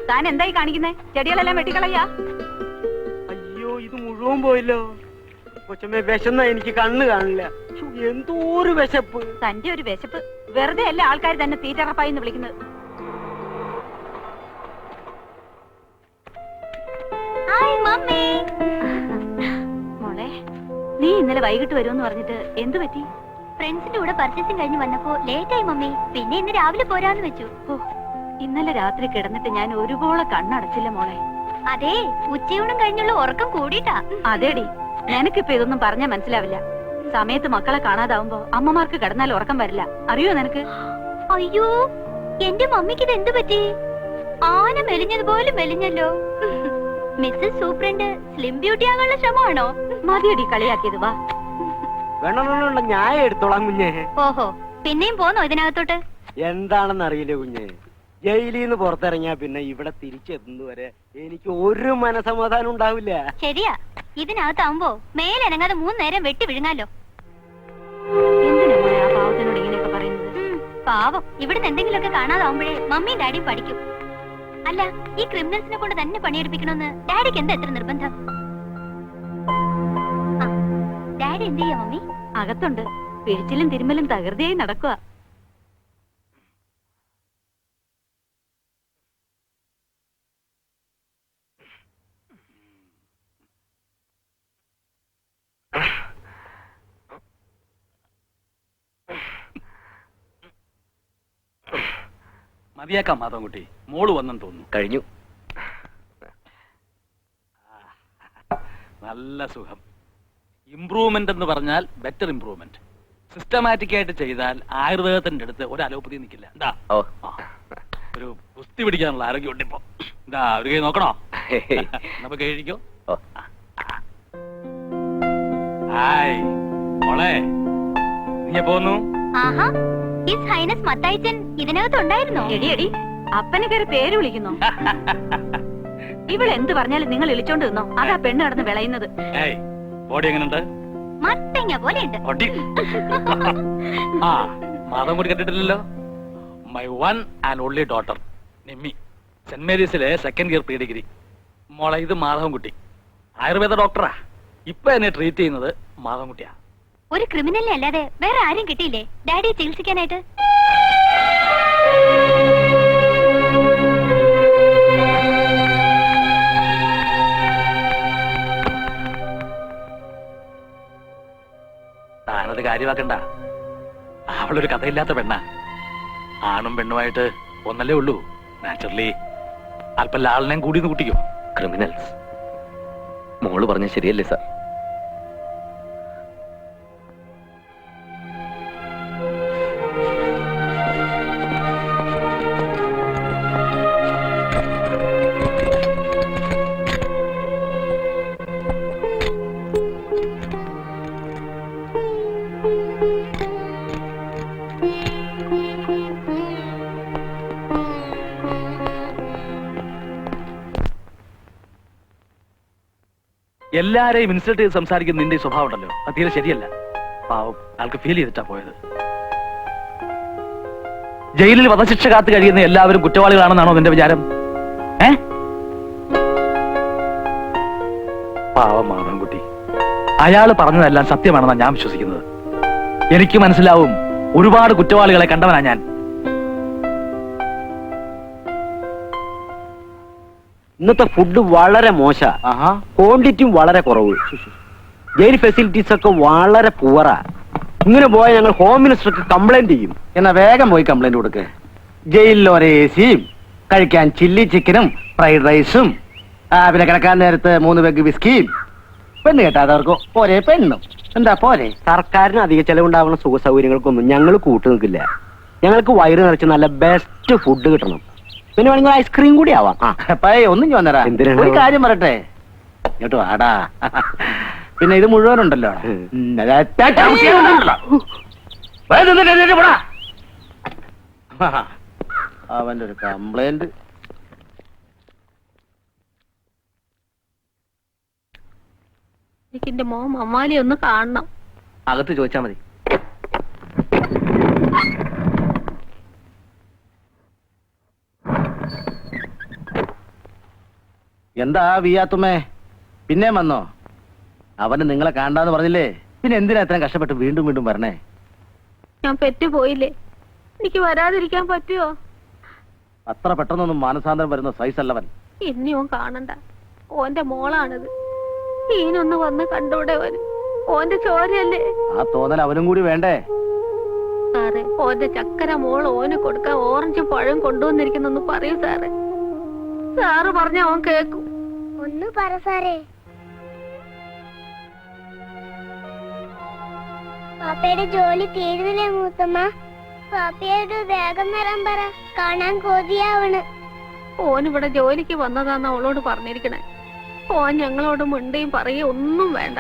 താൻ എന്തായി കാണിക്കുന്നേ? ചെടികളെല്ലാം വെട്ടിക്കളയാ? അയ്യോ, ഇത് മുഴുവൻ പോയല്ലോ. കൊച്ചമ്മ വിശന്ന എനിക്ക് കണ്ണ് കാണില്ല. എന്തോ ഒരു വിശപ്പ്. തന്റെ ഒരു വിശപ്പ് വെറുതെ അല്ല ആൾക്കാർ തന്നെ തീറ്ററപ്പായി എന്ന് വിളിക്കുന്നത്. മോളെ, നീ ഇന്നലെ വൈകിട്ട് വരുമെന്ന് പറഞ്ഞിട്ട് എന്തു പറ്റി? ഫ്രണ്ട്സിന്റെ കൂടെ പർച്ചേസിംഗ് കഴിഞ്ഞ് വന്നപ്പോ ലേറ്റ് ആയി മമ്മി. പിന്നെ ഇന്ന് രാവിലെ പോരാന്ന് വെച്ചു. ഓ, ഇന്നലെ രാത്രി കിടന്നിട്ട് ഞാൻ ഒരുപോലെ കണ്ണടച്ചില്ല മോളെ. അതെ, ഉച്ചയൂണും കഴിഞ്ഞുള്ള ഉറക്കം കൂടിയിട്ടാ. അതേടി, നിനക്കിപ്പോ ഇതൊന്നും പറഞ്ഞാൽ മനസ്സിലാവില്ല. സമയത്ത് മക്കളെ കാണാതാവുമ്പോ അമ്മമാർക്ക് കിടന്നാൽ ഉറക്കം വരില്ല. അറിയോ നിനക്ക്? അയ്യോ, എന്റെ മമ്മിക്ക് ഇത് എന്തു പറ്റി? ആന മെലിഞ്ഞതുപോലെ മെലിഞ്ഞല്ലോ. മിസ്സസ് സൂപ്രണ്ട് സ്ലിം ബ്യൂട്ടി ആകാനുള്ള ശ്രമമാണോ? മതിയടി കളിയാക്കിയത്. വാ, വേണ്ട, ഞാൻ എടുത്തോളാം കുഞ്ഞെ. ഓഹോ, പിന്നെയും പോന്നോ ഇതിനകത്തോട്ട്? എന്താണെന്ന് അറിയില്ല കുഞ്ഞെ. ജയിലിൽ നിന്ന് പുറത്തിറങ്ങിയാ പിന്നെ ഇവിടെ തിരിച്ചെത്തുന്നവരെ എനിക്ക് ഒരു മനസമാധാനം ഉണ്ടാവില്ല. ശരിയാ, ഇതിനകത്താവുമ്പോ മേലനങ്ങാതെ 3 നേരം വെട്ടി വിഴുങ്ങാലോ. എന്തിനാ മോളെ ആ പാവത്തിനോട് ഇങ്ങനെയൊക്കെ പറയുന്നത്? പാവം, ഇവിടുന്ന് എന്തെങ്കിലുമൊക്കെ കാണാതാവുമ്പോഴേ മമ്മിയും ഡാഡിയും പഠിക്കും. അല്ല, ഈ ക്രിമിനൽസിനെ കൊണ്ട് തന്നെ പണിയെടുപ്പിക്കണമെന്ന് ഡാഡിക്ക് എന്താ എത്ര നിർബന്ധം? ഡാഡി എന്ത് ചെയ്യാ മമ്മി? അകത്തുണ്ട്. പിഴിച്ചിലും തിരുമ്മലും തകൃതിയായി നടക്കുക. മതിയാക്കാം മാധവൻകുട്ടി, മോള് വന്നെന്ന് തോന്നുന്നു. കഴിഞ്ഞു. നല്ല സുഖം. ഇംപ്രൂവ്മെന്റ് എന്ന് പറഞ്ഞാൽ ബെറ്റർ ഇംപ്രൂവ്മെന്റ്. സിസ്റ്റമാറ്റിക് ആയിട്ട് ചെയ്താൽ ആയുർവേദത്തിന്റെ അടുത്ത് ഒരു അലോപ്പതി നിൽക്കില്ല. എന്താ ഒരു കുസ്തി പിടിക്കാനുള്ള ആരോഗ്യം ഉണ്ട് ഇപ്പൊ. എന്താ ഒരു കൈ നോക്കണോ? നമുക്ക് കഴിക്കോ? ഹായ് മോളെ, നീ പോന്നു? ആഹാ, ഹിസ് ഹൈനസ് മത്തായിച്ചൻ ഇതിനകത്തുണ്ടായിരുന്നോ? എടി, അപ്പനെ കയറി പേര് വിളിക്കുന്നു. ഇവളെന്ത് പറഞ്ഞാലും നിങ്ങൾ ഇളിച്ചോണ്ട് നിന്നോ. അതാ പെണ്ണ് കിടന്ന് വിളയുന്നത്. ബോഡി എങ്ങനെയുണ്ട്? മത്തങ്ങ പോലെയുണ്ട്. ആ, മാധവൻ കൂടി കണ്ടിട്ടില്ലല്ലോ. My one and only daughter Nimmi, saint മേരീസിലെ 2nd ഇയർ പ്രീ ഡിഗ്രി. മോളെ, ഇത് മാധവൻകുട്ടി, ആയുർവേദ ഡോക്ടറാ. ഇപ്പൊ എന്നെ ട്രീറ്റ് ചെയ്യുന്നത് മാധവൻകുട്ടിയാ. ഒരു ക്രിമിനലിനെ അല്ലാതെ വേറെ ആരും കിട്ടിയില്ലേ ഡാഡിയെ ചികിത്സിക്കാനായിട്ട്? താനത് കാര്യമാക്കണ്ട. അവളൊരു കഥയില്ലാത്ത പെണ്ണാ. ആണും പെണ്ണുമായിട്ട് ഒന്നല്ലേ ഉള്ളൂ. നാച്ചുറലി അല്പം ലാളനം കൂടി കൂട്ടിക്കോ. ക്രിമിനൽസ്. മോള് പറഞ്ഞ ശരിയല്ലേ സാർ? എല്ലാരെയും ഇൻസൾട്ട് ചെയ്ത് സംസാരിക്കുന്ന നിന്റെ സ്വഭാവം ഉണ്ടല്ലോ, അത് തീരെ ശരിയല്ല. പാവം, ആൾക്ക് ഫീൽ ചെയ്തിട്ടാ പോയത്. ജയിലിൽ വധശിക്ഷ കാത്തു കഴിയുന്ന എല്ലാവരും കുറ്റവാളികളാണെന്നാണോ നിന്റെ വിചാരം? പാവം മാധവൻകുട്ടി, അയാള് പറഞ്ഞതെല്ലാം സത്യമാണെന്നാണ് ഞാൻ വിശ്വസിക്കുന്നത്. എനിക്ക് മനസ്സിലാവും, ഒരുപാട് കുറ്റവാളികളെ കണ്ടവനാ ഞാൻ. ഇന്നത്തെ ഫുഡ് വളരെ മോശ, ക്വാണ്ടിറ്റിയും വളരെ കുറവ്. ജയിൽ ഫെസിലിറ്റീസ് ഒക്കെ വളരെ പുവറാ. ഇങ്ങനെ പോയാൽ ഞങ്ങൾ ഹോം മിനിസ്റ്റർക്ക് കംപ്ലൈന്റ് ചെയ്യും. എന്നാ വേഗം പോയി കംപ്ലൈന്റ് കൊടുക്ക്. ജയിലിൽ ഒരേ എസിയും, കഴിക്കാൻ ചില്ലി ചിക്കനും ഫ്രൈഡ് റൈസും, പിന്നെ കിടക്കാൻ നേരത്ത് 3 പെഗ് വിസ്കിയും. പെണ്ണ് കേട്ടാതവർക്ക് ഒരേ പെണ്ണും. എന്താ പോരെ? സർക്കാരിന് അധിക ചെലവുണ്ടാവുന്ന സുഖ സൗകര്യങ്ങൾക്കൊന്നും ഞങ്ങൾ കൂട്ടു നിൽക്കില്ല. ഞങ്ങൾക്ക് വയറ് നിറച്ച് നല്ല ബെസ്റ്റ് ഫുഡ് കിട്ടണം. പിന്നെ വേണമെങ്കിൽ ഐസ്ക്രീം കൂടി ആവാം. ഒന്നും ചോന്നരാ, ഒരു കാര്യം പറയട്ടെ. ഇങ്ങോട്ട് വാടാ. പിന്നെ ഇത് മുഴുവനുണ്ടല്ലോ. അവന്റെ ഒരു കംപ്ലൈന്റ്. എനിക്ക് എന്റെ മോൻ മമ്മാലി ഒന്ന് കാണണം. അകത്ത് ചോദിച്ചാ മതി. എന്താ വിയാത്തുമ്മേ, പിന്നെ വന്നോ? അവന് നിങ്ങളെ കാണാന്ന് പറഞ്ഞില്ലേ, പിന്നെ എന്തിനാ ഇത്രയും കഷ്ടപ്പെട്ട് വീണ്ടും വീണ്ടും വരണേ? ഞാൻ പെറ്റുപോയില്ലേ, എനിക്ക് വരാതിരിക്കാൻ പറ്റുമോ? അത്ര പെട്ടെന്നൊന്നും മാനസാന്തരം വരുന്ന സൈസ് അല്ലവൻ. ഇനി ഓൻ കാണണ്ട, ഓന്റെ മോളാണിത്. ഈനൊന്ന് വന്ന് കണ്ടൂടെ ഓന്? ഓന്റെ ചോരയല്ലേ. ആ തോന്നൽ അവനും കൂടി വേണ്ടേ? സാറേ, ഓന്റെ ചക്കര മോൾ ഓന് കൊടുക്കാൻ ഓറഞ്ചും പഴം കൊണ്ടുവന്നിരിക്കുന്നെന്ന് പറയൂ സാറേ. സാറ് പറഞ്ഞ ഓൻ കേക്കും. ഒന്ന് പറ സാറേ. പാപ്പയുടെ ജോലി തീരുന്നില്ലേ മൂത്തമ്മ? പാപ്പയോട് വേഗം വരാൻ പറ, കാണാൻ കൊതിയാവണ്. ഓനിവിടെ ജോലിക്ക് വന്നതാന്ന് അവളോട് പറഞ്ഞിരിക്കണേ. ഓൻ ഞങ്ങളോട് മിണ്ടിയും പറയുകയും ഒന്നും വേണ്ട.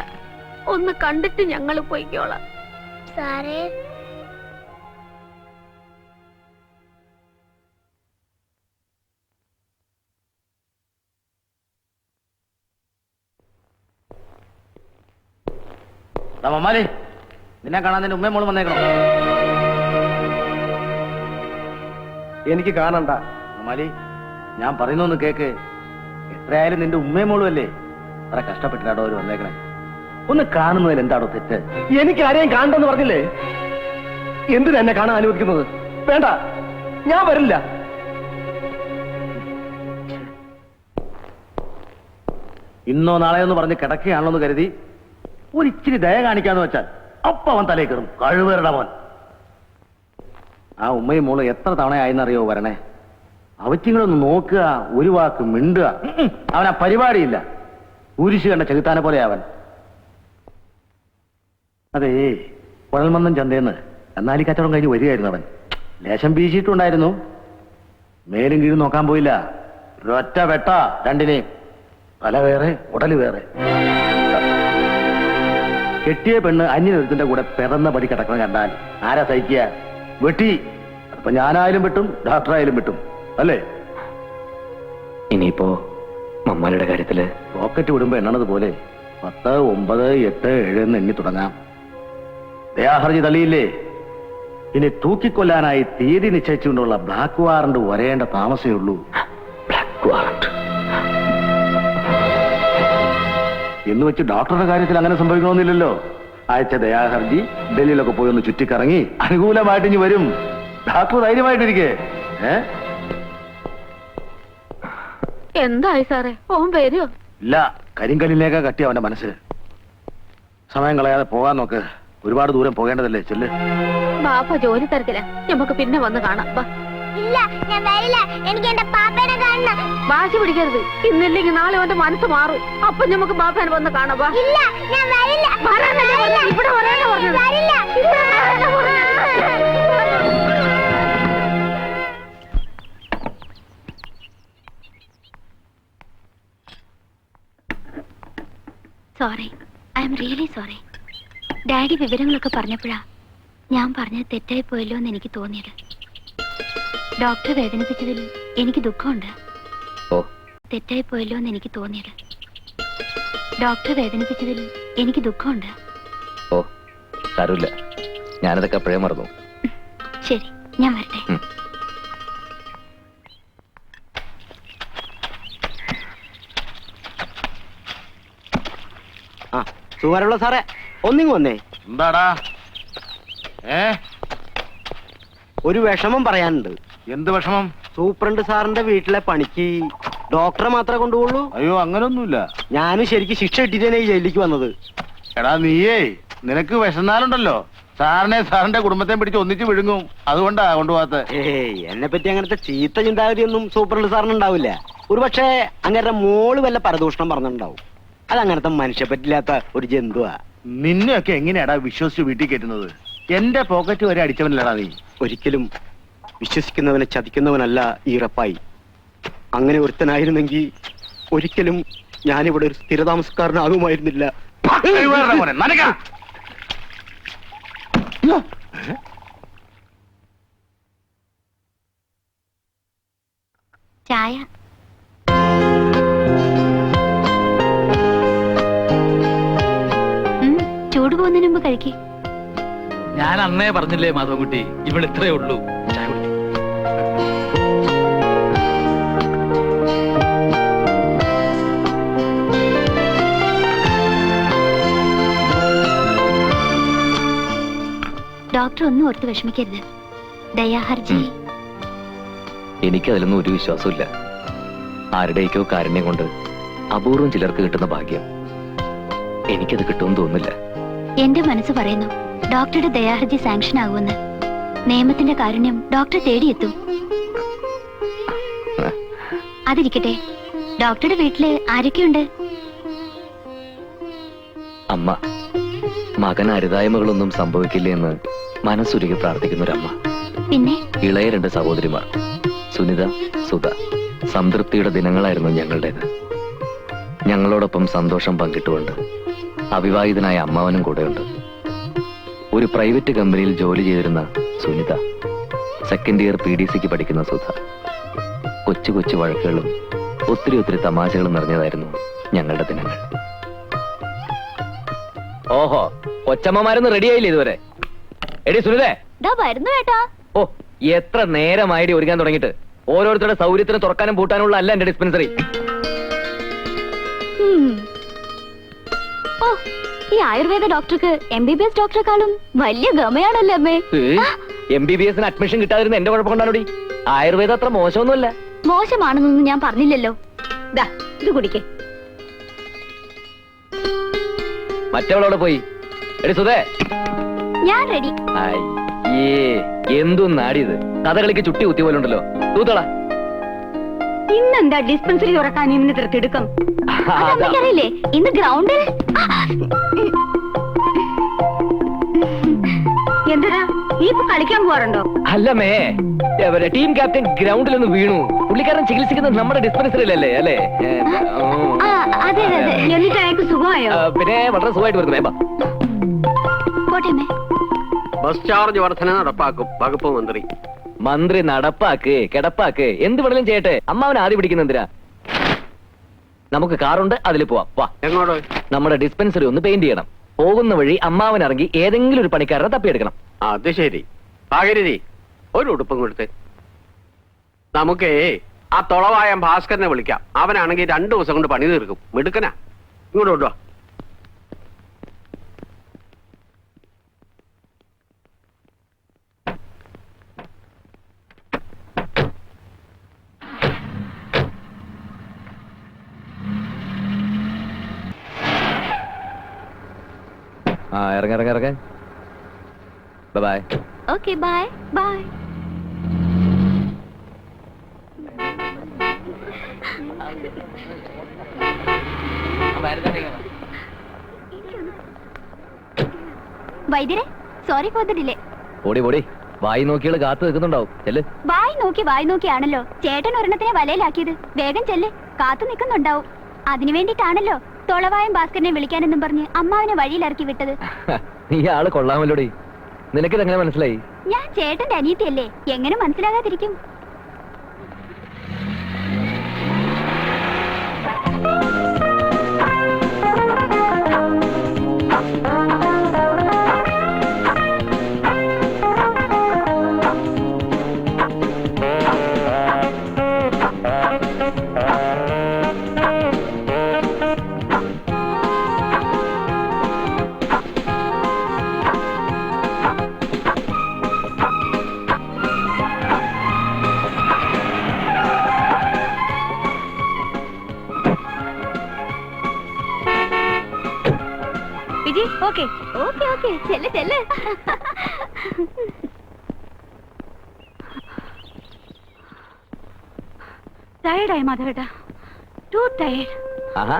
ഒന്ന് കണ്ടിട്ട് ഞങ്ങൾ പോയിക്കോളാം. സാറേ, മമ്മാലി, നിന്നെ കാണാൻ നിന്റെ ഉമ്മയും മോളും വന്നേക്കണം. എനിക്ക് കാണണ്ട. മമ്മാലി, ഞാൻ പറയുന്നൊന്ന് കേക്ക്. എത്രയായാലും നിന്റെ ഉമ്മയും മോളും അല്ലേ? അത്ര കഷ്ടപ്പെട്ടിട്ടാടോ അവര് വന്നേക്കണേ. ഒന്ന് കാണുന്നതിൽ എന്താണോ തെറ്റ്? എനിക്ക് ആരെയും കാണണ്ടെന്ന് പറഞ്ഞില്ലേ? എന്തിനാ എന്നെ കാണാൻ അനുവദിക്കുന്നത്? വേണ്ട, ഞാൻ വരില്ല. ഇന്നോ നാളെയോ എന്ന് പറഞ്ഞ് കിടക്കുകയാണല്ലോ എന്ന് കരുതി ഒരിച്ചിരി ദയ കാണിക്കാന്ന് വെച്ചാൽ അപ്പ അവൻ തലേ കയറും. കഴിവേറുടെ മോൻ. ആ ഉമ്മയും മോള് എത്ര തവണയായെന്നറിയോ വരണേ? അവറ്റിങ്ങളൊന്ന് നോക്കുക, ഒരു വാക്ക് മിണ്ടുക. അവനാ പരിപാടിയില്ല. കുരിശ് കണ്ട ചെകുത്താനെ പോലെ അവൻ. അതേ, കുഴൽമന്ദം ചന്തേന്ന് എന്നാലി കച്ചവടം കഴിഞ്ഞ് വരികയായിരുന്നു അവൻ. ലേശം വീശിയിട്ടുണ്ടായിരുന്നു. മേലും കീഴും നോക്കാൻ പോയില്ല. ഒരൊറ്റ വെട്ട രണ്ടിനെയും. തല വേറെ, ഉടല് വേറെ. കെട്ടിയ പെണ്ണ് അന്യനൊരുത്തിന്റെ കൂടെ പിറന്ന പടി കിടക്കണം കണ്ടാൽ ആരാ സഹിക്കുക? വെട്ടി. അപ്പൊ ഞാനായാലും വെട്ടും, ഡോക്ടറായാലും വെട്ടും, അല്ലേ? ഇനിയിപ്പോ മമ്മാലിയുടെ കാര്യത്തില് റോക്കറ്റ് വിടുമ്പോ എണ്ണണത് പോലെ 10, 9, 8, 7 എന്ന് എണ്ണി തുടങ്ങാം. ദയാഹർജി തള്ളിയില്ലേ? ഇനി തൂക്കിക്കൊല്ലാനായി തീയതി നിശ്ചയിച്ചുകൊണ്ടുള്ള ബ്ലാക്ക് വാറണ്ട് വരേണ്ട താമസമേ ഉള്ളൂ. ബ്ലാക്ക് വാറണ്ട് എന്ന് വെച്ച് ഡോക്ടറുടെ കാര്യത്തിൽ അങ്ങനെ സംഭവിക്കണമെന്നില്ലല്ലോ. അയച്ച ദയാഹർജി ഡൽഹിയിലൊക്കെ പോയി ഒന്ന് ചുറ്റിക്കറങ്ങി അനുകൂലമായിട്ട് ഇനി വരും. ഡോക്ടർ ധൈര്യമായിട്ടിരിക്കേ. എന്തായി സാറേ, ഓൻ വരുമോ? ഇല്ല, കരിങ്കല്ലിലേക്കാ കട്ടി അവന്റെ മനസ്സ്. സമയം കളയാതെ പോകാൻ നോക്ക്. ഒരുപാട് ദൂരം പോകേണ്ടതല്ലേ. ചെല്ല്. ബാപ്പ ജോലി തരത്തില്ല, നമുക്ക് പിന്നെ വന്ന് കാണാം. വാ. ഇല്ല, ഞാൻ വരില്ല. എനിക്ക് എന്റെ പാപ്പേനെ കാണണം. വാശി പിടിക്കരുത്. ഇന്നില്ലെങ്കിൽ നാളെ അവന്റെ മനസ്സ് മാറും. അപ്പൊ നമുക്ക് ബാപ്പേനെ വന്ന് കാണാം. വാ. ഇല്ല, ഞാൻ വരില്ല. വരാനല്ലേ പറഞ്ഞത്? ഇവിടെ വരാനാ പറഞ്ഞത്. വരില്ല. Sorry, I am really sorry. Daddy വിവരങ്ങളൊക്കെ പറഞ്ഞപ്പോഴാ ഞാൻ പറഞ്ഞത് തെറ്റായി പോയല്ലോ എന്ന് എനിക്ക് തോന്നിയത്. ഡോക്ടറെ വേദനിപ്പിച്ചതിൽ എനിക്ക് ദുഃഖമുണ്ട്. ഓ, തെറ്റായി പോയല്ലോ എന്ന് എനിക്ക് തോന്നിയത്. ഡോക്ടറെ വേദനിപ്പിച്ചതിൽ എനിക്ക് ദുഃഖമുണ്ട്. ഓ, സാരമില്ല. ഞാനതൊക്കെ അപ്പോഴേ മറന്നു. ശരി, ഞാൻ വരട്ടെ. ആ, സുഖമുള്ള സാറേ, ഒന്നിങ്ങ് വന്നേ. എന്താടാ? ഒരു വിഷമം പറയാനുണ്ട്. എന്ത് വിഷമം? സൂപ്രണ്ട് സാറിന്റെ വീട്ടിലെ പണിക്ക് ഡോക്ടറെ മാത്രമേ കൊണ്ടുപോകുള്ളൂ. അയ്യോ, അങ്ങനൊന്നുമില്ല. ഞാനും ശരിക്കും ശിക്ഷ കിട്ടിയിട്ടേ ഈ ജയിലിലേക്ക് വന്നത്. എടാ നീയേ, നിനക്ക് വിശന്നാലുണ്ടല്ലോ സാറിനെ സാറിന്റെ കുടുംബത്തെ പിടിച്ച് ഒന്നിച്ച് വിഴുങ്ങും. അതുകൊണ്ടാ കൊണ്ടുപോകാത്ത. എന്നെ പറ്റി അങ്ങനത്തെ ചീത്ത ചിന്താഗതിയൊന്നും സൂപ്രണ്ട് സാറിന് ഉണ്ടാവില്ല. ഒരു പക്ഷേ അങ്ങനത്തെ മോള് വല്ല പരദൂഷണം പറഞ്ഞിട്ടുണ്ടാവും. അതങ്ങനത്തെ മനുഷ്യ പറ്റില്ലാത്ത ഒരു ജന്തുവാ. നിന്നെയൊക്കെ എങ്ങനെയാടാ വിശ്വസിച്ച് വീട്ടിൽ കയറ്റുന്നത്? എന്റെ പോക്കറ്റ് വരെ അടിച്ചവനല്ലടാ നീ. ഒരിക്കലും വിശ്വസിക്കുന്നവനെ ചതിക്കുന്നവനല്ല ഈ റപ്പായി. അങ്ങനെ ഒരുത്തനായിരുന്നെങ്കിൽ ഒരിക്കലും ഞാനിവിടെ ഒരു സ്ഥിരതാമസക്കാരനാകുമായിരുന്നില്ല. ചായ. ചൂട് പോകുന്നതിന് മുമ്പ് കഴിക്കേ. ഞാൻ അന്നേ പറഞ്ഞില്ലേ മാധവൻകുട്ടി, ഇവിടെ ഇത്രേ ഉള്ളൂ. ചായ കുടിക്കും. ഡോക്ടർ ഒന്നും ഓർത്ത് വിഷമിക്കരുത്. ദയാഹർജി. എനിക്കതിലൊന്നും ഒരു വിശ്വാസമില്ല. ആരുടെയൊക്കെയോ കാരുണ്യം കൊണ്ട് അപൂർവം ചിലർക്ക് കിട്ടുന്ന ഭാഗ്യം എനിക്കത് കിട്ടുമെന്ന് തോന്നുന്നില്ല. എന്റെ മനസ്സ് പറയുന്നു ഡോക്ടറുടെ ദയാഹർജി സാങ്ഷൻ ആകുമെന്ന്. നിയമത്തിന്റെ കാരുണ്യം ഡോക്ടറെ തേടിയെത്തും. അതിരിക്കട്ടെ, ഡോക്ടറുടെ വീട്ടില് ആരൊക്കെയുണ്ട്? അമ്മ, മകൻ അരുതായ്മകളൊന്നും സംഭവിക്കില്ല എന്ന് മനസ്സുരുകി പ്രാർത്ഥിക്കുന്നൊരമ്മ. പിന്നെ ഇളയ 2 സഹോദരിമാർ, സുനിത, സുധ. സംതൃപ്തിയുടെ ദിനങ്ങളായിരുന്നു ഞങ്ങളുടേത്. ഞങ്ങളോടൊപ്പം സന്തോഷം പങ്കിട്ടുകൊണ്ട് അവിവാഹിതനായ അമ്മാവനും കൂടെയുണ്ട്. ഒരു പ്രൈവറ്റ് കമ്പനിയിൽ ജോലി ചെയ്തിരുന്ന സുനിത, സെക്കൻഡ് ഇയർ PDCക്ക് പഠിക്കുന്ന സുധ. കൊച്ചു കൊച്ചു വഴക്കുകളും ഒത്തിരി ഒത്തിരി തമാശകളും നിറഞ്ഞതായിരുന്നു ഞങ്ങളുടെ ദിനങ്ങൾ. ഓഹോ, കൊച്ചമ്മമാരൊന്നും റെഡിയായില്ലേ ഇതുവരെ? എടി സുനിതേ. വരുന്നു ഏട്ടാ. ഓ, എത്ര നേരമായിട്ട് ഒരുങ്ങാൻ തുടങ്ങിയിട്ട്. ഓരോരുത്തരുടെ സൗകര്യത്തിന് തുറക്കാനും പൂട്ടാനുള്ള അല്ല എന്റെ ഡിസ്പെൻസറി. ഓ, ഈ ആയുർവേദ ഡോക്ടർക്ക് MBBS ഡോക്ടറെക്കാളും വലിയ ഗമയാണല്ലേ അമ്മേ? MBBSന് അഡ്മിഷൻ കിട്ടാതിരുന്ന എന്റെ കുഴപ്പം കൊണ്ടാണോടി. ആയുർവേദം അത്ര മോശമൊന്നുമല്ല. മോശമാണെന്നൊന്നും ഞാൻ പറഞ്ഞില്ലല്ലോ. ഇത് കുടിക്കേ. മറ്റവളോടെ പോയി. എടി സുധേ. ഞാൻ റെഡി. അയ്യേ, എന്തും നാടിയത്. കഥകളിക്ക് ചുട്ടി കുത്തി പോലുണ്ടല്ലോ. തൂത്തള. ഇന്നെന്താ ഡിസ്പെൻസറി തുറക്കാൻ ഇന്ന് തിടുക്കം? അറിയില്ലേ, ഇന്ന് ഗ്രൗണ്ടിൽ എന്തിനാ നീ ഇപ്പൊ കളിക്കാൻ പോവാറുണ്ടോ? അല്ലമ്മേ, ടീം ക്യാപ്റ്റൻ ഗ്രൗണ്ടിലൊന്ന് വീണു. പുള്ളിക്കാരൻ ചികിത്സിക്കുന്നത് നമ്മുടെ ഡിസ്പെൻസറിയിലല്ലേ അല്ലേ? അതെ അതെ. എന്നിട്ട് അയാൾക്ക് സുഖമായോ? പിന്നെ വളരെ സുഖമായിട്ട് വരുന്നു. വേമ്പ പോട്ടെ. ബസ് ചാർജ് വർധന നടപ്പാക്കും വകുപ്പ് മന്ത്രി. മന്ത്രി നടപ്പാക്ക് കിടപ്പാക്ക് എന്ത് വേണേലും ചെയ്യട്ടെ. അമ്മാവൻ ആദ്യം പിടിക്കുന്ന എന്തിനാ? നമുക്ക് കാറുണ്ട്, അതിൽ പോവാം. വാ. എങ്ങോട്ട്? നമ്മുടെ ഡിസ്പെൻസറി ഒന്ന് പെയിന്റ് ചെയ്യണം. പോകുന്ന വഴി അമ്മാവൻ ഇറങ്ങി ഏതെങ്കിലും ഒരു പണിക്കാരനെ തപ്പിയെടുക്കണം. അത് ശരി. ഭാഗരതി, ഒരു ഉടുപ്പും കൊടുത്ത്. നമുക്കേ ആ തൊളവായ ഭാസ്കരനെ വിളിക്കാം. അവനാണെങ്കിൽ 2 ദിവസം കൊണ്ട് പണി തീർക്കും. മിടുക്കനാ. ഇങ്ങോട്ട് കൊണ്ടുവാ. ഇറങ്ങ. ബൈ. Okay, bye bye. വൈദ്യരെ, സോറി ഫോർ ദ ഡിലേ. ഓടി വായി നോക്കിയാൽ കാത്തു നിൽക്കുന്നുണ്ടാവും. ചെല്ല്. വായി നോക്കിയാണല്ലോ ചേട്ടൻ ഒരെണ്ണത്തിനെ വലയിലാക്കിയത്. വേഗം ചെല്ല്, കാത്തു നിൽക്കുന്നുണ്ടാവും. അതിനു വേണ്ടിട്ടാണല്ലോ തൊളവായും ഭാസ്കരനെ വിളിക്കാനെന്നും പറഞ്ഞ് അമ്മാവിനെ വഴിയിലിറക്കി വിട്ടത്. നീ ആള് കൊള്ളാമല്ലോടി. നിനക്കിതെങ്ങനെ മനസ്സിലായി? ഞാൻ ചേട്ടന്റെ അനിയത്തിയല്ലേ, എങ്ങനെ മനസ്സിലാകാതിരിക്കും? ഓക്കെ ഓക്കെ ഓക്കെ, ചെല്ല് ചെല്ല്. ടയർഡായി മാധവേട്ടാ, ടു ടയർഡ്. ആഹാ,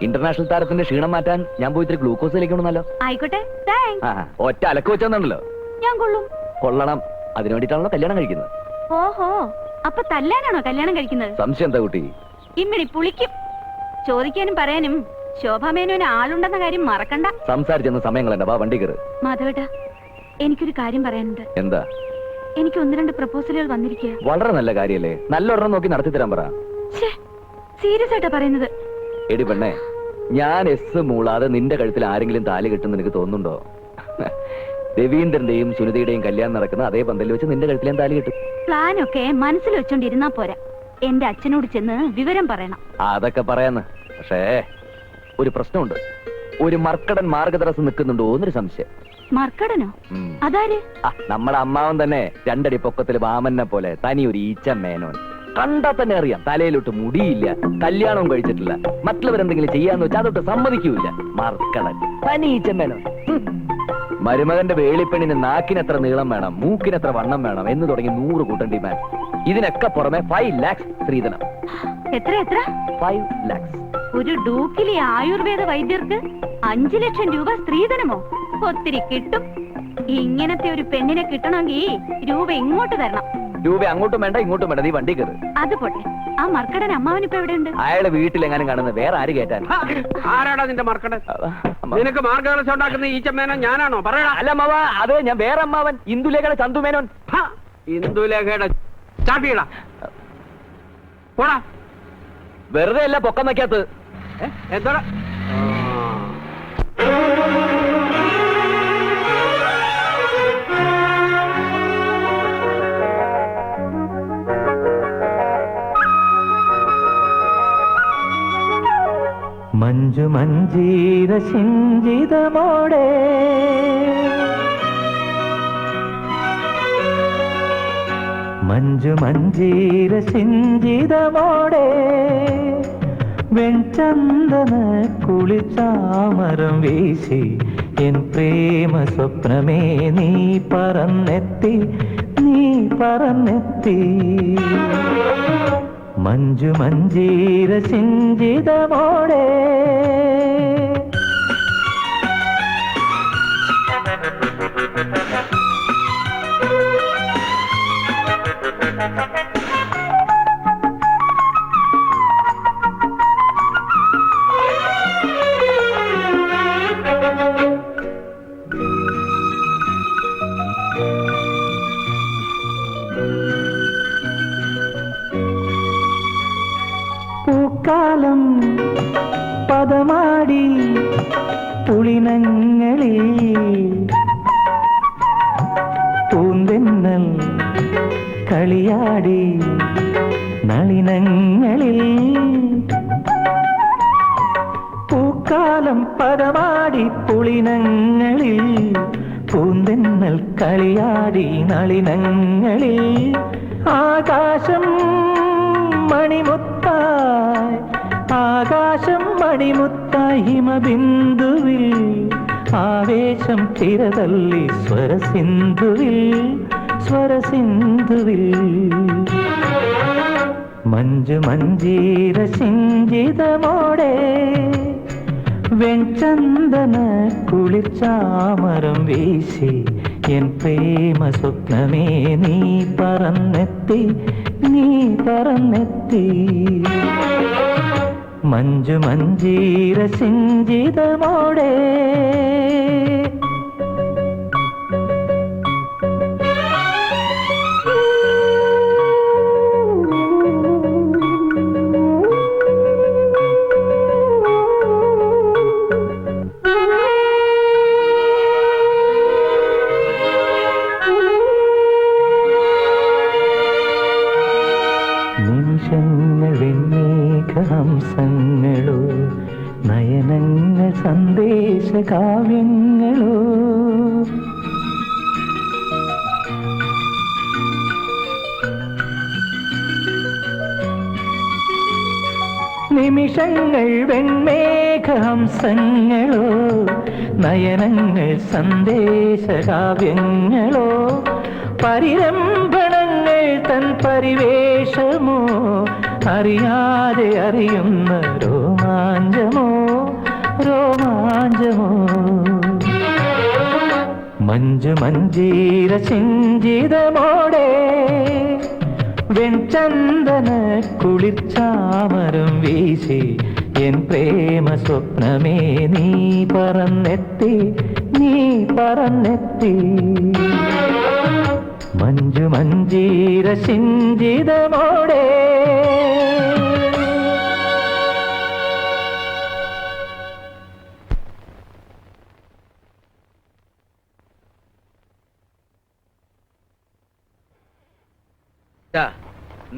ഇന്റർനാഷണൽ താരത്തിന്റെ ക്ഷീണം മാറ്റാൻ ഞാൻ പോയി ഇത്തിരി ഗ്ലൂക്കോസ് കഴിക്കണമെന്നല്ലോ. ആയിക്കോട്ടെ, താങ്ക്സ്. ഒറ്റ അലക്ക് വെച്ചെന്നുണ്ടല്ലോ. ഞാൻ കൊള്ളും. കൊള്ളണം. അതിനു വേണ്ടിട്ടാണല്ലോ കല്യാണം കഴിക്കുന്നത്. ഓഹോ, അപ്പൊ തല്ലാനാണോ കല്യാണം കഴിക്കുന്നത്? സംശയം എന്താ കുട്ടി? ഇമ്മിണി പുളിക്കും. ചോദിക്കാനും പറയാനും ശോഭാമേനോന് ആളുണ്ടെന്ന കാര്യം മറക്കണ്ട. സംസാരിച്ചെന്ന് സമയങ്ങളെന്താ? വാ, വണ്ടി കയറ്. മാധവേട്ടാ, എനിക്കൊരു കാര്യം പറയാനുണ്ട്. എന്താ? എനിക്ക് 1-2 പ്രപ്പോസലുകൾ വന്നിരിക്കുക. വളരെ നല്ല കാര്യല്ലേ, നല്ലൊരെണ്ണം നോക്കി നടത്തി തരാൻ പറ. സീരിയസ് ആയിട്ടാ പറയുന്നത്. എടി പെണ്ണേ, ഞാൻ എസ് മൂളാതെ നിന്റെ കഴുത്തിൽ ആരെങ്കിലും താലി കെട്ടുന്ന നിനക്ക് തോന്നുന്നുണ്ടോ? രവീന്ദ്രന്റെയും സുനിതയുടെയും കല്യാണം നടക്കുന്ന അതേ പന്തലിൽ വെച്ച് നിന്റെ കഴുത്തിൽ ഞാൻ താലി കെട്ടും. പ്ലാനൊക്കെ മനസ്സിൽ വെച്ചോണ്ടിരുന്നാ പോരാ, എന്റെ അച്ഛനോട് ചെന്ന് വിവരം പറയണം. അതൊക്കെ പറയാന്ന്. പക്ഷേ ഒരു പ്രശ്നമുണ്ട്. ഒരു മർക്കടൻ മാർഗതടസ്സം നിൽക്കുന്നുണ്ടോ എന്നൊരു സംശയം. മർക്കടനോ? ഉം. അതാര്? നമ്മുടെ അമ്മാവൻ തന്നെ രണ്ടടി പൊക്കത്തിൽ വാമനെ പോലെ തനി ഒരു ഈച്ച മേനോൻ. കണ്ടാ തന്നെ അറിയാം, തലയിലോട്ട് മുടിയില്ല, കല്യാണവും കഴിച്ചിട്ടില്ല, മറ്റുള്ളവരെന്തെങ്കിലും ചെയ്യാന്ന് വെച്ചാൽ അതൊട്ട് സമ്മതിക്കൂല. മർക്കടൻ, തനി ഈച്ച മേനോൻ. മരുമകന്റെ വേളിപ്പെണ്ണിന് നാക്കിനെത്ര നീളം വേണം, മൂക്കിനെത്ര വണ്ണം വേണം എന്ന് തുടങ്ങി 100 കൂട്ടം ഡിമാൻഡ്. ഇതിനൊക്കെ പുറമെ 5 lakhs സ്ത്രീധനം. എത്ര എത്ര? 5 lakhs. ഒരു ഡൂക്കിലെ ആയുർവേദ വൈദ്യർക്ക് 5 ലക്ഷം രൂപ സ്ത്രീധനമോ? ഒത്തിരി കിട്ടും. ഇങ്ങനത്തെ ഒരു പെണ്ണിനെ കിട്ടണമെങ്കിൽ രൂപ ഇങ്ങോട്ട് തരണം. രൂപ അങ്ങോട്ടും വേണ്ട ഇങ്ങോട്ടും വേണ്ട, നീ വണ്ടി കയറ്. അത് പോട്ടെ, ആ മർക്കടൻ അമ്മാവനിപ്പോ എവിടെയുണ്ട്? അയാളെ വീട്ടിലെങ്ങാനും കാണുന്നത് വേറെ ആര് കേട്ടാൻ? ആരാടാ നിന്റെ മർക്കടൻ? നിനക്ക് മാർഗദർശനം ഉണ്ടാക്കുന്ന ഈ ചെമ്മേനോ ഞാനാണോ? പറയടാ. അല്ല അമ്മാവ, അത് ഞാൻ വേറെ അമ്മാവൻ, ഇന്ദുലേഖയുടെ ചന്തുമേനോൻ. ഇന്ദുലേഖയുടെ ചാട്ടിയടാ പോടാ. വെറുതെ അല്ല പൊക്കം വയ്ക്കാത്തത്. എന്താ മഞ്ജു മഞ്ജീര സിഞ്ചിതമോടെ മഞ്ജു മഞ്ജീര സിഞ്ചിതമോടെ വെൺചന്ദന കുളിച്ചാമരം വീശി എൻ പ്രേമ സ്വപ്നമേ നീ പറന്നെത്തി, നീ പറന്നെത്തി. മഞ്ജു മഞ്ജീര സിഞ്ചിതമോടെ പൂക്കാലം പദമാടി പുളിനങ്ങളിൽ പൂന്തെന്നൽ കളിയാടി നളിനങ്ങളിൽ. പൂക്കാലം പദമാടി പുളിനങ്ങളിൽ പൂന്തെന്നൽ കളിയാടി നളിനങ്ങളിൽ. ആകാശം മണിമുത്തായി, ആകാശം മണിമുത്തായി ഹിമബിന്ദുവിൽ ആവേശം തിരതല്ലി സ്വരസിന്ധുവിൽ, സ്വരസിന്ധുവിൽ. മഞ്ജു മഞ്ജീര സിഞ്ചിതമോടെ വെൺചന്ദന കുളിർച്ചാമരം വീശി എൻ പ്രേമ സ്വപ്നമേ നീ പറന്നെത്തി, നീ പറന്നെത്തി. മഞ്ജു മഞ്ജീര സിഞ്ചിതമോടെ നിമിഷങ്ങൾ വെണ്ണീകഹംസങ്ങളോ, നയനങ്ങൾ സന്ദേശകാവ്യങ്ങളോ. നിമിഷങ്ങൾ വെൺമേഘഹംസങ്ങളോ, നയനങ്ങൾ സന്ദേശകാവ്യങ്ങളോ. പരിരംഭണങ്ങൾ തൻ പരിവേഷമോ, അറിയാതെ അറിയുന്ന രോമാഞ്ചമോ, രോമാഞ്ചമോ. മഞ്ജു മഞ്ജീര സിഞ്ചിതമോടെ വെൺചന്ദന കുളിർച്ചാമരം വീശി എൻ പ്രേമ സ്വപ്നമേ നീ പറന്നെത്തി, നീ പറന്നെത്തി. മഞ്ജു മഞ്ജീര സിഞ്ചിതമോടെ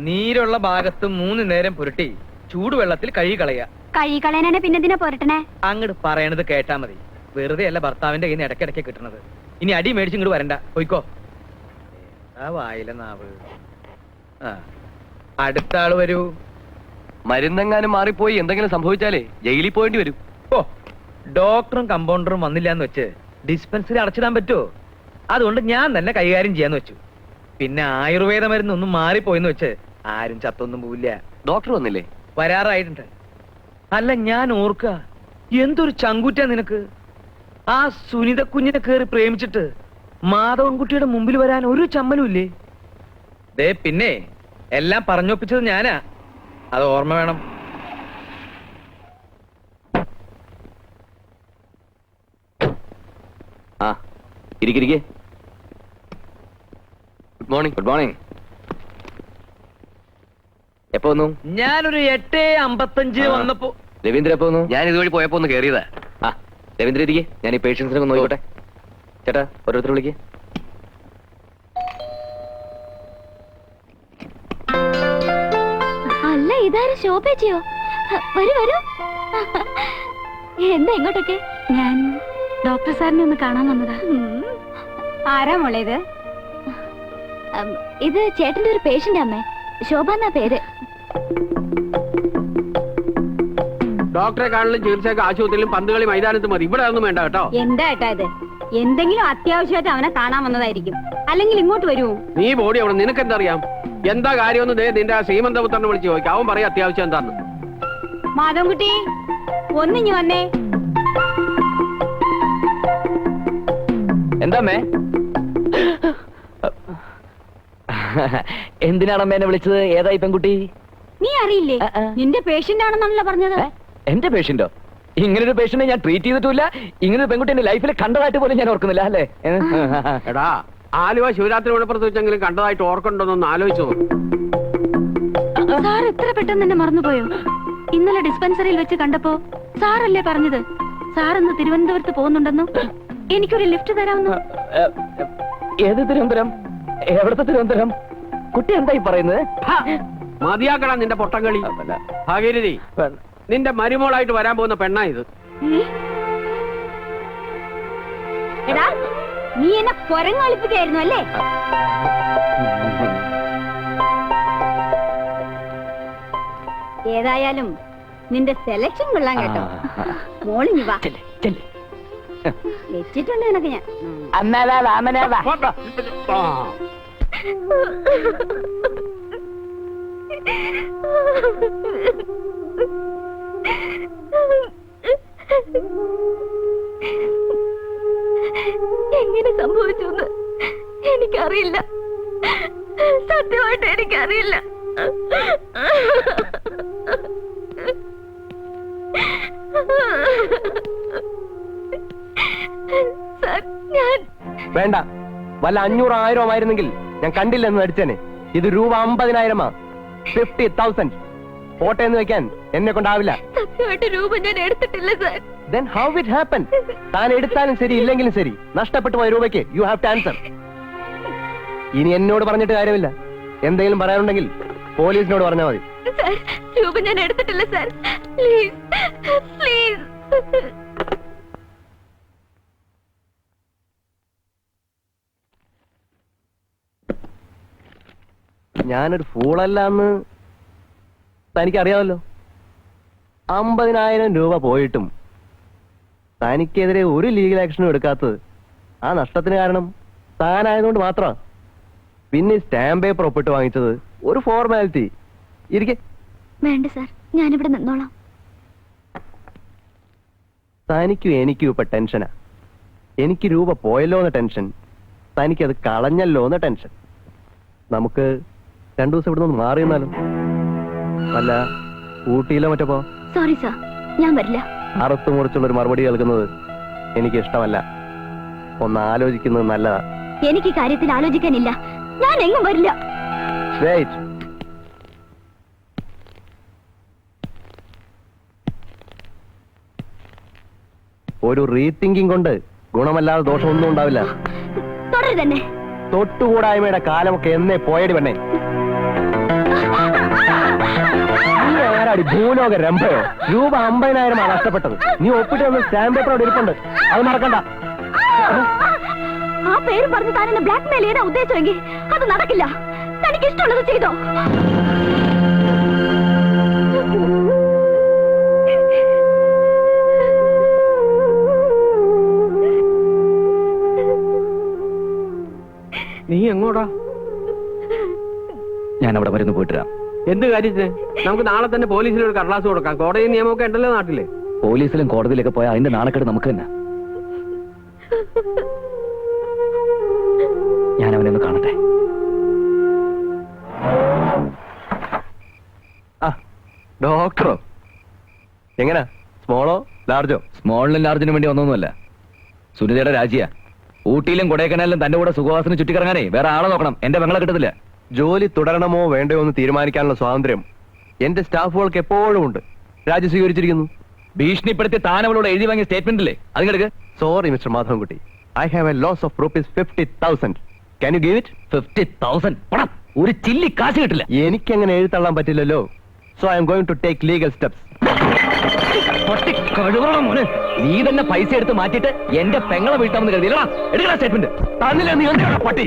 നീരുള്ള ഭാഗത്ത് 3 നേരം പുരട്ടി ചൂടുവെള്ളത്തിൽ കഴുകി കളയാ. കഴുകി കളയാനാണ് പിന്നെ ഇതിനെ പോരട്ടണേ. അങ്ങോട്ട് പറയണത് കേട്ടാ മതി. വെറുതെ അല്ല ഭർത്താവിന്റെ കയ്യിൽ നിന്ന് ഇടയ്ക്കിടയ്ക്ക് കിട്ടണത്. ഇനി അടി മേടിച്ച് ഇങ്ങോട്ട് വരണ്ട പോയിക്കോ. ആ വായില നാവ്. ആ അടുത്ത ആള് വരൂ. മരുന്നെങ്ങാനും മാറിപ്പോയി എന്തെങ്കിലും സംഭവിച്ചാലേ ജയിലിൽ പോയേണ്ടി വരും. ഓ ഡോക്ടറും കമ്പൗണ്ടറും വന്നില്ല എന്ന് വെച്ച് ഡിസ്പെൻസറി അടച്ചിടാൻ പറ്റുമോ? അതുകൊണ്ട് ഞാൻ തന്നെ കൈകാര്യം ചെയ്യാന്ന് വെച്ചു. പിന്നെ ആയുർവേദ മരുന്നൊന്നും മാറിപ്പോയെന്ന് വെച്ച് ആരും ചത്തൊന്നും പോവില്ല. ഡോക്ടർ വന്നില്ലേ? വരാറായിട്ടുണ്ട്. അല്ല ഞാൻ ഓർക്കുക, എന്തൊരു ചങ്കൂറ്റ നിനക്ക്. ആ സുനിത കുഞ്ഞിനെ കേറി പ്രേമിച്ചിട്ട് മാധവൻകുട്ടിയുടെ മുമ്പിൽ വരാൻ ഒരു ചമ്മലും ഇല്ലേ? ദേ പിന്നെ എല്ലാം പറഞ്ഞൊപ്പിച്ചത് ഞാനാ, അത് ഓർമ്മ വേണം. ആ ഇരിക്കിരിക്കെ. Good morning. Good morning. എപ്പോ വന്നു? ഞാനൊരു 8:55 വന്നപ്പോ. രവീന്ദ്ര എപ്പോ വന്നു? ഞാൻ ഇതുവഴി പോയപ്പോ ഒന്ന് കയറിയതാ. ആ രവീന്ദ്ര ഇരിക്കെ, ഞാൻ ഈ പേഷ്യൻസിനെ ഒന്ന് നോക്കട്ടെ. ചേട്ടാ ഓരോരുത്തർ വിളിക്കേ. അല്ല ഇതാരും ശോഭേച്ചിയോ? വരൂ വരൂ. എന്താ ഇങ്ങോട്ടൊക്കെ? ഞാൻ ഡോക്ടർ സാറിനെ ഒന്ന് കാണാൻ വന്നതാ. ആരാ മോളെ ഇത്? ഇത് ചേട്ടന്റെ ഒരു പേഷ്യന്റ് അമ്മേ, ശോഭ എന്നാ പേര്. ഡോക്ടറെ കാണലും ചികിത്സയൊക്കെ ആശുപത്രിയിലും പന്തുകളി മൈതാനത്ത് മതി, ഇവിടെ ഒന്നും വേണ്ട കേട്ടോ. എന്താ ഏട്ടാ ഇത്? എന്തെങ്കിലും അത്യാവശ്യമായിട്ട് അവനെ കാണാൻ വന്നതായിരിക്കും, അല്ലെങ്കിൽ ഇങ്ങോട്ട് വരുമോ? നീ ബോഡി അവിടെ, നിനക്കെന്തറിയാം? എന്താ കാര്യമൊന്നും നിന്റെ ആ സീമന്തപുത്രനെ വിളിച്ച് ചോദിക്കാം, അവൻ പറയാം അത്യാവശ്യം എന്താന്ന്. മാധവൻകുട്ടി ഒന്നിഞ്ഞു വന്നേ. എന്താമ്മേ? എന്തിനാണ് എന്നെ വിളിച്ചത്? ഏതായി പെൺകുട്ടി? നീ അറിയില്ലേ? നിന്റെ പേഷ്യന്റ് ആണെന്നാണല്ലോ പറഞ്ഞത്. എന്റെ പേഷ്യന്റോ? ഇങ്ങനൊരു പേഷ്യന്റിനെ ഞാൻ ട്രീറ്റ് ചെയ്തിട്ടില്ല. ഇങ്ങനൊരു പെൺകുട്ടി എന്റെ ലൈഫിൽ കണ്ടതായിട്ട് പോലും ഞാൻ ഓർക്കുന്നില്ല. അല്ലേ? എടാ ആലുവ ശിവരാത്രി വെളുപ്പുറത്ത് വെച്ചെങ്കിലും കണ്ടതായിട്ട് ഓർക്കണ്ടോന്നൊന്ന് ആലോചിച്ചു. സാർ എത്ര പെട്ടെന്ന് എന്നെ മറന്നുപോയോ? ഇന്നലെ ഡിസ്പെൻസറിയിൽ വെച്ച് കണ്ടപ്പോ സാറല്ലേ പറഞ്ഞത് സാർ ഇന്ന് തിരുവനന്തപുരത്ത് പോകുന്നുണ്ടെന്നും എനിക്കൊരു ലിഫ്റ്റ് തരാമെന്നും. ഏത് തിരുവനന്തപുരം? എവിടത്തെ തിരുവനന്തപുരം? കുട്ടി എന്തായി പറയുന്നത്? മതിയാക്കടാ നിന്റെ പൊട്ടംകളി. ഭാഗീരഥി, നിന്റെ മരുമോളായിട്ട് വരാൻ പോകുന്ന പെണ്ണാ ഇത്. എടാ നീ എന്നെ കൊരങ്ങളിപ്പിക്കായിരുന്നു അല്ലേ? ഏതായാലും നിന്റെ സെലക്ഷൻ കൊള്ളാൻ കേട്ടോ. മോളിഞ്ഞു വാ, വെച്ചിട്ടുണ്ട് നിനക്ക് ഞാൻ. എങ്ങനെ സംഭവിച്ചു എന്ന് എനിക്കറിയില്ല, സത്യമായിട്ട് എനിക്കറിയില്ല. വേണ്ട, വല്ല 500,000 ആയിരുന്നെങ്കിൽ ഞാൻ കണ്ടില്ലെന്ന് നടിച്ചേനെ. ഇത് രൂപ 50,000. 50,000 പോട്ടെന്ന് വെക്കാൻ എന്നെ കൊണ്ടാവില്ല. സത്യമായിട്ട് രൂപ ഞാൻ എടുത്തിട്ടില്ല sir. Then how it happened? താൻ എടുത്താലും ശരി ഇല്ലെങ്കിലും ശരി, നഷ്ടപ്പെട്ടു പോയ രൂപയ്ക്ക് യു ഹാവ് ടു ആൻസർ. ഇനി എന്നോട് പറഞ്ഞിട്ട് കാര്യമില്ല. എന്തെങ്കിലും പറയാനുണ്ടെങ്കിൽ പോലീസിനോട് പറഞ്ഞാൽ മതി. സാർ രൂപ ഞാൻ എടുത്തിട്ടില്ല സാർ, പ്ലീസ് പ്ലീസ്. ഞാനൊരു ഫൂളല്ലാന്ന് തനിക്കറിയാമല്ലോ. 50,000 രൂപ പോയിട്ടും തനിക്കെതിരെ ഒരു ലീഗൽ ആക്ഷനും എടുക്കാത്തത് ആ നഷ്ടത്തിന് കാരണം താനായതുകൊണ്ട് മാത്രമാണ്. പിന്നെ സ്റ്റാമ്പ് പേപ്പർ ഒപ്പിട്ട് വാങ്ങിച്ചത് ഒരു ഫോർമാലിറ്റി. ഇരിക്കെ. വേണ്ട സാർ, ഞാനിവിടെ നിന്നോളാം. തനിക്കും എനിക്കും ഇപ്പൊ ടെൻഷനാ. എനിക്ക് രൂപ പോയല്ലോ എന്ന ടെൻഷൻ, തനിക്കത് കളഞ്ഞല്ലോ എന്ന ടെൻഷൻ. നമുക്ക് 2 ദിവസം ഇവിടെ നിന്ന് മാറി നിന്നാലും. അല്ല ഊട്ടിയിലോ മറ്റപ്പോ? സോറി സാർ, ഞാൻ വരില്ല. അറുത്തു മുറിച്ചുള്ളൊരു മറുപടി കേൾക്കുന്നത് എനിക്ക് ഇഷ്ടമല്ല. ഒന്ന് ആലോചിക്കുന്നത് നല്ലതാ. എനിക്ക് കാര്യത്തിൽ ആലോചിക്കാനില്ല, ഞാൻ എങ്ങും വരില്ല. വെയിറ്റ്. ഒരു റീതിങ്കിങ് കൊണ്ട് ഗുണമല്ലാതെ ദോഷമൊന്നും ഉണ്ടാവില്ല. തുടരു തന്നെ. തൊട്ടുകൂടായ്മയുടെ കാലമൊക്കെ എന്നേ പോയടി പെണ്ണേ. നീ ആരാടി ഭൂലോക രംഭയോ? രൂപ 50,000 നഷ്ടപ്പെട്ടത്. നീ ഒപ്പിട്ട് വന്ന് സ്റ്റാമ്പ് പേപ്പർ അവിടെ ഇരിപ്പുണ്ട്, അത് മറക്കണ്ട. ആ പേര് പറഞ്ഞ് താൻ എന്നെ ബ്ലാക്ക് മെയിൽ ചെയ്യാൻ ഉദ്ദേശിച്ചെങ്കിൽ അത് നടക്കില്ല. തനിക്ക് ഇഷ്ടമുള്ളത് ചെയ്തോ. നീ എങ്ങോട്ടാ? ഞാൻ അവിടെ മരുന്ന് പോയിട്ട് വരാം. എന്ത് കാര്യത്തിന്? നമുക്ക് നാളെ തന്നെ പോലീസിൽ ഒരു കടലാസ് കൊടുക്കാം. കോടതി നിയമമൊക്കെ ഉണ്ടല്ലോ നാട്ടില്. പോലീസിലും കോടതിയിലൊക്കെ പോയാൽ അതിന്റെ നാണക്കേട് നമുക്ക് തന്നെ. ഞാൻ അവനെ ഒന്ന് കാണട്ടെ. ഡോക്ടറോ? എങ്ങനാ? സ്മോളോ ലാർജോ? സ്മോളിനും ലാർജിനും വേണ്ടി ഒന്നൊന്നുമല്ല. സുനിതയുടെ രാജിയാ. ഊട്ടിയിലും കൊടൈക്കനാലിലും തന്റെ കൂടെ സുഖവാസന ചുറ്റിക്കറങ്ങാനേ വേറെ ആളെ നോക്കണം. എന്റെ പെങ്ങളെ കിട്ടത്തില്ല. ജോലി തുടരണമോ വേണ്ടയോ എന്ന് തീരുമാനിക്കാനുള്ള സ്വാതന്ത്ര്യം എന്റെ സ്റ്റാഫുകൾക്ക് എപ്പോഴും ഉണ്ട്. രാജി സ്വീകരിച്ചിരിക്കുന്നു. ഭീഷണിപ്പെടുത്തി താൻ അവളോട് എഴുതി വാങ്ങിയ സ്റ്റേറ്റ്മെന്റ് ഇല്ലേ, അതിനെടുക്ക്. Sorry mister Madhavankutty, I have a loss of ₹50,000. Can you give it? 50,000 പണം ഒരു ചില്ലി കാശ് കിട്ടില്ല. എനിക്കങ്ങനെ എഴുതള്ളാൻ പറ്റില്ലല്ലോ. So I am going to take legal steps. മോനെ, നീ തന്നെ പൈസ എടുത്ത് മാറ്റിയിട്ട് എന്റെ പെങ്ങളെ വീട്ടാമെന്ന് കരുതിയില്ല. എടുക്കണ സ്റ്റേറ്റ്മെന്റ്. തന്നില്ല നീ എന്തിനാ പട്ടി?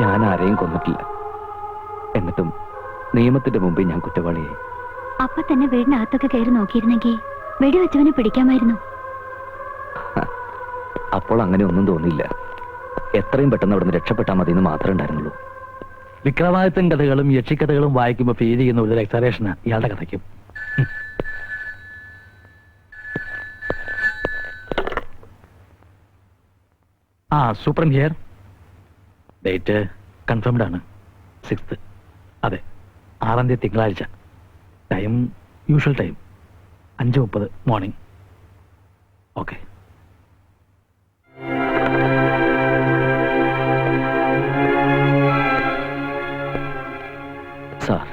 ഞാൻ ആരെയും കൊന്നിട്ടില്ല. എന്നിട്ടും നിയമത്തിന്റെ മുമ്പിൽ ഞാൻ കുറ്റവാളിയായി. അപ്പൊ തന്നെ വീടിനകത്തൊക്കെ കയറി നോക്കിയിരുന്നെങ്കിൽ വെടിവെച്ചവനെ പിടിക്കാമായിരുന്നു. അപ്പോൾ അങ്ങനെ ഒന്നും തോന്നിയില്ല. എത്രയും പെട്ടെന്ന് അവിടെ നിന്ന് രക്ഷപ്പെട്ടാൽ മതി എന്ന് മാത്രമേ ഉണ്ടായിരുന്നുള്ളൂ. വിക്രമാദിത്യൻ കഥകളും യക്ഷിക്കഥകളും വായിക്കുമ്പോൾ ഫീൽ ചെയ്യുന്ന ഒരു എക്സറേഷനാ ഇയാളുടെ കഥയ്ക്കും. Super here. ഡേറ്റ് കൺഫേംഡ് ആണ്. 6th. അതെ, 6ാം തീയതി തിങ്കളാഴ്ച. Time usual time 5:30 morning. Okay. Sir,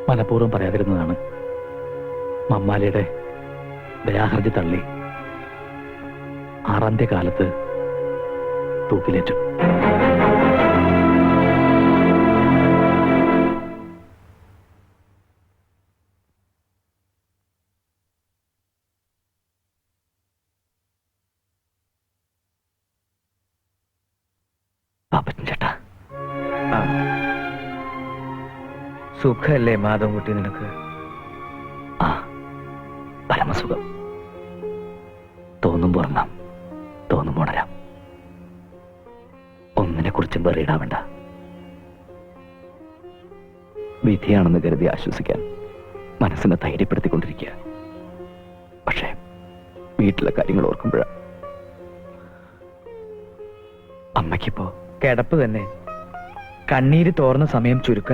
മനഃപൂർവ്വം പറയാതിരുന്നതാണ്. മമ്മാലിയുടെ ദയാഹർജി തള്ളി 6ാം തീയതി കാലത്ത് തൂക്കിലേറ്റു. പാപ്പൻ ചേട്ടാ, സുഖല്ലേ മാധവൻകുട്ടി നിനക്ക്? ആ, പരമസുഖം. തോന്നുമ്പോ ഉറങ്ങാം, തോന്നുമ്പോ ഉണരാം. ഒന്നിനെ കുറിച്ചും വെറിയിടാവണ്ട. വിധിയാണെന്ന് കരുതി ആശ്വസിക്കാൻ മനസ്സിനെ ധൈര്യപ്പെടുത്തിക്കൊണ്ടിരിക്കുക. പക്ഷേ വീട്ടിലെ കാര്യങ്ങൾ ഓർക്കുമ്പോഴാ. അമ്മയ്ക്കിപ്പോ കിടപ്പ് തന്നെ. കണ്ണീര് തോർന്ന സമയം ചുരുക്ക.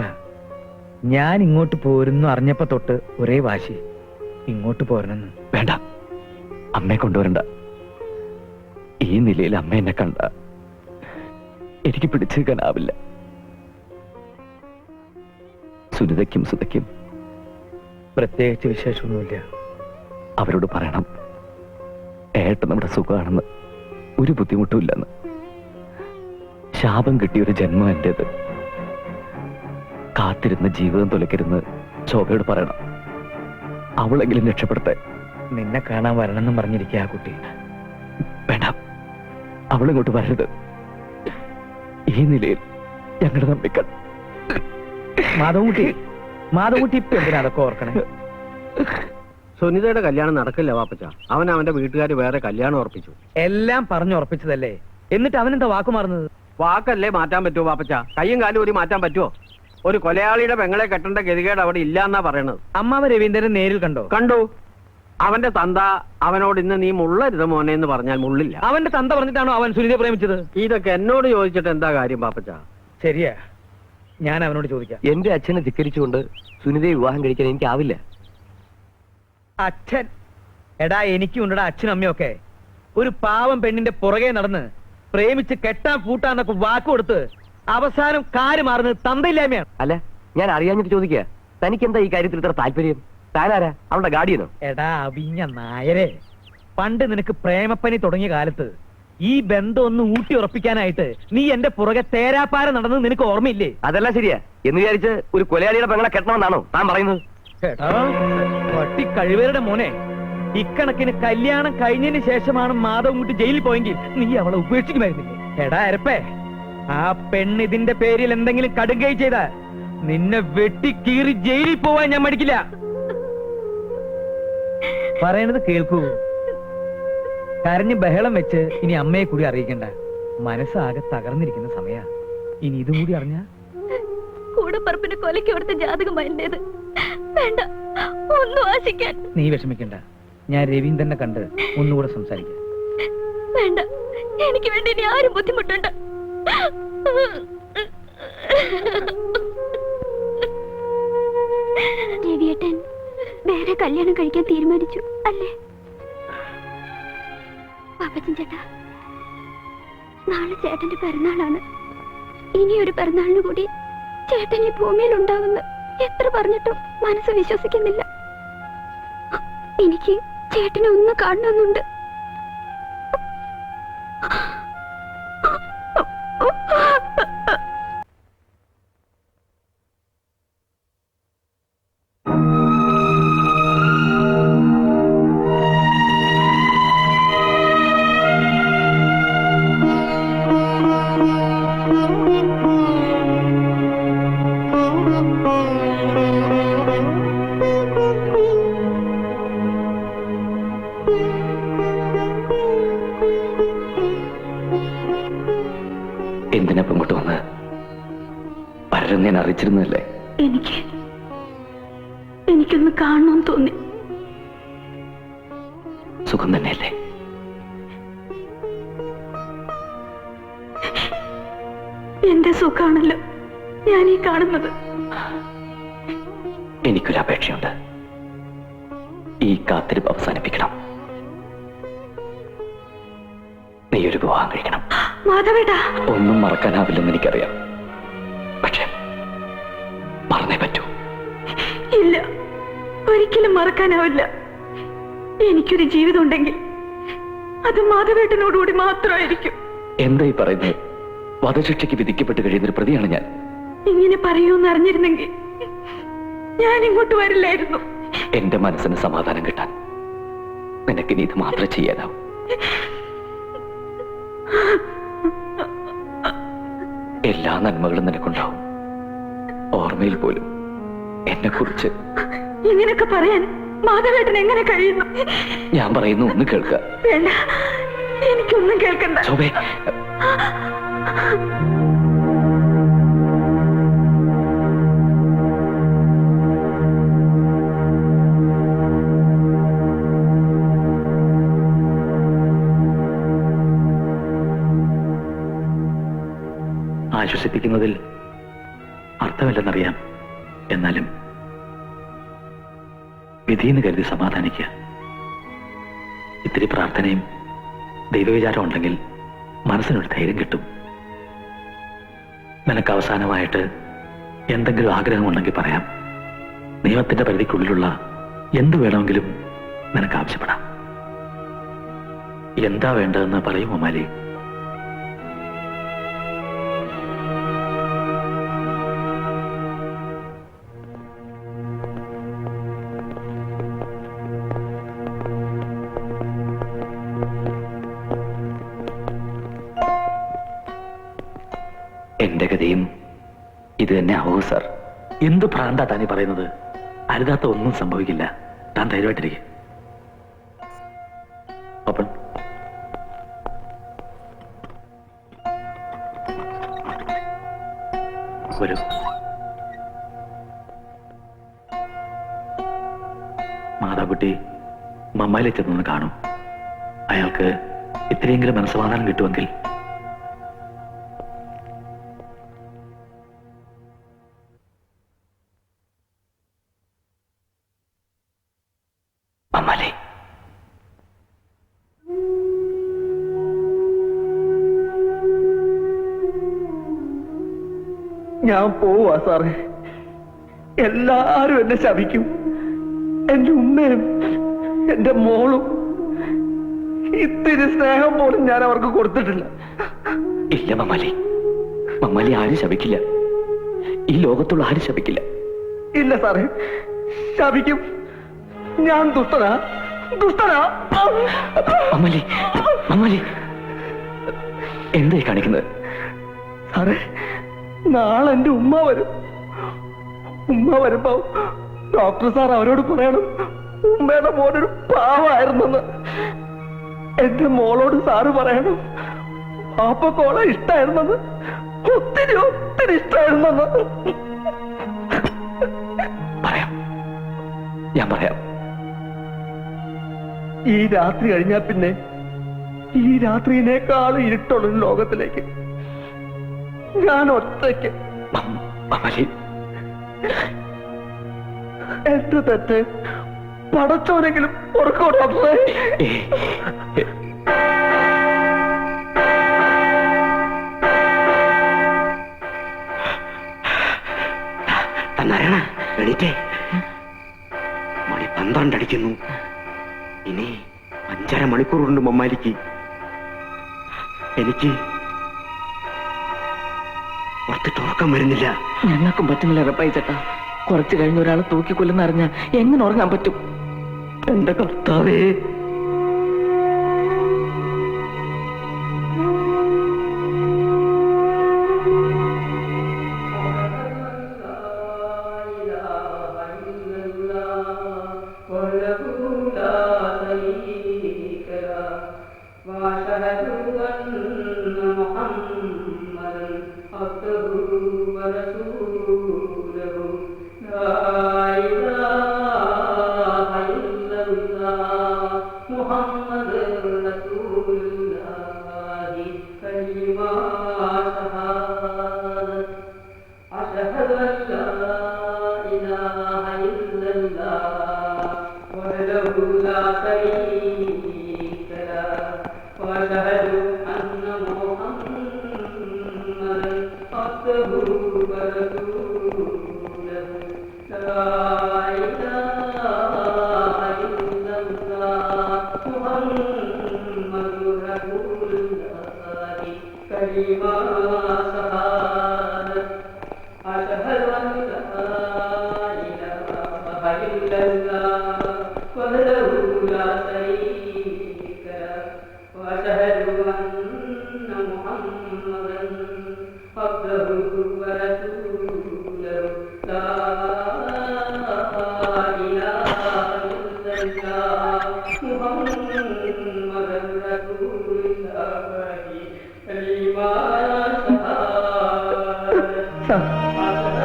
ഞാൻ ഇങ്ങോട്ട് പോരുന്നു അറിഞ്ഞപ്പോ തൊട്ട് ഒരേ വാശി, ഇങ്ങോട്ട് പോരണെന്ന്. വേണ്ട, അമ്മയെ കൊണ്ടുവരണ്ട. ഈ ഈ നിലയിൽ അമ്മ എന്നെ കണ്ട എനിക്ക് പിടിച്ചേക്കാനാവില്ല. സുനിതയ്ക്കും സുതയ്ക്കും പ്രത്യേകിച്ച് വിശേഷമൊന്നുമില്ല. അവരോട് പറയണം ഏട്ടൻ നമ്മുടെ സുഖമാണെന്ന്, ഒരു ബുദ്ധിമുട്ടുമില്ലെന്ന്. ശാപം കിട്ടിയൊരു ജന്മം എന്റേത്. കാത്തിരുന്ന ജീവിതം തുലക്കരുന്ന് ശോഭയോട് പറയണം. അവളെങ്കിലും രക്ഷപ്പെടുത്തേ. നിന്നെ കാണാൻ വരണമെന്നും പറഞ്ഞിരിക്കുക ആ കുട്ടി. വേണ്ട, അവളിങ്ങോട്ട് വരരുത്. ഈ നിലയിൽ ഞങ്ങളുടെ നമ്പിക്കൾ. മാധവൻകുട്ടി ഇപ്പൊ എന്തിനാ അതൊക്കെ ഓർക്കണേ? സുനിതയുടെ കല്യാണം നടക്കില്ല വാപ്പച്ച. അവന്റെ വീട്ടുകാർ വേറെ കല്യാണം ഉറപ്പിച്ചു. എല്ലാം പറഞ്ഞുറപ്പിച്ചതല്ലേ, എന്നിട്ട് അവനെന്താ വാക്ക് മാറുന്നത്? വാക്കല്ലേ മാറ്റാൻ പറ്റുമോ വാപ്പച്ച? കയ്യും കാലും ഒരു മാറ്റാൻ പറ്റുമോ? ഒരു കൊലയാളിയുടെ പെങ്ങളെ കെട്ടേണ്ട ഗതികേട് അവിടെ ഇല്ല എന്നാ പറയണത്. അമ്മാവ രവീന്ദ്രൻ നേരിൽ കണ്ടോ? കണ്ടു. അവന്റെ തന്ത അവനോട് ഇന്ന് നീ മുള്ളരുത് മോനെ എന്ന് പറഞ്ഞാൽ മുള്ളില്ല. അവന്റെ തന്ത പറഞ്ഞിട്ടാണോ അവൻ സുനിതയെ പ്രേമിച്ചത്? ഇതൊക്കെ എന്നോട് ചോദിച്ചിട്ട് എന്താ കാര്യം പാപ്പച്ച? ശരിയാ, ഞാൻ അവനോട് ചോദിക്കാം. എന്റെ അച്ഛനെ ധിക്കരിച്ചുകൊണ്ട് സുനിതയെ വിവാഹം കഴിക്കാൻ എനിക്കാവില്ല. അച്ഛൻ? എടാ, എനിക്കും ഉണ്ടടാ അച്ഛനും അമ്മയൊക്കെ. ഒരു പാവം പെണ്ണിന്റെ പുറകെ നടന്ന് പ്രേമിച്ച് കെട്ടാൻ പൂട്ടാന്നൊക്കെ വാക്ക് കൊടുത്ത് അവസാനം കാര്യം മാറുന്നത് തന്തയില്ലായ്മയാണ്. അല്ല, ഞാൻ അറിയാഞ്ഞിട്ട് ചോദിക്കുക, തനിക്കെന്താ ഈ കാര്യത്തിൽ ഇത്ര താല്പര്യം? താനാരാ, അവളുടെ ഗാഡിയനോ? എടാ അവിഞ്ഞ നായരെ, പണ്ട് നിനക്ക് പ്രേമപ്പനി തുടങ്ങിയ കാലത്ത് ഈ ബന്ധം ഒന്ന് ഊട്ടി ഉറപ്പിക്കാനായിട്ട് നീ എന്റെ പുറകെ തേരാപ്പാര നടന്നത് നിനക്ക് ഓർമ്മയില്ലേ? അതെല്ലാം ശരിയാ. എന്ന് വിചാരിച്ച് ഒരു കൊലയാളിയുടെ പെങ്ങളെ കെട്ടണമെന്നാണോ താൻ പറയുന്നത്? പട്ടി കഴിവരുടെ മോനെ, ഇക്കണക്കിന് കല്യാണം കഴിഞ്ഞതിന് ശേഷമാണ് മാധവൻകുട്ടി ജയിലിൽ പോയെങ്കിൽ നീ അവളെ ഉപേക്ഷിക്കുമായിരുന്നില്ലേ? എടാ അരപ്പേ, ആ പെണ്ണ് ഇതിന്റെ പേരിൽ എന്തെങ്കിലും കടുകൈ ചെയ്താ നിന്നെ വെട്ടി കീറി ജയിലിൽ പോവാൻ ഞാൻ മടിക്കില്ല. പറയണത് കേൾക്കൂ. കരഞ്ഞ് ബഹളം വെച്ച് ഇനി അമ്മയെ കൂടി അറിയിക്കണ്ട. മനസ്സാകെ തകർന്നിരിക്കുന്ന സമയ. ഇനി ഇതും കൂടി അറിഞ്ഞ കൂടപ്പറപ്പിന് കൊലയ്ക്ക് കൊടുത്ത ജാതകമായിരുന്നത്. വേണ്ട, ഒന്നും ആശിക്കാൻ. നീ വിഷമിക്കണ്ട, ഞാൻ രവീന്ദ്രനെ കണ്ട് ഒന്നുകൂടെ സംസാരിക്കാം. വേണ്ട, എനിക്ക് വേണ്ടി ഇനി ആരും ബുദ്ധിമുട്ടണ്ട. രവിയേട്ടൻ വേറെ കല്യാണം കഴിക്കാൻ തീരുമാനിച്ചു അല്ലേ? പാപ്പച്ചൻ ചേട്ടാ, നാളെ ചേട്ടന്റെ പിറന്നാളാണ്. ഇനിയൊരു പിറന്നാളിന് കൂടി ചേട്ടൻ ഈ ഭൂമിയിൽ ഉണ്ടാവുന്ന എത്ര പറഞ്ഞിട്ടും മനസ്സ് വിശ്വസിക്കുന്നില്ല. എനിക്ക് ചേട്ടനെ ഒന്ന് കാണണമെന്നുണ്ട്. എന്തിനപ്പം ഇങ്ങോട്ട് വന്ന് പലരും ഞാൻ അറിയിച്ചിരുന്നല്ലേ? എനിക്കൊന്ന് കാണണമെന്ന് തോന്നി. സുഖം തന്നെയല്ലേ? എന്റെ സുഖാണല്ലോ ഞാൻ ഈ കാണുന്നത്. എനിക്കൊരു അപേക്ഷയുണ്ട്. ഈ കാത്തിരിപ്പ് അവസാനിപ്പിക്കണം. നീ ഒരു വിവാഹം കഴിക്കണം. മാധവേട്ടാ, ഒന്നും മറക്കാനാവില്ലെന്ന് എനിക്കറിയാം. പക്ഷെ പറഞ്ഞേ പറ്റൂ. ഇല്ല, ഒരിക്കലും മറക്കാനാവില്ല. എനിക്കൊരു ജീവിതം ഉണ്ടെങ്കിൽ അത് മാധവേട്ടനോടുകൂടി മാത്രമായിരിക്കും. എന്താ ഈ പറയുന്നത്? വധശിക്ഷയ്ക്ക് വിധിക്കപ്പെട്ട് കഴിയുന്നൊരു പ്രതിയാണ് ഞാൻ. ഇങ്ങനെ പറയൂന്ന് അറിഞ്ഞിരുന്നെങ്കിൽ ഞാൻ ഇങ്ങോട്ട് വരില്ലായിരുന്നു. എന്റെ മനസ്സിന് സമാധാനം കിട്ടാൻ നിനക്കിനി ഇത് മാത്രമേ ചെയ്യാനാവൂ. എല്ലാ നന്മകളും നിനക്കുണ്ടാവും. ഓർമ്മയിൽ പോലും എന്നെ കുറിച്ച് ഇങ്ങനെയൊക്കെ പറയാൻ മാധവേട്ടൻ എങ്ങനെ കഴിയുന്നു? ഞാൻ പറയുന്നു, ഒന്ന് കേൾക്ക. വേണ്ട, എനിക്കൊന്നും കേൾക്കണ്ട. ശോഭേ, ആശ്വസിപ്പിക്കുന്നതിൽ അർത്ഥമില്ലെന്നറിയാം. എന്നാലും വിധിയെന്ന് കരുതി സമാധാനിക്കുക. ഇത്തിരി പ്രാർത്ഥനയും ദൈവവിചാരം ഉണ്ടെങ്കിൽ മനസ്സിനൊരു ധൈര്യം കിട്ടും. നിനക്ക് അവസാനമായിട്ട് എന്തെങ്കിലും ആഗ്രഹമുണ്ടെങ്കിൽ പറയാം. നിയമത്തിന്റെ പരിധിക്കുള്ളിലുള്ള എന്തു വേണമെങ്കിലും നിനക്ക് ആവശ്യപ്പെടാം. എന്താ വേണ്ടതെന്ന് പറയും അമ്മാലി. എന്റെ ഗതിയും ഇത് തന്നെ ആവൂ സാർ. എന്ത് ഭ്രാന്താ താനീ പറയുന്നത്? അരുതാത്ത ഒന്നും സംഭവിക്കില്ല. താൻ ധൈര്യമായിട്ടിരിക്കും. ഓപ്പൺ. വരൂ. മാതാകുട്ടി മമ്മായിലെ ചെന്നൊന്ന് കാണും. അയാൾക്ക് ഇത്രയെങ്കിലും മനസ്സമാധാനം കിട്ടുമെങ്കിൽ. അമ്മാലേ, ഞാൻ പോവാ സാറേ. എല്ലാരും എന്നെ ശപിക്കും. എന്റെ ഉമ്മയും എന്റെ മോളും ഇത്തിരി സ്നേഹം പോലും ഞാൻ അവർക്ക് കൊടുത്തിട്ടില്ല. ഇല്ല മമ്മാലി, മമ്മാലി ആരും ശപിക്കില്ല. ഈ ലോകത്തുള്ള ആരും ശപിക്കില്ല. ഇല്ല സാറേ, ശപിക്കും. ഞാൻ ദുഷ്ടനാ. മമ്മാലി, മമ്മാലി എന്തായി കാണിക്കുന്നത്? സാറേ, നാളെ എന്റെ ഉമ്മ വരും. ഉമ്മ വരുമ്പോ ഡോക്ടർ സാർ അവരോട് പറയണം ഉമ്മയുടെ മോനൊരു പാവായിരുന്നെന്ന്. എന്റെ മോളോട് സാറ് പറയണം പാപ്പക്കോളെ ഇഷ്ടായിരുന്നെന്ന്. ഒത്തിരി ഇഷ്ടായിരുന്നെന്ന് പറയാം. ഞാൻ പറയാം. ഈ രാത്രി കഴിഞ്ഞാൽ പിന്നെ ഈ രാത്രിയിനേക്കാളും ഇരുട്ടുള്ള ലോകത്തിലേക്ക് ഞാൻ ഒറ്റയ്ക്ക്. എന്റെ തെറ്റ് പടച്ചോനെങ്കിലും ഓർക്കോ ഡോക്ടറെ? നാരായണ എണീറ്റേ. മണി 12 അടിക്കുന്നു. ഇനി 5.5 മണിക്കൂറുണ്ട് മമ്മാലിക്ക്. എനിക്ക് പുറത്തിട്ട് ഉറക്കം വരുന്നില്ല. ഞങ്ങൾക്കും പറ്റുന്നില്ല റപ്പായി ചേട്ടാ. കുറച്ച് കഴിഞ്ഞ് ഒരാളെ തൂക്കിക്കൊല്ലുന്ന അറിഞ്ഞ എങ്ങനെ ഉറങ്ങാൻ പറ്റും? എന്റെ കർത്താവേ,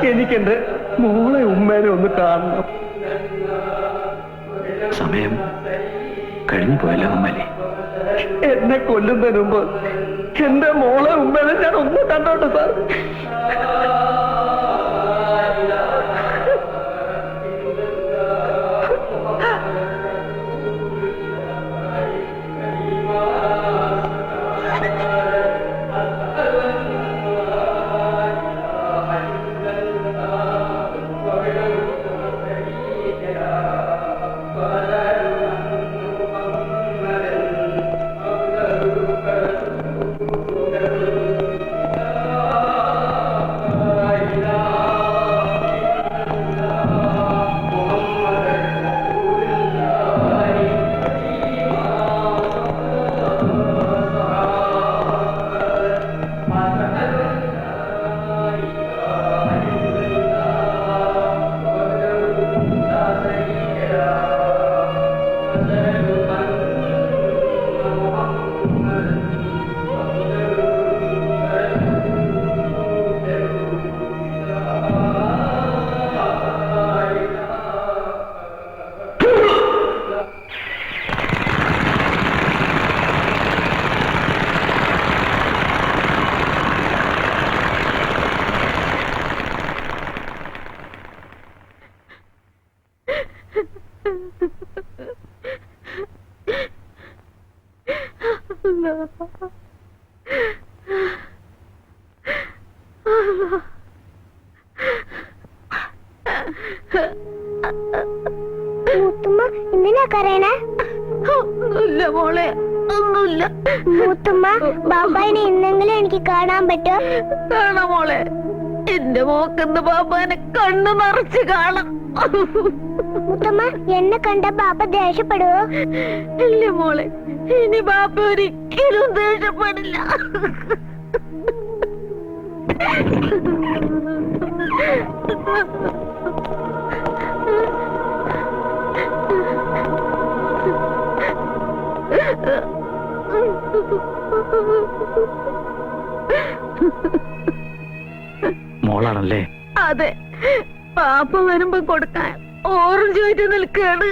എനിക്കെന്റെ മോളെ ഉമ്മേനെ ഒന്ന് കാണണം. സമയം കഴിഞ്ഞു പോയല്ലോ മമ്മാലി. എന്നെ കൊല്ലുന്നതിന് മുമ്പ് എന്റെ മോളെ ഉമ്മേനെ ഞാൻ ഒന്ന് കണ്ടോട്ടെ സാർ. മൂത്തുമ്മ എന്തിനാ കരയണേ? ഒന്നുമില്ല മോളെ, ഒന്നുമില്ല. മൂത്തുമ്മ ബാബായിനെ ഇന്നെങ്കിലും എനിക്ക് കാണാൻ പറ്റോ? കാണാം മോളെ, എന്റെ മോക്കെന്ന് ബാബാനെ കണ്ണു നിറച്ച് കാണാം. മൂത്തുമ്മ എന്നെ കണ്ട ബാബ ദേഷ്യപ്പെടുവോ? ഇല്ല മോളെ, ഇനി ബാബ ഒരിക്കലും ദേഷ്യപ്പെടില്ല. മോളാണല്ലേ? അതെ, പാപ്പ വരുമ്പോ കൊടുക്കാൻ ഓറഞ്ച് ആയിട്ട് നിൽക്കാണ്.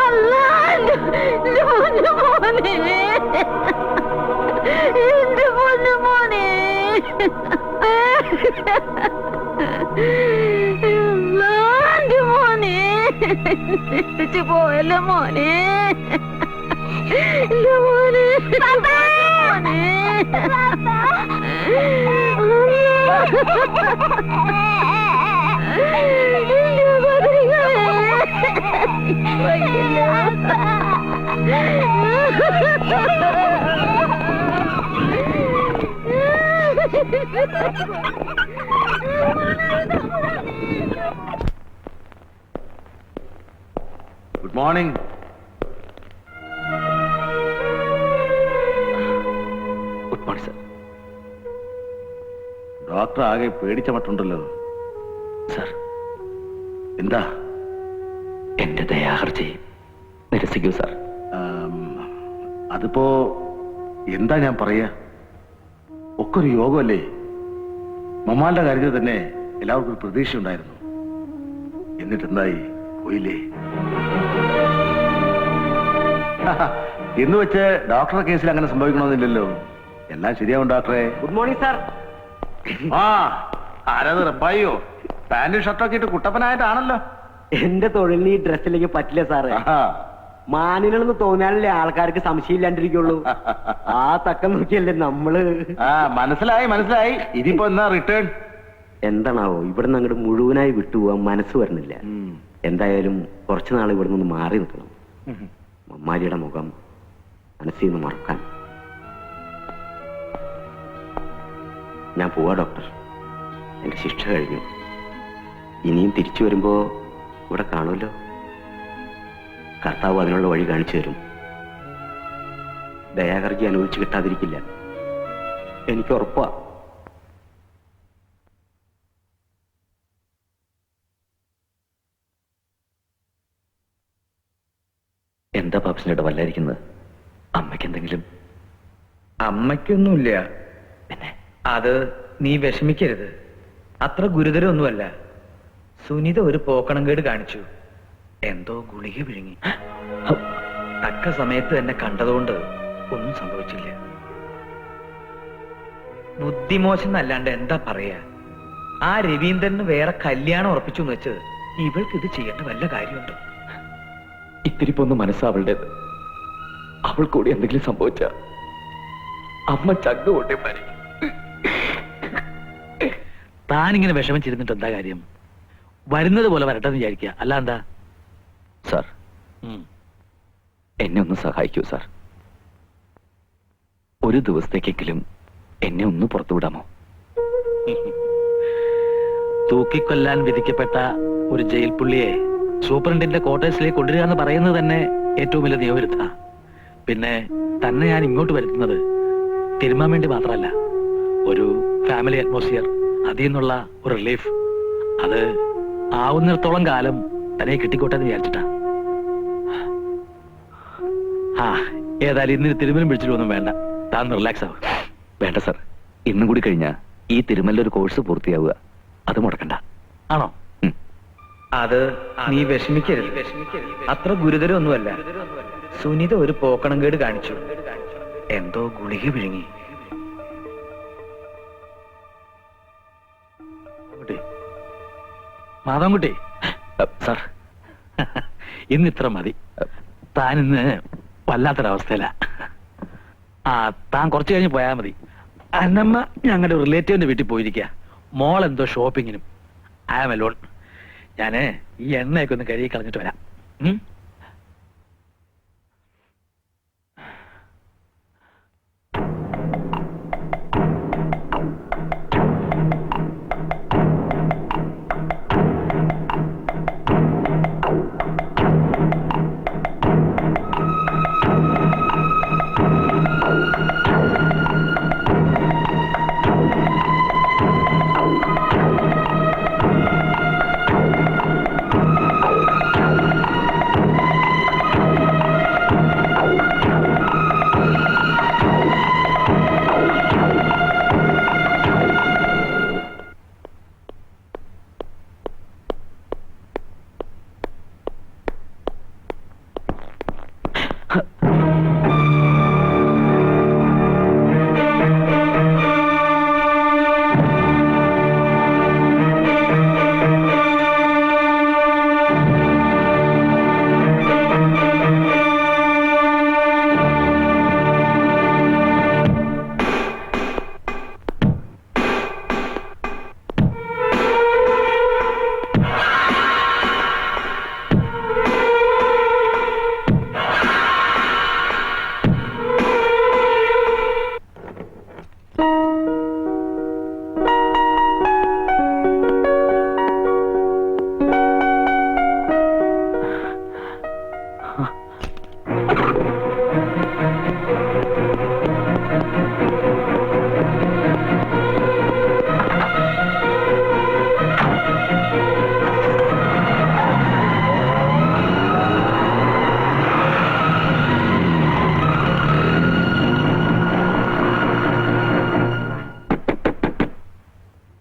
അല്ല, എന്റെ പൊന്നു മോനെ, എന്റെ പൊന്നു മോനെ, എന്റെ മോനെ തിരിച്ചു പോയല്ലോ മോനെ, എന്റെ മോനെ, good morning. Good morning sir. Doctor ആകെ പേടിച്ച മട്ടുണ്ടല്ലോ. സർ, എന്താ? എന്റെ ദയാഹർജി നിരസിക്കൂ സർ. അതിപ്പോ എന്താ ഞാൻ പറയാ, ഒക്കെ ഒരു യോഗമല്ലേ. മമ്മാളുടെ കാര്യത്തിൽ തന്നെ എല്ലാവർക്കും ഒരു പ്രതീക്ഷ ഉണ്ടായിരുന്നു. എന്നിട്ടെന്തായി, പോയില്ലേ? എന്ന് വെച്ച് ഡോക്ടറുടെ കേസിൽ അങ്ങനെ സംഭവിക്കണമെന്നില്ലല്ലോ. എല്ലാം ശരിയാവും ഡോക്ടറെ. Good morning sir. ആ, ആരാത് റപ്പായിയോ? പാന്റും ഷർട്ടൊക്കെ ഇട്ട് കുട്ടപ്പനായിട്ടാണല്ലോ. എന്റെ തൊഴിലിന് ഈ ഡ്രസ്സിലേക്ക് പറ്റില്ല സാറേ. മാനിനെന്ന് തോന്നിയാലല്ലേ ആൾക്കാർക്ക് സംശയം ഇല്ലാണ്ടിരിക്കുള്ളൂ. ആ തക്കം നോക്കിയല്ലേ നമ്മള്. മനസ്സിലായി മനസ്സിലായി. ഇതിപ്പോ എന്നാ റിട്ടേൺ? എന്താണാവോ, ഇവിടുന്ന് അങ്ങോട്ട് മുഴുവനായി വിട്ടുപോകാൻ മനസ്സ് വരുന്നില്ല. എന്തായാലും കുറച്ചു നാൾ ഇവിടെ നിന്ന് മാറി നിൽക്കണം. മമ്മാരിയുടെ മുഖം മനസ്സിൽ നിന്ന് മറക്കാൻ. ഞാൻ പോവാ ഡോക്ടർ, എന്റെ ശിക്ഷ കഴിഞ്ഞു. ഇനിയും തിരിച്ചു വരുമ്പോ ഇവിടെ കാണുമല്ലോ. കർത്താവ് അതിനുള്ള വഴി കാണിച്ചു തരും. ദയാഹർജി അനുഭവിച്ചു കിട്ടാതിരിക്കില്ല, എനിക്ക് ഉറപ്പാ. എന്താ പാപ്പസിനോട് വല്ലായിരിക്കുന്നത്? അമ്മയ്ക്ക് എന്തെങ്കിലും? അമ്മയ്ക്കൊന്നുമില്ല. പിന്നെ അത് നീ വിഷമിക്കരുത്, അത്ര ഗുരുതരമൊന്നുമല്ല. സുനിത ഒരു പോക്കണം കേട് കാണിച്ചു, എന്തോ ഗുളിക വിഴുങ്ങി. തക്ക സമയത്ത് തന്നെ കണ്ടതുകൊണ്ട് ഒന്നും സംഭവിച്ചില്ല. ബുദ്ധിമോശം എന്നല്ലാണ്ട് എന്താ പറയാ. ആ രവീന്ദ്രന് വേറെ കല്യാണം ഉറപ്പിച്ചു എന്ന് വെച്ച് ഇവൾക്ക് ഇത് ചെയ്യേണ്ട വല്ല കാര്യമുണ്ടോ? ഇത്തിരി പോന്ന് മനസ്സാ അവളുടേത്. അവൾ കൂടി എന്തെങ്കിലും സംഭവിച്ച അമ്മ ചങ്ക് കൊണ്ടേ മരിക്കും. താനിങ്ങനെ വിഷമിച്ചിരുന്നിട്ട് എന്താ കാര്യം? വരുന്നത് പോലെ വരട്ടെന്ന് വിചാരിക്കുക, അല്ല എന്താ? സാർ, എന്നെ ഒന്ന് സഹായിക്കൂ സാർ. ഒരു ദിവസത്തേക്കെങ്കിലും എന്നെ ഒന്ന് പുറത്തുവിടാമോ? തൂക്കിക്കൊല്ലാൻ വിധിക്കപ്പെട്ട ഒരു ജയിൽ പുള്ളിയെ സൂപ്രണ്ടിന്റെ ക്വാർട്ടേഴ്സിലേക്ക് കൊണ്ടുവരിക എന്ന് പറയുന്നത് തന്നെ ഏറ്റവും വലിയ നിയമവിരുദ്ധ. പിന്നെ തന്നെ ഞാൻ ഇങ്ങോട്ട് വരുത്തുന്നത് തിരുമാൻ വേണ്ടി മാത്രമല്ല, ഒരു ഫാമിലി അറ്റ്മോസ്ഫിയർ, അതിൽ നിന്നുള്ള ഒരു റിലീഫ്, അത് ആവുന്നിടത്തോളം കാലം തന്നെ കിട്ടിക്കോട്ടെ എന്ന് വിചാരിച്ചിട്ടാ. ഏതായാലും ഇന്നിന് തിരുമലും പിടിച്ചിട്ടൊന്നും വേണ്ട, താൻ റിലാക്സ് ആവുക. വേണ്ട സാർ, ഇന്നും കൂടി കഴിഞ്ഞാ ഈ തിരുമല്ലൊരു കോഴ്സ് പൂർത്തിയാവുക, അത് മുടക്കണ്ട. ആണോ? അത് നീ വിഷമിക്കരുത്, അത്ര ഗുരുതരമൊന്നുമല്ല. സുനിത ഒരു പോക്കണം കേട് കാണിച്ചു, എന്തോ ഗുളിക വിഴുങ്ങി. മാധവൻകുട്ടി സാർ, ഇന്നിത്ര മതി. താൻ ഇന്ന് വല്ലാത്തൊരവസ്ഥയില. താൻ കുറച്ചു കഴിഞ്ഞ് പോയാൽ മതി. അന്നമ്മ ഞങ്ങളുടെ റിലേറ്റീവിന്റെ വീട്ടിൽ പോയിരിക്കുക. മോൾ എന്തോ ഷോപ്പിങ്ങിനും. I am alone. ഞാന് ഈ എണ്ണയൊക്കെ ഒന്ന് കഴുകി കളഞ്ഞിട്ട് വരാം.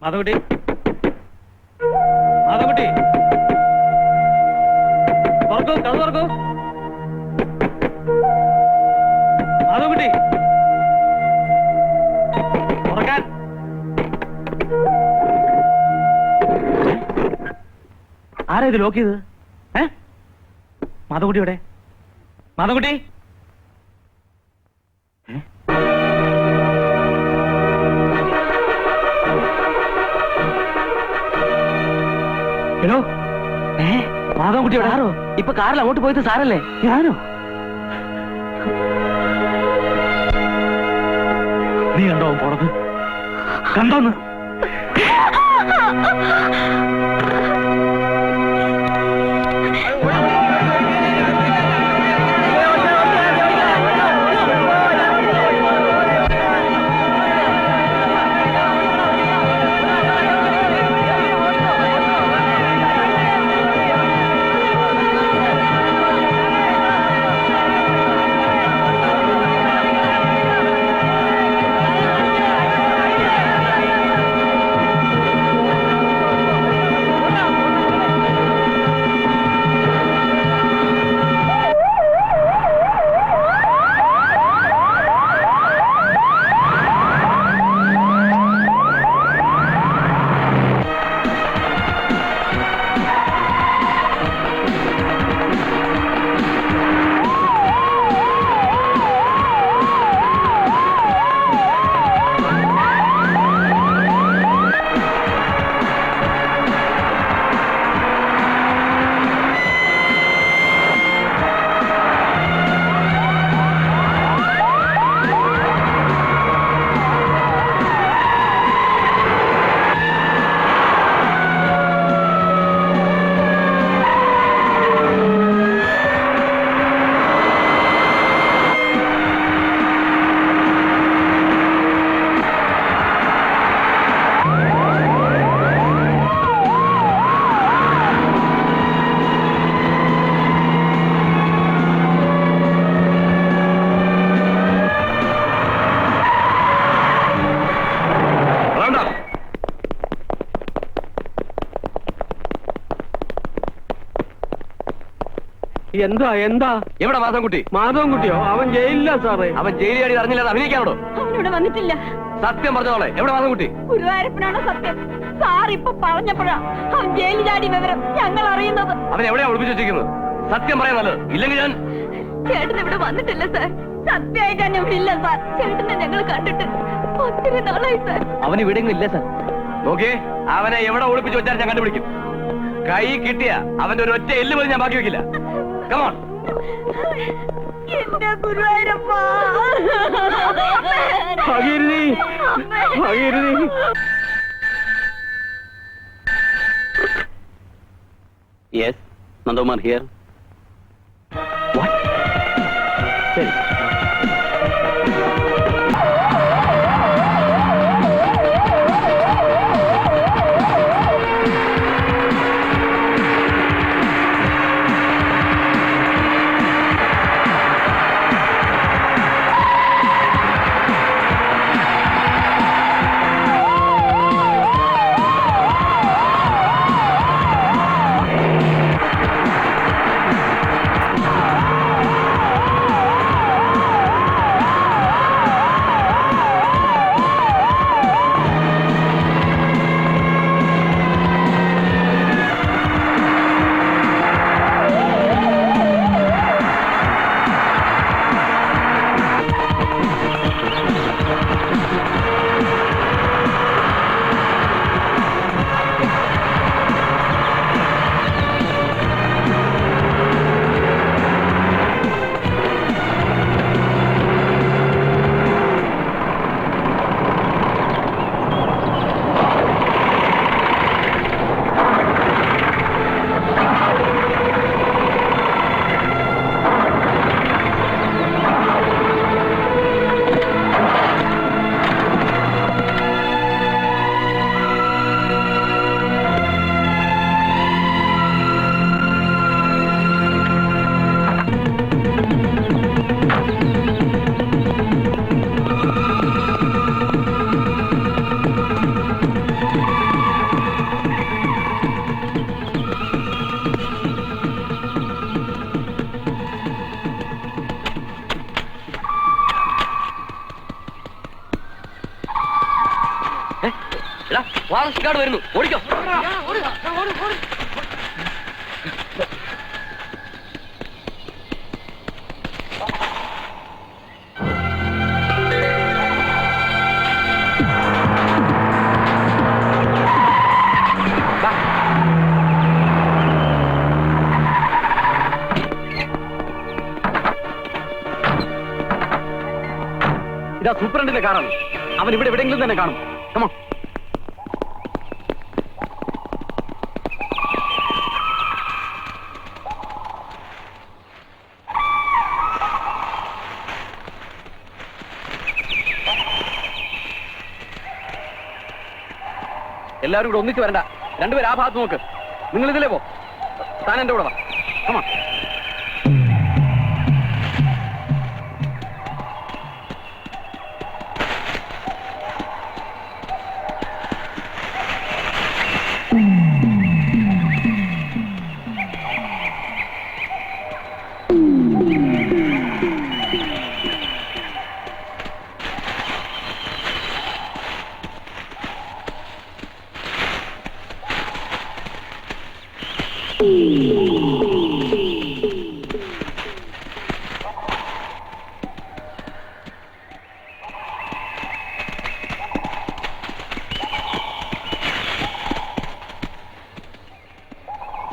മാധവൻകുട്ടി, മാധവൻകുട്ടി, തുറക്കൂ, കഥ തുറക്കൂ. മാധവൻകുട്ടി, തുറക്കാൻ. ആരാ ഇത് ലോക്ക് ചെയ്തത്? മാധവൻകുട്ടി എവിടെ? മാധവൻകുട്ടി, ഹലോ, മാധവൻകുട്ടി എവിടെ? ആരോ ഇപ്പൊ കാറിൽ അങ്ങോട്ട് പോയത് സാറല്ലേ? ഞാനോ? നീ കണ്ടോ പോണത്? കണ്ടോന്ന്? എന്താ എന്താ? എവിടെ മാധവൻകുട്ടി? മാധവൻകുട്ടിയോ? അവൻ ജയിലില്ല സാറേ. അവൻ ജയിലിൽ അറിഞ്ഞില്ലാതെ അഭിനയിക്കാണോ? അവനിവിടെ വന്നിട്ടില്ല. സത്യം പറഞ്ഞോളെ, എവിടെ മാധവൻകുട്ടി? ഗുരുവായൂരപ്പനാണോ സത്യം? സാർ ഇപ്പൊ പറഞ്ഞപ്പോഴാ അവൻ ജയിലിൽ ചാടി വിവരം ഞങ്ങൾ അറിയുന്നത്. അവൻ എവിടെയാ ഒളിപ്പിച്ചു വെച്ചിരിക്കുന്നത്? സത്യം പറയാൻ നല്ലത്, ഇല്ലെങ്കിൽ ഞാൻ... ചേട്ടൻ ഇവിടെ വന്നിട്ടില്ല സാർ. സത്യമായിട്ട് തന്നെ ഇവിടെ ഇല്ല സാർ. ചേട്ടനെ ഞങ്ങൾ കണ്ടിട്ട് ഒത്തിരി നാളായി സാർ. അവൻ ഇവിടെ ഇല്ല സാർ. നോക്കിയേ, അവനെ എവിടെ ഒളിപ്പിച്ചു വെച്ചാൽ ഞാൻ കണ്ടുപിടിക്കും. കൈ കിട്ടിയ അവന്റെ ഒരു ഒറ്റ എല്ല് പോലും ഞാൻ ബാക്കി വെക്കില്ല. കമോൺ. എന്റെ ഗുരുവായൂരപ്പ. Yes, Nandakumar here. ശരി. വരുന്നു, ഓടിക്കോ. ഇതാ സൂപ്രണ്ടിന്റെ കാറാണ്. അവൻ ഇവിടെ എവിടെയെങ്കിലും തന്നെ കാണും. കമോ. എല്ലാവരും കൂടെ ഒന്നിച്ച് വരണ്ട. രണ്ടുപേരും ആ ഭാഗത്ത് നോക്ക്. നിങ്ങൾ ഇതിലേ പോ. താൻ എന്റെ കൂടെ വാ. കമോ.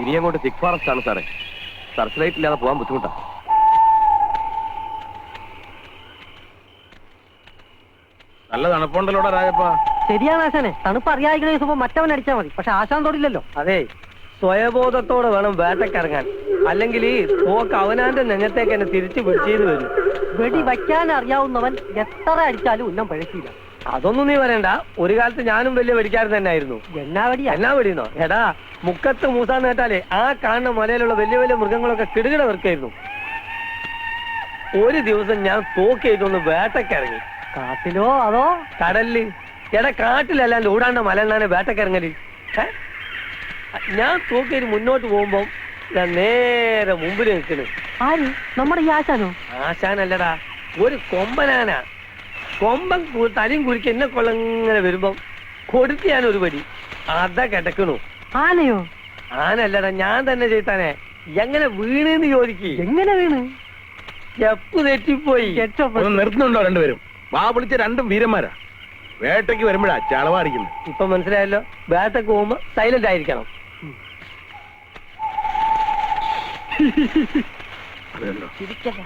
ഇനി അങ്ങോട്ട് തിക് ഫോറസ്റ്റ് ആണ് സാറേ. സർച്ച് ലൈറ്റ് ഇല്ലാതെ പോകാൻ ബുദ്ധിമുട്ടാണ്. നല്ല തണുപ്പുണ്ടല്ലോടാ രാജപ്പ. ശരിയാണ് ആശാനെ, തണുപ്പ് അറിയാതിരിക്കുന്ന ദിവസം മറ്റവൻ അടിച്ചാൽ മതി. പക്ഷെ ആശാൻ തൊടില്ലല്ലോ. അതെ, സ്വയബോധത്തോടെ വേണം വേട്ടക്കിറങ്ങാൻ. അല്ലെങ്കിൽ ഈ തോക്ക് അവനാന്റെ നെഞ്ഞത്തേക്ക് എന്നെ തിരിച്ചു പിടിച്ചേന്ന് വരും. വെടി വയ്ക്കാൻ അറിയാവുന്നവൻ എത്ര അടിച്ചാലും ഉന്നം പഴക്കില്ല. അതൊന്നും നീ പറയണ്ട. ഒരു കാലത്ത് ഞാനും വലിയ വെടിക്കാരൻ തന്നെ ആയിരുന്നു. എന്നാ വെടിയെന്നോ? എടാ, മുക്കത്ത് മൂസാന്ന് കേട്ടാലേ ആ കാണുന്ന മലയിലുള്ള വലിയ വലിയ മൃഗങ്ങളൊക്കെ കിടുകിട വെറുക്കായിരുന്നു. ഒരു ദിവസം ഞാൻ തോക്കേറ്റൊന്ന് വേട്ടക്കിറങ്ങി. കാട്ടിലോ അതോ കടലില്? എടാ, കാട്ടിലല്ലാണ്ട് ഓടാണ്ട മലന്നാണ് വേട്ടക്കിറങ്ങല്. ഞാൻ തോക്കേറ്റ് മുന്നോട്ട് പോകുമ്പോ ഞാൻ നേരെ മുമ്പിൽ നിൽക്കണ്. ആര്? നമ്മുടെ ഈ ആശാനോ? ആശാനല്ലടാ, ഒരു കൊമ്പനാന. കൊമ്പൻ തലയും കുലിക്ക് എന്നെ കൊള്ളങ്ങനെ വരുമ്പം കൊടുത്ത് ഞാൻ ഒരു പടി അതാ കിടക്കണു. ആനയോ? ആനല്ലടാ, ഞാൻ തന്നെ ചെയ്താനെ. എങ്ങനെ വീണെന്ന് ചോദിക്ക്. എങ്ങനെ വീണ്? സ്റ്റെപ്പ് തെറ്റിപ്പോയി. നിർത്തുന്നുണ്ടോ രണ്ടുപേരും? വാ വിളിച്ച രണ്ടും വീരന്മാരാ. വേട്ടയ്ക്ക് വരുമ്പോഴാ ചളവാടിക്കുന്നത്. ഇപ്പൊ മനസ്സിലായല്ലോ, വേട്ടക്ക് പോകുമ്പോ സൈലന്റ് ആയിരിക്കണം. ചിരിക്കല്ല.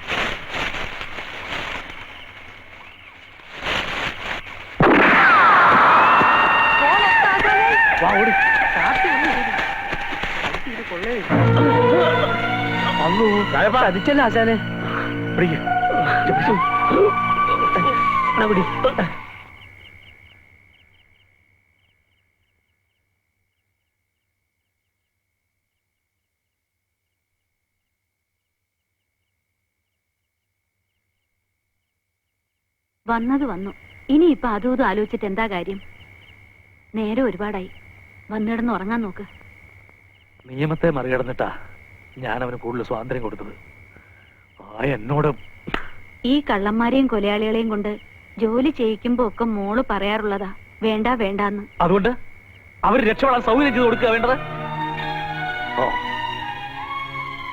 അതിച്ചല്ല ആശാനെ. വന്നത് വന്നു. ഇനിയിപ്പൊ അതും ഇതും ആലോചിച്ചിട്ട് എന്താ കാര്യം? നേരെ ഒരുപാടായി. വന്നിടന്ന് ഉറങ്ങാൻ നോക്ക്. നിയമത്തെ മറികടന്നിട്ടാ ഞാൻ അവന് കൂടുതൽ സ്വാതന്ത്ര്യം കൊടുത്തത്. എന്നോട് ഈ കള്ളന്മാരെയും കൊലയാളികളെയും കൊണ്ട് ജോലി ചെയ്യിക്കുമ്പോ ഒക്കെ മോള് പറയാറുള്ളതാ, വേണ്ട വേണ്ടാന്ന്. അതുകൊണ്ട് അവർ രക്ഷപ്പെടാൻ സൗകര്യം ചെയ്ത് കൊടുക്കുക വേണ്ടത്. ഓ,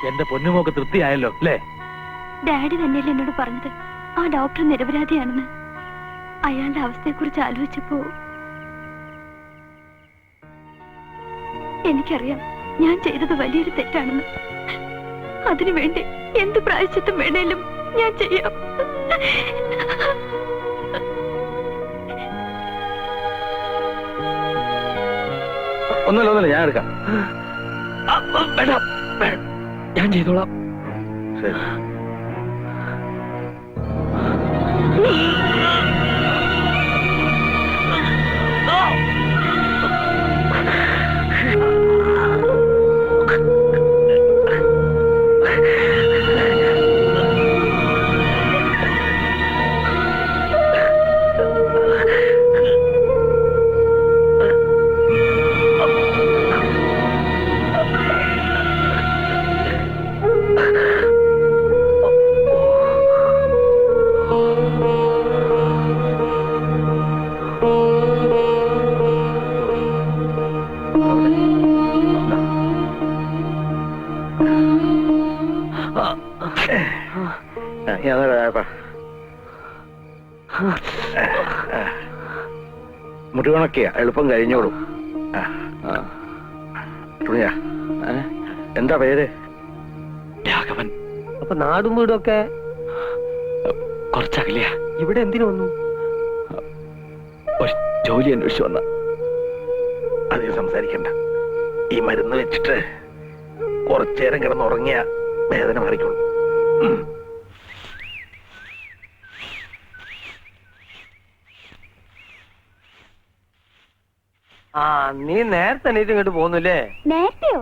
എന്റെ പൊന്നുമോക്ക് തൃപ്തിയായല്ലോ അല്ലേ? ഡാഡി തന്നെയല്ലേ എന്നോട് പറഞ്ഞത് ആ ഡോക്ടർ നിരപരാധിയാണെന്ന്. അയാളുടെ അവസ്ഥയെക്കുറിച്ച് ആലോചിച്ചപ്പോ എനിക്കറിയാം ഞാൻ ചെയ്തത് വലിയൊരു തെറ്റാണെന്ന്. അതിനുവേണ്ടി എന്ത് പ്രായശ്ചിത്തം വേണേലും ഞാൻ ചെയ്യാം. ഒന്നുമില്ല, ഞാൻ എടുക്കാം. ഞാൻ ചെയ്തോളാം. ശരി. മുടികണക്കിയ എളുപ്പം കഴിഞ്ഞോളൂ. എന്താ പേര്? രാഘവൻ. അപ്പൊ നാടും വീടൊക്കെ കുറച്ചകലെയാ. ഇവിടെ എന്തിനു വന്നു? ഒരു ജോലി അന്വേഷിച്ചു വന്ന. അധികം സംസാരിക്കണ്ട. ഈ മരുന്ന് വെച്ചിട്ട് കുറച്ചേരം കിടന്നുറങ്ങിയ വേദന മാറിക്കോളൂ. ആ, നീ നേരത്തെ എണീറ്റ് ഇങ്ങോട്ട് പോന്നില്ലേ? നേരത്തെയോ?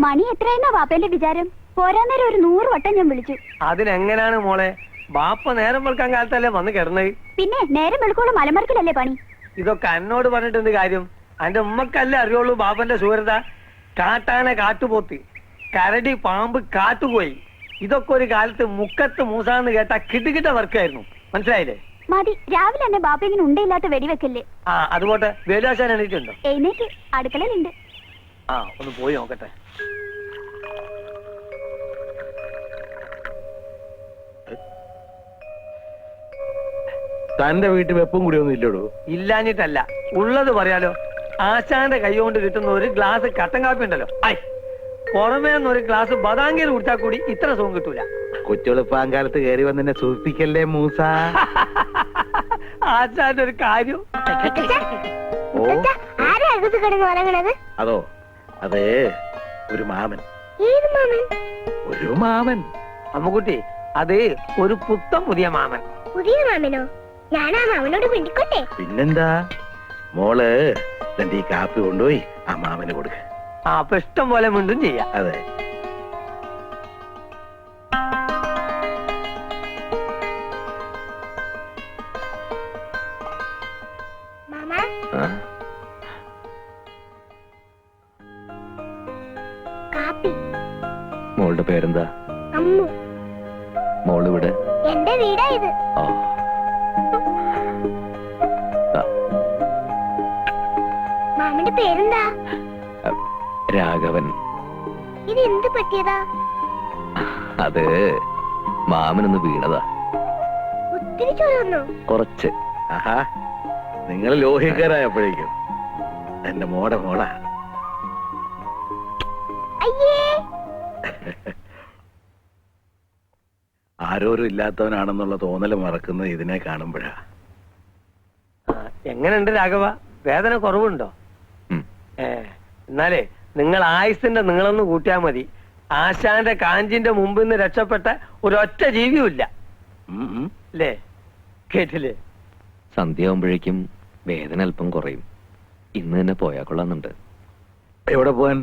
മണി എത്രയെന്നാ വാപ്പേന്റെ വിചാരം? പോരാ നേരം ഒരു 100 വട്ടം ഞാൻ വിളിച്ചു. അതിനെങ്ങനാണ് മോളെ? ബാപ്പ നേരം വെളുക്കാൻ കാലത്തല്ലേ വന്ന് കിടന്നത്? പിന്നെ നേരം വെളുക്കോളം മലമറിക്കലല്ലേ പണി? ഇതൊക്കെ എന്നോട് പറഞ്ഞിട്ട് എന്ത് കാര്യം? അന്റെ ഉമ്മക്കല്ലേ അറിയുള്ളൂ ബാപ്പന്റെ സൂര്യത. കാട്ടാന കാട്ടുപോത്ത്, കരടി പാമ്പ് കാട്ടുപോയി. ഇതൊക്കെ ഒരു കാലത്ത് മുക്കത്ത് മൂസാന്ന് കേട്ട കിട്ടുകിട്ട വർക്കായിരുന്നു. മനസ്സിലായില്ലേ? മതി, രാവിലെ എന്നെ ബാപ്പ ഇങ്ങനെ ഉണ്ടയില്ലാത്ത വെടിവെക്കല്ലേ. ആ, അതുപോട്ടെ. വേലാശാൻ എണീറ്റുണ്ടോ? എഴുന്നേറ്റ് അടുക്കളയിലുണ്ട്. ആ, ഒന്ന് പോയി നോക്കട്ടെ. തന്റെ വീട്ടിൽ വെപ്പും കൂടി ഒന്നും ഇല്ലടോ? ഇല്ലാഞ്ഞിട്ടല്ല, ഉള്ളത് പറയാലോ. ആശാന്റെ കൈ കൊണ്ട് കിട്ടുന്ന ഒരു ഗ്ലാസ് കട്ടൻ കാപ്പി ഉണ്ടല്ലോ, പുറമേ ഒരു ഗ്ലാസ് ബദാങ്കയിൽ കുടിച്ചാൽ കൂടി ഇത്ര സുഖം കിട്ടൂല. കൊച്ചുളുപ്പാങ്കാലത്ത് കയറി വന്നെ സൂചിപ്പിക്കല്ലേ മൂസ. ആശാന്റെ ഒരു കാര്യം. അതോ, അതെ, ഒരു മാമൻ. ഒരു മാമൻ. അമ്മുക്കുട്ടി, അത് ഒരു പുത്തം പുതിയ മാമൻ. പുതിയ മാമനോ? ഞാൻ ആ മാമനോട് വേണ്ടിക്കോട്ടെ. പിന്നെന്താ മോള് തന്റെ ഈ കാപ്പി കൊണ്ടുപോയി ആ മാമന് കൊടുക്ക. ആ, അപ്പൊ ഇഷ്ടം പോലെ വീണ്ടും ചെയ്യാം. അതെ. മോളുടെ പേരെന്താ? അമ്മു. മോളിവിടെ? എന്റെ വീടാ ഇത്. മാമന്റെ പേരെന്താ? രാഘവൻ. ഇത് എന്ത് പറ്റിയതാ? അത് മാമനൊന്ന് വീണതാ. ഒത്തിരി ചൊല്ലുന്നു. കുറച്ച്. ആഹാ, നിങ്ങൾ ലോഹിക്കാരായപ്പോഴേക്കും എന്റെ മോടെ മോളാ. അയ്യേ, ആരോരും ഇല്ലാത്തവനാണെന്നുള്ള തോന്നല് മറക്കുന്നത് ഇതിനെ കാണുമ്പോഴാ. എങ്ങനെയുണ്ട് രാഘവ? വേദന കുറവുണ്ടോ? ഉം. എന്നാലേ നിങ്ങൾ ആയുസിന്റെ നിങ്ങളൊന്ന് കൂട്ടിയാ മതി. ആശാന്റെ കാഞ്ചിന്റെ മുമ്പിൽ നിന്ന് രക്ഷപ്പെട്ട ഒരൊറ്റ ജീവിയുമില്ല. അല്ലേ? കേട്ടില്ലേ? സന്ധ്യയാവുമ്പോഴേക്കും വേദന അല്പം കുറയും. ഇന്ന് തന്നെ പോയാ കൊള്ളാന്നുണ്ട്. എവിടെ പോവാൻ?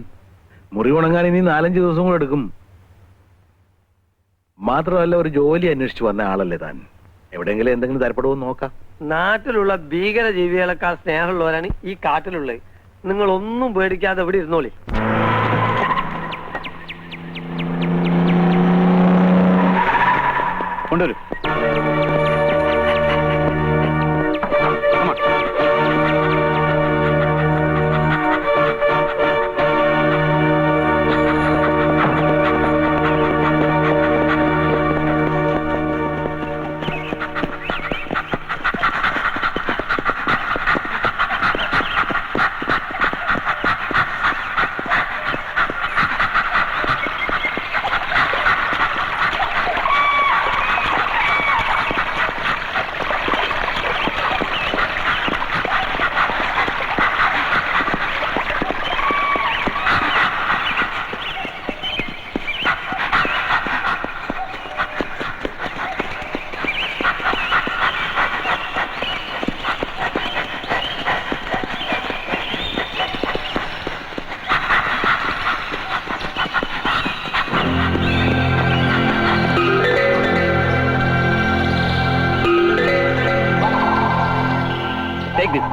മുറി ഉണങ്ങാൻ ഇനി 4-5 ദിവസം കൂടെ എടുക്കും. മാത്രമല്ല, ഒരു ജോലി അന്വേഷിച്ചു വന്ന ആളല്ലേ താൻ. എവിടെയെങ്കിലും എന്തെങ്കിലും തരപ്പെടുമോ നോക്കാം. നാട്ടിലുള്ള ഭീകര ജീവികളെക്കാൾ സ്നേഹമുള്ളവരാണ് ഈ കാട്ടിലുള്ളത്. നിങ്ങൾ ഒന്നും പേടിക്കാതെ ഇവിടെ ഇരുന്നോളി. കൊണ്ടുവരും. Take this.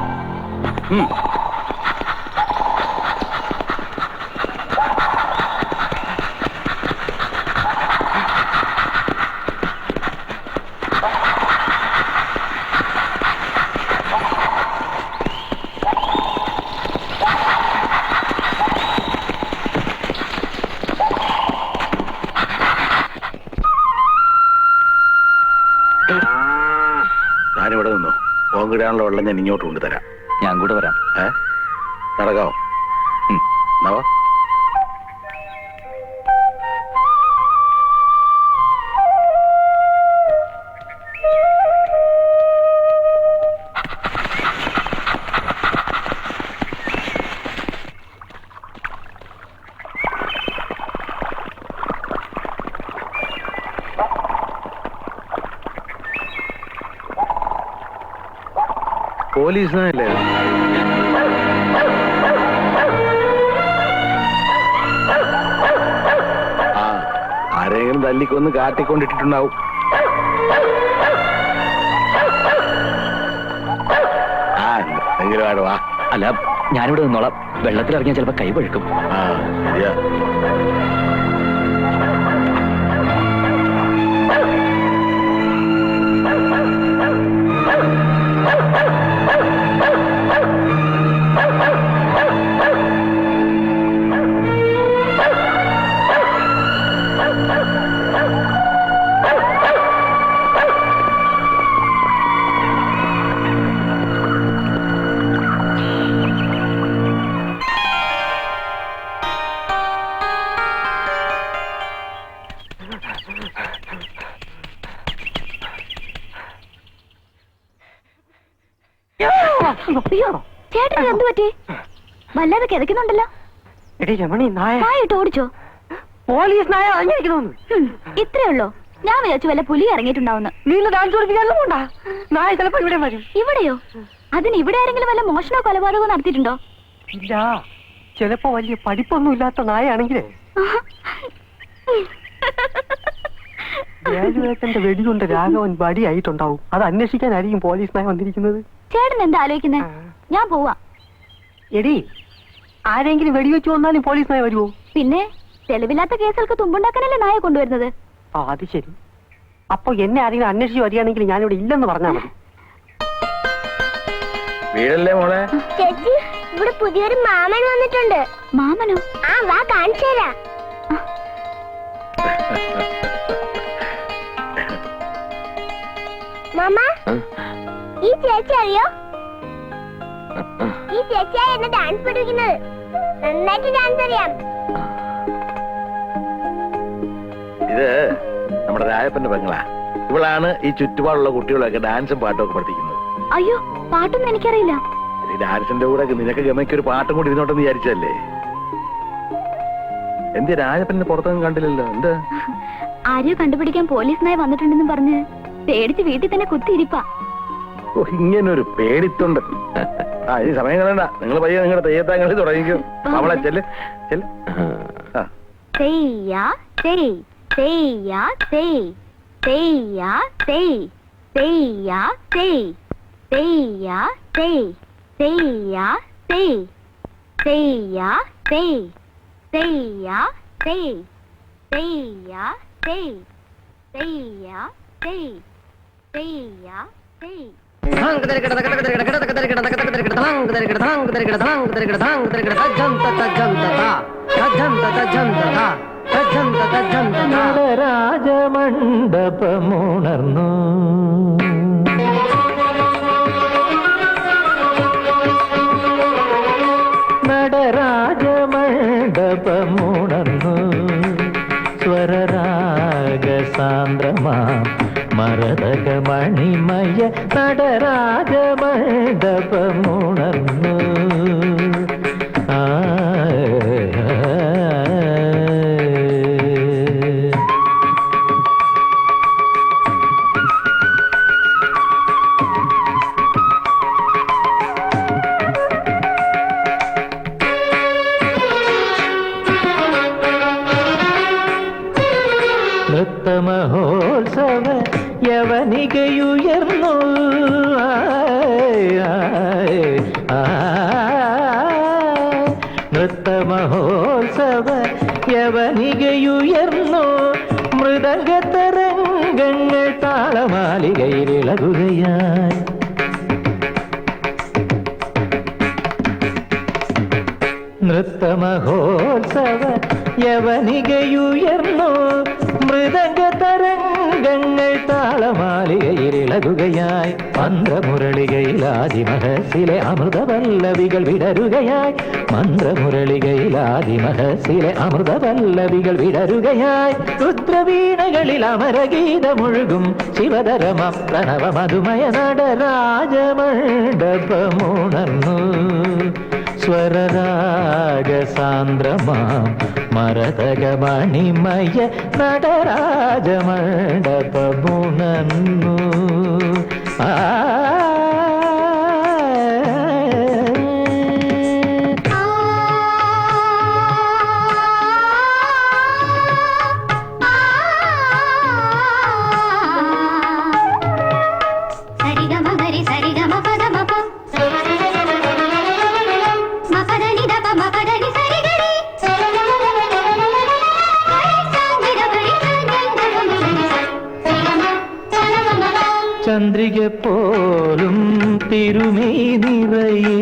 ഞാനിവിടെ നിന്നു. പോകിടാനുള്ള വെള്ളം ഞാൻ ഇങ്ങോട്ട് കൊണ്ടുതരാം. ഞാൻ കൂടെ വരാം. നടക്കാവോ? നവ പോലീസിനല്ലേ? ആരെങ്കിലും തല്ലിക്കൊന്ന് കാട്ടിക്കൊണ്ടിട്ടുണ്ടാവും. എന്തെങ്കിലും ആടുവാ. അല്ല, ഞാനിവിടെ നിന്നോളാം. വെള്ളത്തിലിറങ്ങിയാൽ ചിലപ്പോ കൈ പഴുക്കും. ശരിയാ. അയ്യോ, ചേട്ടന് എന്ത് പറ്റി? വല്ലാതെ കിതക്കുന്നുണ്ടല്ലോ. നായിട്ട് ഓടിച്ചോ? പോലീസ് നായ ഇറങ്ങിയിരിക്കണമെന്ന് ഇത്രേ ഉള്ളോ? ഞാൻ വിചാരിച്ചു വല്ല പുലി ഇറങ്ങിയിട്ടുണ്ടാവുന്നു. നീ ഡാൻസ് പഠിപ്പിക്കാനും കൊണ്ടാ നായ ചിലപ്പോ ഇവിടെ വരും. ഇവിടെയോ? അതിന് ഇവിടെ ആരെങ്കിലും വല്ല മോഷണോ കൊലപാതകമോ നടത്തിയിട്ടുണ്ടോ? ഇല്ല, ചിലപ്പോ വലിയ പഠിപ്പൊന്നും ഇല്ലാത്ത നായാണെങ്കിലേ വേലുവേട്ടന്റെ വെടികൊണ്ട് രാഘവൻ വടിയായിട്ടുണ്ടാവും. അത് അന്വേഷിക്കാനായിരിക്കും പോലീസ് നായ വന്നിരിക്കുന്നത്. ചേട്ടൻ എന്താ ആലോചിക്കുന്നേ? ഞാൻ പോവാ. എടി, ആരെങ്കിലും വെടിവെച്ച് വന്നാലും പോലീസ് നായ വരുമോ? പിന്നെ തെളിവില്ലാത്ത കേസുകൾക്ക് തുമ്പുണ്ടാക്കാനല്ലേ നായ കൊണ്ടുവരുന്നത്. ആ, അത് ശരി. അപ്പൊ എന്നെ ആരെങ്കിലും അന്വേഷിച്ച് വരികയാണെങ്കിൽ ഞാനിവിടെ ഇല്ലെന്ന് പറഞ്ഞാൽ മതി. വീടല്ലേ മോളെ? ചേച്ചി, ഇവിടെ പുതിയൊരു മാമൻ വന്നിട്ടുണ്ട്. മാമനോ? ആ വാ കാണിച്ചു തരാം. മാമ ഈ ചേച്ചി അറിയോ? ഈ ചേച്ചിയാ എന്നെ ഡാൻസ് പഠിപ്പിക്കുന്നത്. നന്നായിട്ട് ഡാൻസ് അറിയാം. ഇത് നമ്മുടെ രായപ്പന്റെ പെങ്ങളാ. ഇവളാണ് ഈ ചുറ്റുപാടുള്ള കുട്ടികളൊക്കെ ഡാൻസും പാട്ടും ഒക്കെ പഠിപ്പിക്കുന്നത്. അയ്യോ, പാട്ടൊന്നും എനിക്കറിയില്ല. ഈ ഡാൻസിന്റെ കൂടെ നിനക്ക് ഗമയ്ക്ക് ഒരു പാട്ടും കൂടി ഇരുന്നോട്ടെന്ന് വിചാരിച്ചല്ലേ? എന്ത് രാജപ്പനെ പുറത്തൊന്നും കണ്ടില്ലല്ലോ? എന്താ ആരെയോ കണ്ടുപിടിക്കാൻ പോലീസിനായി വന്നിട്ടുണ്ടെന്ന് പറഞ്ഞ് പേടിച്ച് വീട്ടിൽ തന്നെ കുത്തിയിരിപ്പാ. ഓ, ഇങ്ങനൊരു പേടിത്തൊണ്ട്. ആ ഈ സമയം കളയണ്ട, നിങ്ങൾ പയ്യെ നിങ്ങളുടെ തെയ്യത്താങ്കളി തുടങ്ങിക്കും. അവളെ ചെല്ല് ചെല്ല്. തെയ്യാ തെയ് തെയ്യാ തെയ് തെയ്യാ തെയ് തെയ്യാ തെയ് തെയ്യാ തെയ് തെയ്യാ തെയ് തെയ്യാ തെയ് തെയ്യാ തെയ് തെയ്യാ തെയ് തെയ്യാ തെയ് തെയ്യാ തെയ്. രാജമണ്ഡപമുണർന്നു നടരാജമണ്ഡപമുണർന്നു സ്വരരാഗസാന്ദ്രമാ മരതകമണിമയ നടരാജമണ്ഡപമുണർന്നു. നൃത്തമഹോത്സവ യവനികയുയർന്നു നൃത്തമഹോത്സവ യവനികയുയർന്നു മൃദംഗതരംഗങ്ങൾ താളമാലികയിലിളകുകയായി. നൃത്തമഹോത്സവ യവനികയുയർന്നു മൃദംഗതരംഗങ്ങൾ താളമാലികയിലിളകുകയായി. മന്ത്രമുരളികയിലാദിമഹസിലെ അമൃതവല്ലവികൾ വിടരുകയായി. മന്ത്രമുരളികയിലാദിമഹസിലെ അമൃതവല്ലവികൾ വിടരുകയായി. രുദ്രവീണകളിൽ അമരഗീതമൊഴുകും ശിവധരമ പ്രണവ മധുമയ നടരാജമണ്ഡപമുണർന്നു സ്വരരാഗസാന്ദ്രമാം മരതകമണിമയ നടരാജമണ്ഡപമുണർന്നു. ചന്ദ്രിക പോലും തിരുമേ നിറയെ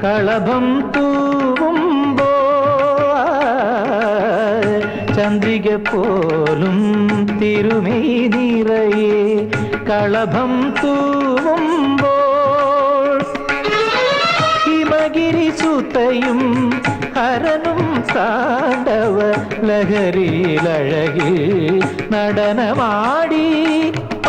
കളഭം തൂവുമ്പോ ചന്ദ്രിക പോലും തിരുമേ നിറയെ കളഭം തൂവുമ്പോൾ ഹിമഗിരി സുതയും ഹരനും താണ്ഡവ ലഹരിയിലഴകിൽ നടനമാടി.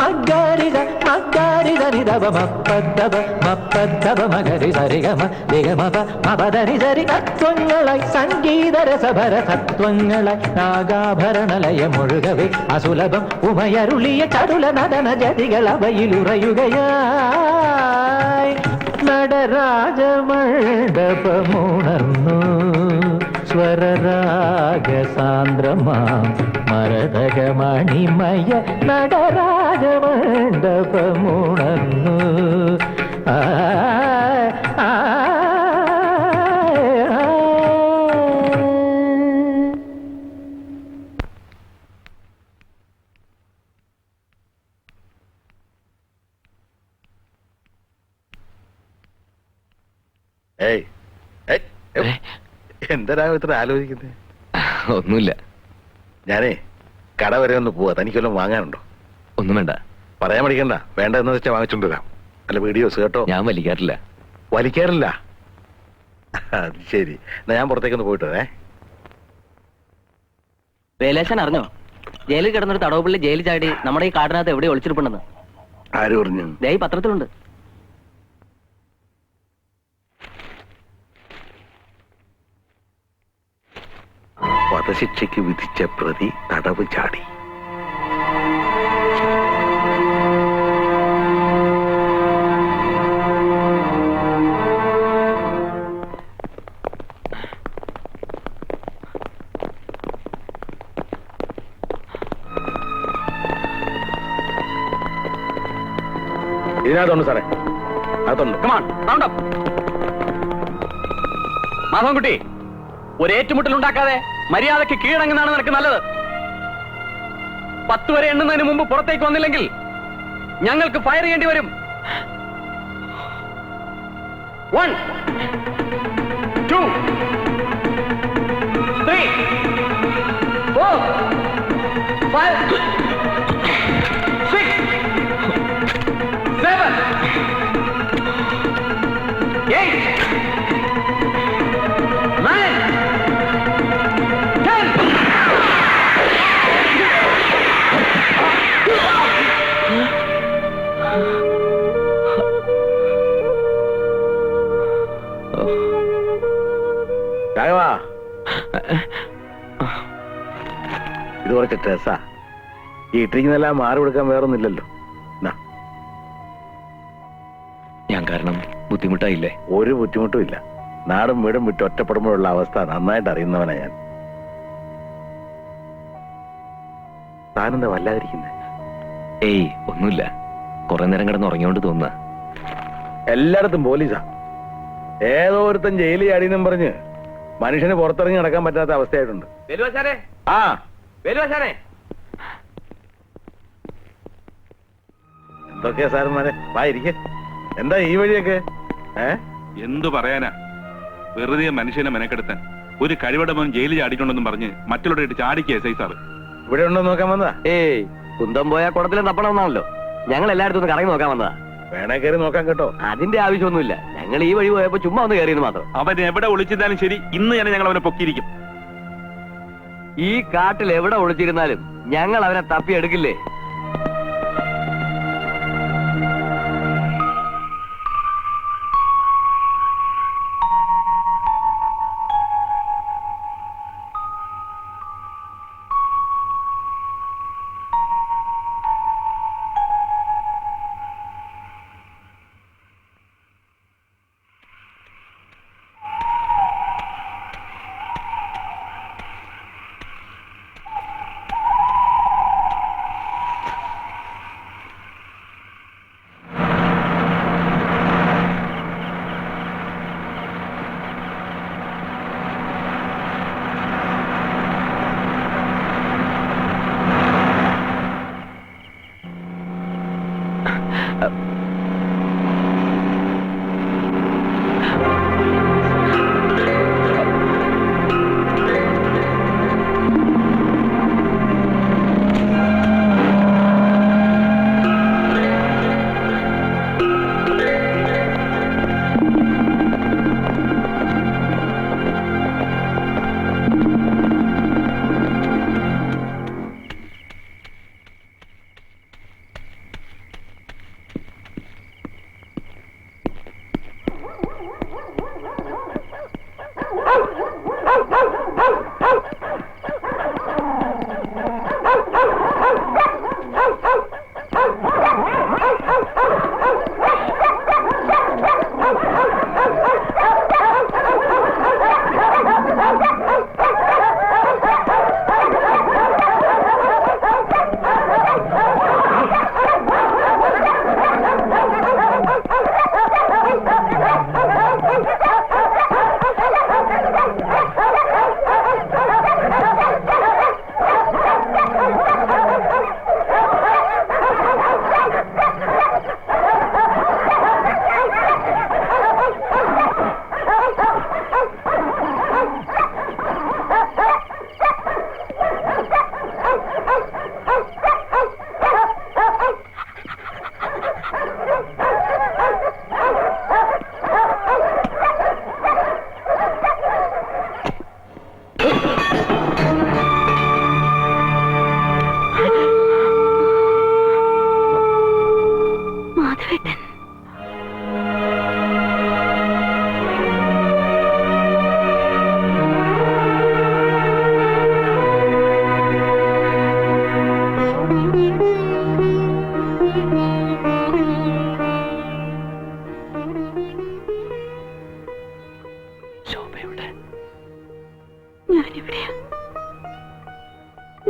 മഗ്ഗരിത മഗ്ഗരിത നിധവ മപ്പദ്ദവ മപ്പദ്ദവ മഗരി സരിഗമ നിഗമപ മപദനി സരി. തത്വങ്ങളായി സംഗീതരസഭര തത്വങ്ങളായി നാഗാഭരണലയമൊഴുകവേ അസുലഭം ഉമയരുളിയ ചടുല നടന ജതികൾ അവയിലുറയുകയായി. നടരാജമണ്ഡപമുണർന്നു സ്വരരാഗസാന്ദ്രമാം മരതകമണിമയ നടരാജമണ്ഡപമുണർന്നു. ഏയ് എന്തരാ ഇത്ര ആലോചിക്കുന്നത്? ഒന്നുമില്ല. ഞാനേ കട വരെ ഒന്ന് പോവാ. തനിക്കൊല്ലം വാങ്ങാനുണ്ടോ? ഒന്നും വേണ്ട. പറയാൻ പഠിക്കണ്ട. വേണ്ട എന്ന് വെച്ചാൽ വാങ്ങിച്ചോണ്ട് വരാം. അല്ല വീഡിയോസ് കേട്ടോ. ഞാൻ വലിക്കാറില്ല. വലിക്കാറില്ല? അത് ശരി. എന്നാ ഞാൻ പുറത്തേക്കൊന്ന് പോയിട്ട് വരേ. വേലേശൻ അറിഞ്ഞോ? ജയിലിൽ കിടന്നൊരു തടവുപള്ളി ജയിലിൽ ചാടി നമ്മുടെ ഈ കാടിനകത്ത് എവിടെ ഒളിച്ചിരിപ്പുണ്ടെന്ന്? ആര് പറഞ്ഞു? ദേ ഈ പത്രത്തിലുണ്ട്. വധശിക്ഷയ്ക്ക് വിധിച്ച പ്രതി തടവ് ചാടി. ഇതിനകത്തുണ്ട് സാറേ, അകത്തുണ്ട്. മാധവൻകുട്ടി, ഒരു ഏറ്റുമുട്ടൽ ഉണ്ടാക്കാതെ മര്യാദയ്ക്ക് കീഴടങ്ങുന്നതാണ് നിനക്ക് നല്ലത്. 10 വരെ എണ്ണുന്നതിന് മുമ്പ് പുറത്തേക്ക് വന്നില്ലെങ്കിൽ ഞങ്ങൾക്ക് ഫയർ ചെയ്യേണ്ടി വരും. 1 2 3 4 5 6 7 8 9 10. രാഘവാ, ഇത് കുറച്ച് ഡ്രസ്സാ. ഈ ഇട്ടിരിക്കുന്നെല്ലാം മാറി കൊടുക്കാൻ വേറൊന്നുമില്ലല്ലോ. ഞാൻ കാരണം ബുദ്ധിമുട്ടായില്ലേ? ഒരു ബുദ്ധിമുട്ടും ഇല്ല. നാടും വീടും വിട്ട് ഒറ്റപ്പെടുമ്പോഴുള്ള അവസ്ഥ നന്നായിട്ട് അറിയുന്നവനാ ഞാൻ. താനെന്താ വല്ലാതിരിക്കുന്നേ? ഏയ് ഒന്നുമില്ല. കുറെ നേരം കിടന്ന് ഉറങ്ങിയോണ്ട് തോന്നുക. എല്ലായിടത്തും പോലീസാ. ഏതോ ഒരുത്തൻ ജയിലിൽ ചാടിയെന്നും പറഞ്ഞ് മനുഷ്യന് പുറത്തിറങ്ങി നടക്കാൻ പറ്റാത്ത അവസ്ഥയായിട്ടുണ്ട്. ആ എന്തൊക്കെയാ സാറന്മാരെ? വാ ഇരിക്കെ. എന്താ ഈ വഴിയൊക്കെ? എന്തു പറയാനാ, വെറുതെ മനുഷ്യനെ മെനക്കെടുത്താൻ. ഒരു കഴിവടമൻ ജയിലിൽ ചാടിക്കൊണ്ടെന്നും പറഞ്ഞ് മറ്റുള്ളവരുടെ ചാടിക്കുക എസ് ഐ സാറ്. ഇവിടെ ഉണ്ടോ നോക്കാൻ വന്നതാ? ഏയ്, കുന്തം പോയാ കുടത്തിലും തപ്പണമെന്നാണല്ലോ. ഞങ്ങൾ എല്ലായിടത്തും ഒന്ന് കറങ്ങി നോക്കാൻ വന്നതാ. വേണേ കയറി നോക്കാൻ കേട്ടോ. അതിന്റെ ആവശ്യമൊന്നുമില്ല. ഞങ്ങൾ ഈ വഴി പോയപ്പോ ചുമ്മാ ഒന്ന് കയറിയെന്ന് മാത്രം. അവൻ എവിടെ ഒളിച്ചിരുന്നാലും ശരി, ഇന്ന് തന്നെ ഞങ്ങൾ അവനെ പൊക്കിയിരിക്കും. ഈ കാട്ടിൽ എവിടെ ഒളിച്ചിരുന്നാലും ഞങ്ങൾ അവനെ തപ്പിയെടുക്കില്ലേ?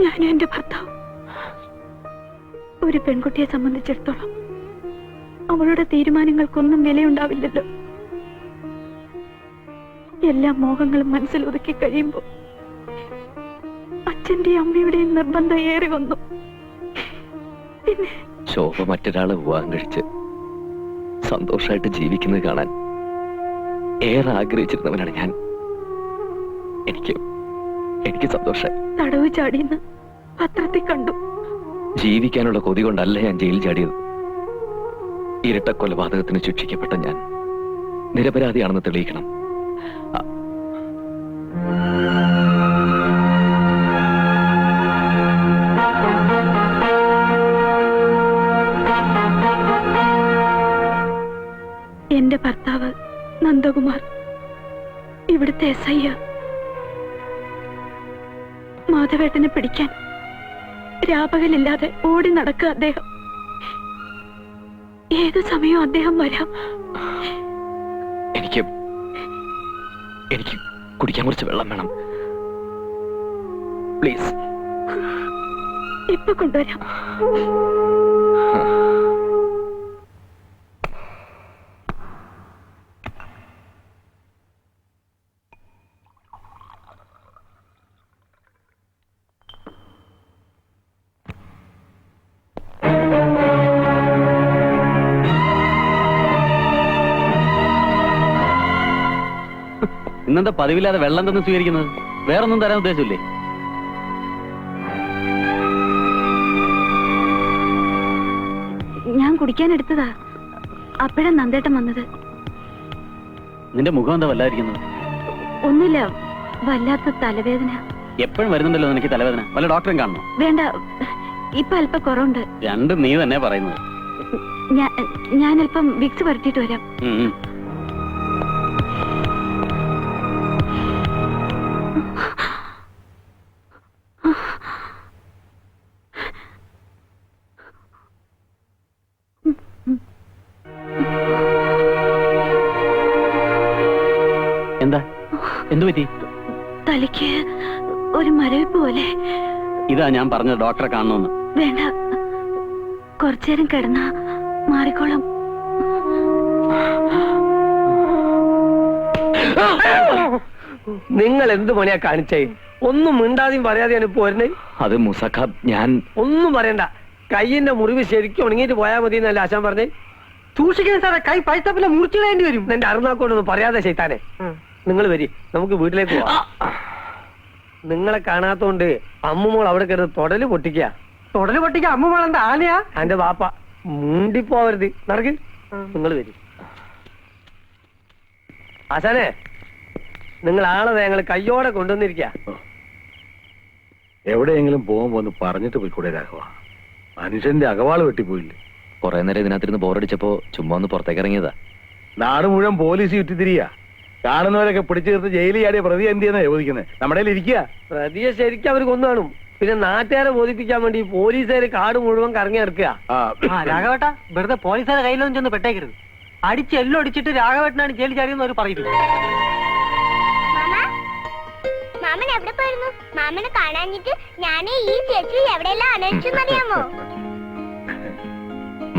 ഞാനും എന്റെ ഭർത്താവ്. ഒരു പെൺകുട്ടിയെ സംബന്ധിച്ചിടത്തോളം അവളുടെ തീരുമാനങ്ങൾക്കൊന്നും വിലയുണ്ടാവില്ലല്ലോ. എല്ലാ മോഹങ്ങളും മനസ്സിൽ ഒതുക്കി കഴിയുമ്പോൾ അച്ഛന്റെയും അമ്മയുടെയും നിർബന്ധം ഏറി വന്നു. പിന്നെ ശോഭ മറ്റൊരാളെ വിവാഹം കഴിച്ച് സന്തോഷമായിട്ട് ജീവിക്കുന്നത് കാണാൻ ഏറെ ആഗ്രഹിച്ചിരുന്നവനാണ് ഞാൻ. എനിക്ക് സന്തോഷമായി. തടവ് ചാടിയെന്ന് പത്രത്തിൽ കണ്ടു. ജീവിക്കാനുള്ള കൊതി കൊണ്ടല്ല ഞാൻ ജയിലിൽ ചാടിയത്. ഇരട്ട കൊലപാതകത്തിന് ശിക്ഷിക്കപ്പെട്ട ഞാൻ നിരപരാധിയാണെന്ന് തെളിയിക്കണം. എന്റെ ഭർത്താവ് നന്ദകുമാർ ഇവിടുത്തെ SI. മാധവേട്ടനെ പിടിക്കാൻ രാപകലില്ലാതെ ഓടി നടക്കുക അദ്ദേഹം. ഏതു സമയവും അദ്ദേഹം വരാം. എനിക്ക് കുടിക്കാൻ കുറച്ച് വെള്ളം വേണം, പ്ലീസ്. ഇപ്പൊ കൊണ്ടുവരാം. ഇന്നെന്താ പതിവില്ലാതെ വെള്ളം തന്നെ സ്വീകരിക്കുന്നത്? വേറൊന്നും തരാൻ ഉദ്ദേശമില്ലേ? ഞാൻ കുടിക്കാൻ എടുത്തതാ. അപ്പോഴാ നന്ദേട്ടൻ വന്നത്. നിന്റെ മുഖം എന്താ വല്ലാതിരിക്കുന്നത്? ഒന്നുമില്ല, വല്ലാത്ത തലവേദന. എപ്പോഴും വരുന്നുണ്ടല്ലോ നിനക്ക് തലവേദന. വല്ല ഡോക്ടറും കാണണോ? വേണ്ട, ഇപ്പൊ അല്പം കുറവുണ്ട്. രണ്ടും നീ തന്നെ പറയുന്നത്. ഞാൻ അല്പം വിക്സ് പരത്തിയിട്ട് വരാം. എന്താ? എന്തു പറ്റി? തലയ്ക്ക് ഒരു മരവിപ്പ് പോലെ. ഇതാ ഞാൻ പറഞ്ഞത്, ഡോക്ടറെ കാണണമെന്ന്. വേണ്ട, കുറച്ചേരം കിടന്നാ മാറിക്കോളാം. നിങ്ങൾ എന്ത് പണിയാ കാണിച്ചേ? ഒന്നും മിണ്ടാതെയും പറയാതെയാണ് ഇപ്പൊ വരുന്നേ. അത് മുസഖ, ഞാൻ ഒന്നും പറയണ്ട. കൈയിന്റെ മുറിവ് ശരിക്കും ഉണങ്ങിയിട്ട് പോയാൽ മതി എന്നല്ല ആശാൻ പറഞ്ഞേ. സൂക്ഷിക്കുന്ന സാറേ, കൈ പഴുത്തപ്പില്ല മുറിച്ചിടേണ്ടി വരും. എന്റെ അറുനാക്കോടൊന്നും പറയാതെ ചെയ്താനെ. നിങ്ങൾ വരി, നമുക്ക് വീട്ടിലേക്ക് പോവാം. നിങ്ങളെ കാണാത്തോണ്ട് അമ്മുമോൾ അവിടെ കിടന്ന് തൊടല് പൊട്ടിക്ക. അമ്മുമോൾ എന്താ ആനയാ? എന്റെ വാപ്പ മുണ്ടിപ്പോവരുത്. നടക്ക്, നിങ്ങൾ വരി. ആശാനെ, നിങ്ങൾ ആളെ ഞങ്ങൾ കയ്യോടെ കൊണ്ടുവന്നിരിക്ക. എവിടെയെങ്കിലും പോകുമ്പോ ഒന്ന് പറഞ്ഞിട്ട് പോയിക്കൂടെ രാഘവ? മനുഷ്യന്റെ അകവാള് വെട്ടിപ്പോയില്ലേ? കുറെ നേരം ഇതിനകത്തിരുന്ന് ബോറടിച്ചപ്പോ ചുമ്മാ ഒന്ന് പുറത്തേക്ക് ഇറങ്ങിയതാ. നാട് മുഴുവൻ പോലീസ് ചുറ്റിത്തിരിയ. കാണുന്നവരൊക്കെ പിടിച്ചു തീർത്ത് ജയിലിൽ ചാടിയ പ്രതി എന്ത് ചെയ്യുന്ന ചോദിക്കുന്നത്? നമ്മുടെ ഇരിക്കുക. പ്രതിയെ ശരിക്കും അവർ കൊന്നു കാണും. പിന്നെ നാട്ടുകാരെ ബോധിപ്പിക്കാൻ വേണ്ടി പോലീസുകാര് കാട് മുഴുവൻ കറങ്ങി ഇറക്കുക. രാഘവേട്ട, വെറുതെ പോലീസുകാരെ കയ്യിലൊന്നും ചെന്ന് പെട്ടേക്കരുത്. അടിച്ച് എല്ലാം അടിച്ചിട്ട് രാഘവേട്ടനാണ് ജയിലിൽ ചാടിയെന്ന് അവർ പറയുന്നു. മാമൻ എവിടെ പോയിരുന്നു? മാമനെ കാണാഞ്ഞിട്ട് ഞാൻ ഈ ചേച്ചി എവിടെയെല്ലാം അന്വേഷിച്ചെന്നറിയാമോ?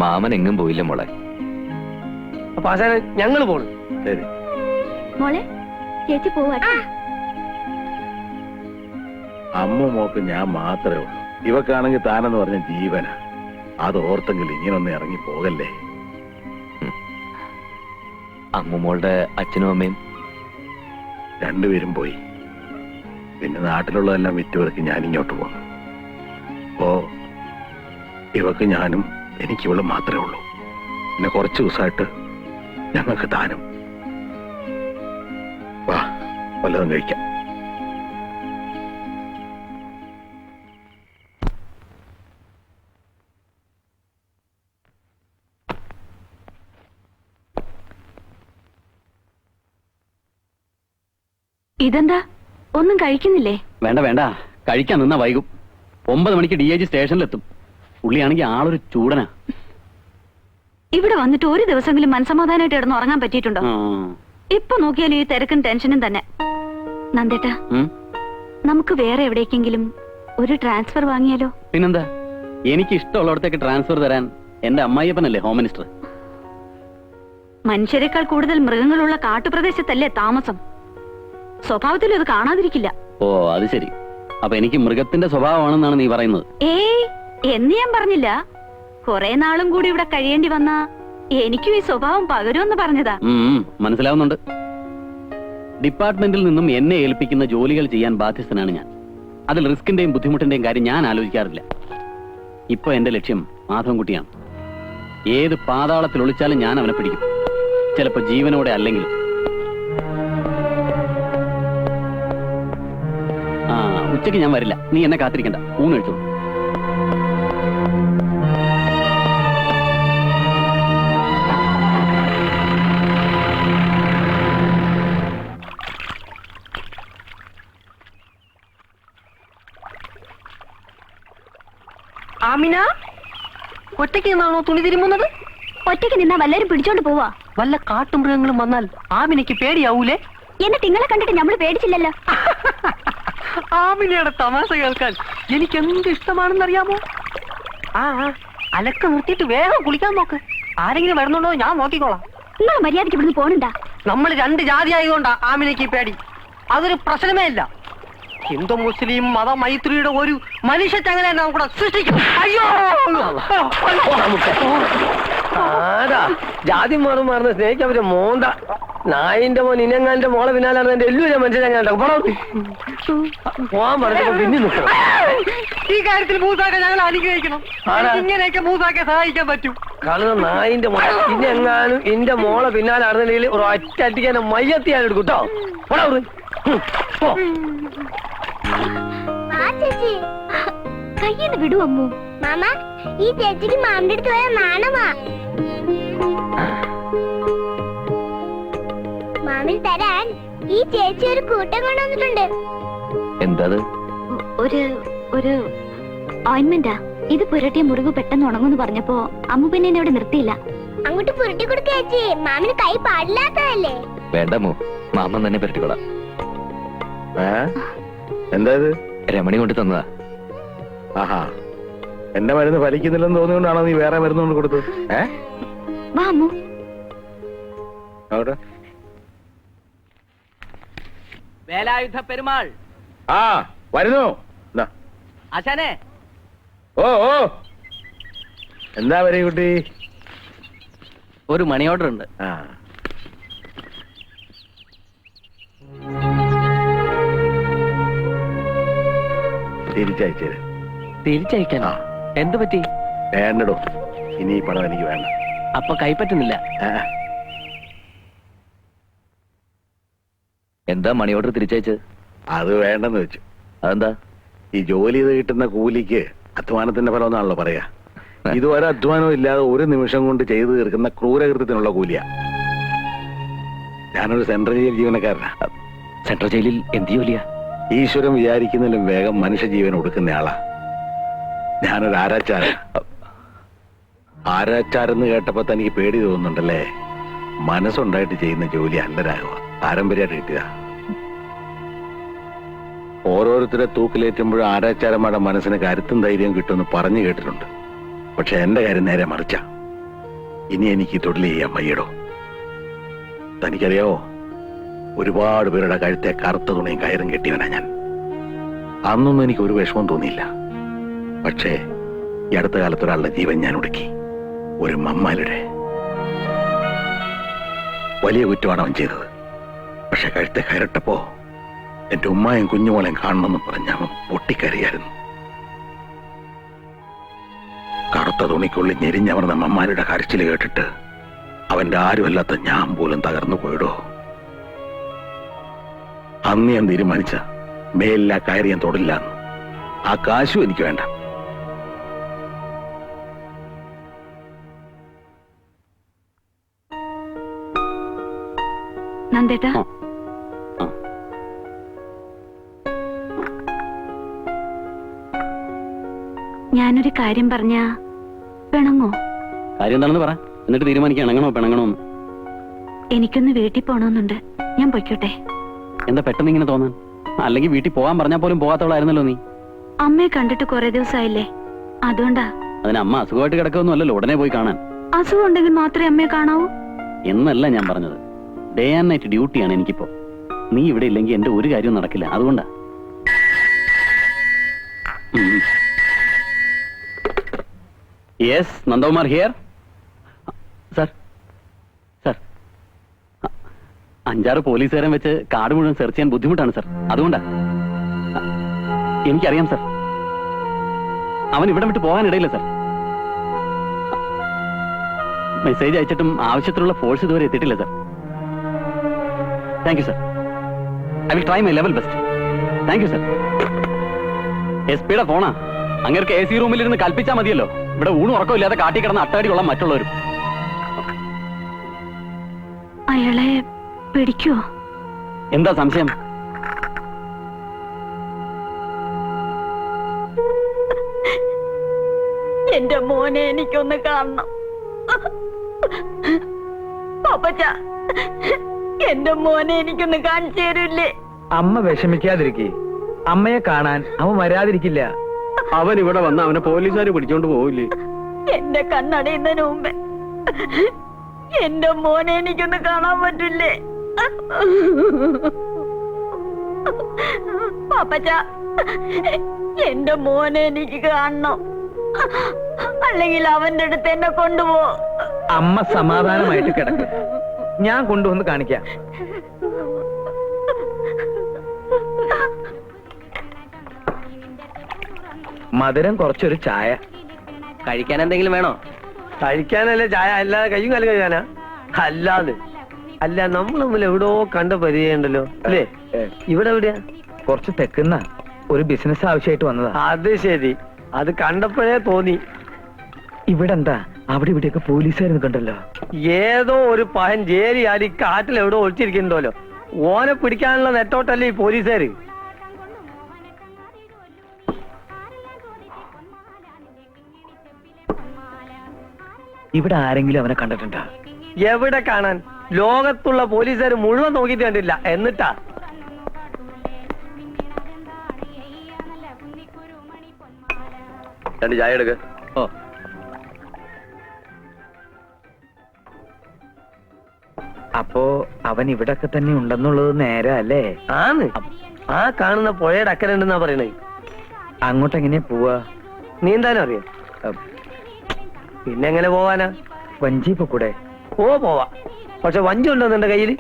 മാമൻ എങ്ങും പോയില്ല മോളെ. അപ്പൊ ആശാനെ, ഞങ്ങൾ പോണു. ശരി മോളെ, ചേച്ചി പോവാ. അമ്മ മോക്ക് ഞാൻ മാത്രമേ ഉള്ളൂ. ഇവക്കാണെങ്കിൽ താനെന്ന് പറഞ്ഞ ജീവന. അത് ഓർത്തെങ്കിൽ ഇങ്ങനൊന്നും ഇറങ്ങി പോകല്ലേ. അമ്മുമോളുടെ അച്ഛനും അമ്മയും രണ്ടുപേരും പോയി. പിന്നെ നാട്ടിലുള്ളതെല്ലാം വിറ്റുവർക്ക് ഞാൻ ഇങ്ങോട്ട് പോന്നു. അപ്പോ ഇവക്ക് ഞാനും എനിക്കിവളും മാത്രമേ ഉള്ളൂ. പിന്നെ കുറച്ച് ദിവസമായിട്ട് ഞങ്ങൾക്ക് താനും. വാ, വല്ലതും കഴിക്കാം. ഇതെന്താ, ഒന്നും കഴിക്കുന്നില്ലേ? വേണ്ട വേണ്ട, കഴിക്കാൻ നിന്നാ വൈകും. 9 മണിക്ക് DIG സ്റ്റേഷനിലെത്തും. പുള്ളിയാണെങ്കിൽ ആളൊരു ചൂടനാ. ഇവിടെ വന്നിട്ട് ഒരു ദിവസമെങ്കിലും മനസമാധാനമായിട്ട് കിടന്ന് ഉറങ്ങാൻ പറ്റിയിട്ടുണ്ടോ? ഇപ്പൊ നോക്കിയാലും ഈ തിരക്കും ടെൻഷനും തന്നെ. നന്ദേട്ടാ, നമുക്ക് വേറെ എവിടേക്കെങ്കിലും ഒരു ട്രാൻസ്ഫർ വാങ്ങിയാലോ? പിന്നെന്താ, എനിക്ക് ഇഷ്ടമുള്ളിടത്തേക്ക് ട്രാൻസ്ഫർ തരാൻ എന്റെ അമ്മായിയപ്പനല്ലേ ഹോം മിനിസ്റ്റർ. മനുഷ്യരെക്കാൾ കൂടുതൽ മൃഗങ്ങളുള്ള കാട്ടുപ്രദേശത്തല്ലേ താമസം. സ്വഭാവത്തിൽ അത് കാണാതിരിക്കില്ല. ഓ അത് ശരി. അപ്പൊ എനിക്ക് മൃഗത്തിന്റെ സ്വഭാവമാണെന്നാണ് നീ പറയുന്നത്? ഏയ്, എന്ന് ഞാൻ പറഞ്ഞില്ല. കുറെ നാളും കൂടി ഇവിടെ കഴിയേണ്ടി വന്നാ എനിക്കും ഈ സ്വഭാവം പകരുമെന്ന് പറഞ്ഞതാ. മനസ്സിലാവുന്നുണ്ട്. ഡിപ്പാർട്ട്മെന്റിൽ നിന്നും എന്നെ ഏൽപ്പിക്കുന്ന ജോലികൾ ചെയ്യാൻ ബാധ്യസ്ഥനാണ് ഞാൻ. അതിൽ റിസ്കിന്റെയും ബുദ്ധിമുട്ടിന്റെയും കാര്യം ഞാൻ ആലോചിക്കാറില്ല. ഇപ്പൊ എന്റെ ലക്ഷ്യം മാധവൻകുട്ടിയാണ്. ഏത് പാതാളത്തിൽ ഒളിച്ചാലും ഞാൻ അവനെ പിടിക്കും. ചിലപ്പോ ജീവനോടെ അല്ലെങ്കിലും. ഉച്ചയ്ക്ക് ഞാൻ വരില്ല, നീ എന്നെ കാത്തിരിക്കണ്ട. ഊണ് കഴിച്ചോ. ആമിന, ഒറ്റയ്ക്ക് നിന്നാണോ തുണി തിരുമുന്നത്? ഒറ്റയ്ക്ക് നിന്നാ വല്ലവരും പിടിച്ചോണ്ട് പോവാ. വല്ല കാട്ടുമൃഗങ്ങളും വന്നാൽ ആമിനയ്ക്ക് പേടിയാവൂലേ? എന്നിട്ട് നിങ്ങളെ കണ്ടിട്ട് നമ്മള് പേടിച്ചില്ലല്ലോ. ആമിനയുടെ തമാശ കേൾക്കാൻ എനിക്ക് എന്ത് ഇഷ്ടമാണെന്നറിയാമോ? അലക്ക് നിർത്തിയിട്ട് വേഗം കുളിക്കാൻ നോക്ക്. ആരെങ്കിലും വരുന്നുണ്ടോ ഞാൻ നോക്കിക്കോളാം. നിങ്ങൾ മര്യാദയ്ക്ക് ഇവിടുന്ന് പോണുണ്ടാ? നമ്മൾ 2 ജാതി ആയതുകൊണ്ടാ ആമിനയ്ക്ക് പേടി. അതൊരു പ്രശ്നമേ ഇല്ല. ഹിന്ദു മുസ്ലിം മതമൈത്രിയുടെ ഒരു മനുഷ്യ ചങ്ങല കൂടെ സൃഷ്ടിക്കും. അയ്യോ, ജാതി മാറും മാറുന്ന സ്നേഹിക്കാൻ പറ്റും മോന്ത. നായിന്റെ മോൻ ഇനങ്ങാന്റെ മോളെ പിന്നാലാണ് എന്റെ എല്ലൂര മനുഷ്യൻ. പോവാൻ പറഞ്ഞപ്പോ പിന്നെ നിൽക്കണം. ഈ കാര്യത്തിൽ മൂസാക്കെ ഞങ്ങൾ അനുഗ്രഹിക്കണം. ഇങ്ങനെയൊക്കെ മൂസാക്കെ സഹായിക്കാൻ പറ്റും. കാരണം നായിന്റെ മോളെ ഇനെങ്ങാനും എന്റെ മോളെ പിന്നാലാണെന്നുണ്ടെങ്കിൽ ഒരു ഒറ്റ അടിക്കാൻ മയ്യത്തിയാൽ എടുക്കും കേട്ടോ. കയ്യെന്ന് വിടൂ അമ്മു. മാമ, ഈ ചേച്ചിക്ക് മാമിന്റെ അടുത്ത് പോയ നാണമാ. മാമിന് തരാൻ ഈ ചേച്ചി ഒരു കൂട്ടം കൊണ്ടുവന്നിട്ടുണ്ട്. എന്താ ഒരു ഓയിന്റ്മെന്റാ. ഇത് പുരട്ടിയ മുറിവ് പെട്ടെന്ന് ഉണങ്ങുന്നു പറഞ്ഞപ്പോ അമ്മു പിന്നെ എന്നെ ഇവിടെ നിർത്തിയില്ല. അങ്ങോട്ട് പുരട്ടി കൊടുക്ക ചേച്ചി. മാമിന് കൈ പാടില്ലാത്തതല്ലേ? വേണ്ടമോ, മാമൻ തന്നെ പുരട്ടിക്കൊള്ളാം. എന്താ ഇത്? രമണി കൊണ്ട് തന്നതാ. ആഹാ, എന്റെ മരുന്ന് ഫലിക്കുന്നില്ലെന്ന് തോന്നിയോണ്ടാണോ നീ വേറെ മരുന്ന് കൊണ്ട് കൊടുത്തത്? വാ അമ്മു. അവിടെ വേലായുധ പെരുമാൾ വരുന്നു. ആശാനെ. ഓ എന്താ വരെ കുട്ടി? ഒരു മണി ഓർഡർ ഉണ്ട്. തിരിച്ചയച്ചത്. തിരിച്ചയക്കാനോ? എന്ത് പറ്റി? വേണ്ടടോ, ഇനി ഈ പണം എനിക്ക് വേണ്ട. അപ്പൊ കൈപ്പറ്റുന്നില്ല. എന്താ മണി ഓർഡർ തിരിച്ചയച്ചത്? അത് വേണ്ടെന്ന് വെച്ചു. അതെന്താ? ഈ ജോലി ചെയ്ത് കിട്ടുന്ന കൂലിക്ക് അധ്വാനത്തിന്റെ ഫലം എന്നാണല്ലോ പറയാ. ഇതുവരെ അധ്വാനം ഇല്ലാതെ ഒരു നിമിഷം കൊണ്ട് ചെയ്തു തീർക്കുന്ന ക്രൂരകൃത്യത്തിനുള്ള കൂലിയാ. ഞാനൊരു സെൻട്രൽ ജയിൽ ജീവനക്കാരനാ. സെൻട്രൽ ജയിലിൽ എന്ത് ജോലിയാ? ഈശ്വരൻ വിചാരിക്കുന്നതിലും വേഗം മനുഷ്യജീവൻ ഒടുക്കുന്നയാളാ. ഞാനൊരു ആരാച്ചാരൻ. ആരാച്ചാരെന്ന് കേട്ടപ്പോ തനിക്ക് പേടി തോന്നുന്നുണ്ടല്ലേ? മനസ്സുണ്ടായിട്ട് ചെയ്യുന്ന ജോലി അല്ല രാഘവ, പാരമ്പര്യമായിട്ട് കിട്ടിയതാ. ഓരോരുത്തരെ തൂക്കിലേറ്റുമ്പോഴും ആരാച്ചാരന്മാരുടെ മനസ്സിന് കരുത്തും ധൈര്യം കിട്ടുമെന്ന് പറഞ്ഞു കേട്ടിട്ടുണ്ട്. പക്ഷെ എന്റെ കാര്യം നേരെ മറിച്ച. ഇനി എനിക്ക് തൊഴിൽ ചെയ്യാൻ വയ്യടോ. തനിക്കറിയാവോ, ഒരുപാട് പേരുടെ കഴുത്തെ കറുത്ത തുണിയും കയറും കെട്ടിയവനാ ഞാൻ. അന്നൊന്നും എനിക്ക് ഒരു വിഷമം തോന്നിയില്ല. പക്ഷേ ഈ അടുത്ത കാലത്ത് ഒരാളുടെ ജീവൻ ഞാൻ ഒടുക്കി. ഒരു മമ്മാലുടെ. വലിയ കുറ്റമാണ് അവൻ ചെയ്തത്. പക്ഷെ കഴുത്തെ കയറിട്ടപ്പോ എന്റെ ഉമ്മായും കുഞ്ഞുമോളെയും കാണണമെന്ന് പറഞ്ഞ അവൻ പൊട്ടിക്കരയായിരുന്നു. കറുത്ത തുണിക്കുള്ളിൽ ഞെരിഞ്ഞവർന്ന മമ്മാരുടെ കരച്ചിൽ കേട്ടിട്ട് അവന്റെ ആരുമല്ലാത്ത ഞാൻ പോലും തകർന്നു പോയിടോ. അന്ന് ഞാൻ തീരുമാനിച്ച മേലില്ല കയറി ഞാൻ തൊടില്ല. ആ കാശും എനിക്ക് വേണ്ട. നന്ദേട്ടാ, ഞാനൊരു കാര്യം പറഞ്ഞ പിണങ്ങോ? കാര്യം എന്താണെന്ന് പറ, എന്നിട്ട് തീരുമാനിക്കാം ഇണങ്ങണോ പിണങ്ങണോന്ന്. എനിക്കൊന്ന് വീട്ടിൽ പോണമെന്നുണ്ട്. ഞാൻ പൊയ്ക്കോട്ടെ? എന്താ പെട്ടെന്ന് ഇങ്ങനെ തോന്നാൻ? അല്ലെങ്കിൽ വീട്ടിൽ പോകാൻ പറഞ്ഞാൽ പോലും പോകാത്തവളായിരുന്നല്ലോ നീ. അമ്മയെ കണ്ടിട്ട് കുറെ ദിവസമായില്ലേ, അതുകൊണ്ടാ. അതിന് അമ്മ അസുഖമായിട്ട് കിടക്കൊന്നും അല്ലല്ലോ ഉടനെ പോയി കാണാൻ. അസുഖം ഉണ്ടെങ്കിൽ മാത്രമേ അമ്മയെ കാണാവൂ എന്നല്ല ഞാൻ പറഞ്ഞത്. ഡേ ആൻഡ് നൈറ്റ് ഡ്യൂട്ടിയാണ് എനിക്കിപ്പോ. നീ ഇവിടെ ഇല്ലെങ്കിൽ എന്റെ ഒരു കാര്യവും നടക്കില്ല. അതുകൊണ്ടാ. Yes, Nandakumar here. Sir, sir, 5-6 പോലീസുകാരൻ വെച്ച് കാട് മുഴുവൻ സെർച്ച് ചെയ്യാൻ ബുദ്ധിമുട്ടാണ് സർ. അതുകൊണ്ടാ. എനിക്കറിയാം സർ. അവൻ ഇവിടെ വിട്ട് പോകാനിടയില്ല സർ. മെസ്സേജ് അയച്ചിട്ടും ആവശ്യത്തിനുള്ള ഫോഴ്സ് ഇതുവരെ എത്തിയിട്ടില്ല sir. Thank you sir. I will try my level best. Thank you sir. SP-യുടെ ഫോണാ. അങ്ങേർക്ക് AC റൂമിലിരുന്ന് കൽപ്പിച്ചാൽ മതിയല്ലോ. ഇവിടെ ഊണും ഉറക്കമില്ലാതെ കാട്ടി കിടന്ന് അട്ടാടിയുള്ള മറ്റുള്ളവരും. അയാളെ പിടിക്കുവോ? എന്താ സംശയം? എന്റെ മോനെ എനിക്കൊന്ന് കാണണം. പാപ്പച്ച, എന്റെ മോനെ എനിക്കൊന്ന് കാണിച്ചു തരൂല്ലേ? അമ്മ വിഷമിക്കാതിരിക്കേ. അമ്മയെ കാണാൻ അവൻ വരാതിരിക്കില്ല. അവൻ ഇവിടെ വന്ന് അവനെ പോലീസുകാർ പിടിച്ചോണ്ട് പോവില്ലേ? എന്റെ കണ്ണടയുന്നതിന് മുമ്പേ എന്റെ മോനെ എനിക്കൊന്ന് കാണാൻ പറ്റില്ലേ? പാപ്പച്ച, എന്റെ മോനെ എനിക്ക് കാണണം, അല്ലെങ്കിൽ അവന്റെ അടുത്ത് എന്നെ കൊണ്ടുപോ. അമ്മ സമാധാനമായിട്ട് കിടക്ക്. ഞാൻ കൊണ്ടുവന്ന് കാണിക്കാം. മധുരം കുറച്ചൊരു ചായ. കഴിക്കാൻ എന്തെങ്കിലും വേണോ? കഴിക്കാനല്ലേ ചായ, അല്ലാതെ കയ്യും കാലം കഴിക്കാനാ? അല്ലാതെ അല്ല, നമ്മൾ തമ്മിൽ എവിടോ കണ്ട പരിചയമുണ്ടല്ലോ അല്ലേ? ഇവിടെ എവിടെയാ? കുറച്ച് തെക്കുന്ന ഒരു ബിസിനസ് ആവശ്യമായിട്ട് വന്നതാ. അത് ശരി, അത് കണ്ടപ്പോഴേ തോന്നി. ഇവിടെ എന്താ അവിടെ ഇവിടെയൊക്കെ പോലീസുകാർ കണ്ടല്ലോ. ഏതോ ഒരു പഹൻ ജേരി ആടി കാട്ടിൽ എവിടോ ഒളിച്ചിരിക്കുന്നുണ്ടല്ലോ. ഓനെ പിടിക്കാനുള്ള നെട്ടോട്ടല്ലേ ഈ പോലീസുകാര്. ഇവിടെ ആരെങ്കിലും അവനെ കണ്ടിട്ടുണ്ടോ? എവിടെ കാണാൻ? ലോകത്തുള്ള പോലീസുകാർ മുഴുവൻ നോക്കിയിട്ട് കണ്ടില്ല. എന്നിട്ടാ രണ്ട് ചായ എടുക്ക. ഓ, അപ്പോ അവൻ ഇവിടൊക്കെ തന്നെ ഉണ്ടെന്നുള്ളത് നേരെ അല്ലേ? ആണ്. ആ കാണുന്ന പുഴയുടെ അക്കരണ്ടെന്നാ പറയണേ. അങ്ങോട്ട് എങ്ങനെയാ പോവാ? നീന്താനും അറിയാം. പിന്നെ എങ്ങനെ പോവാനാ? വഞ്ചി കൂടെ പോവാ. പക്ഷെ വഞ്ചി ഉണ്ടോ നിന്റെ കയ്യിൽ?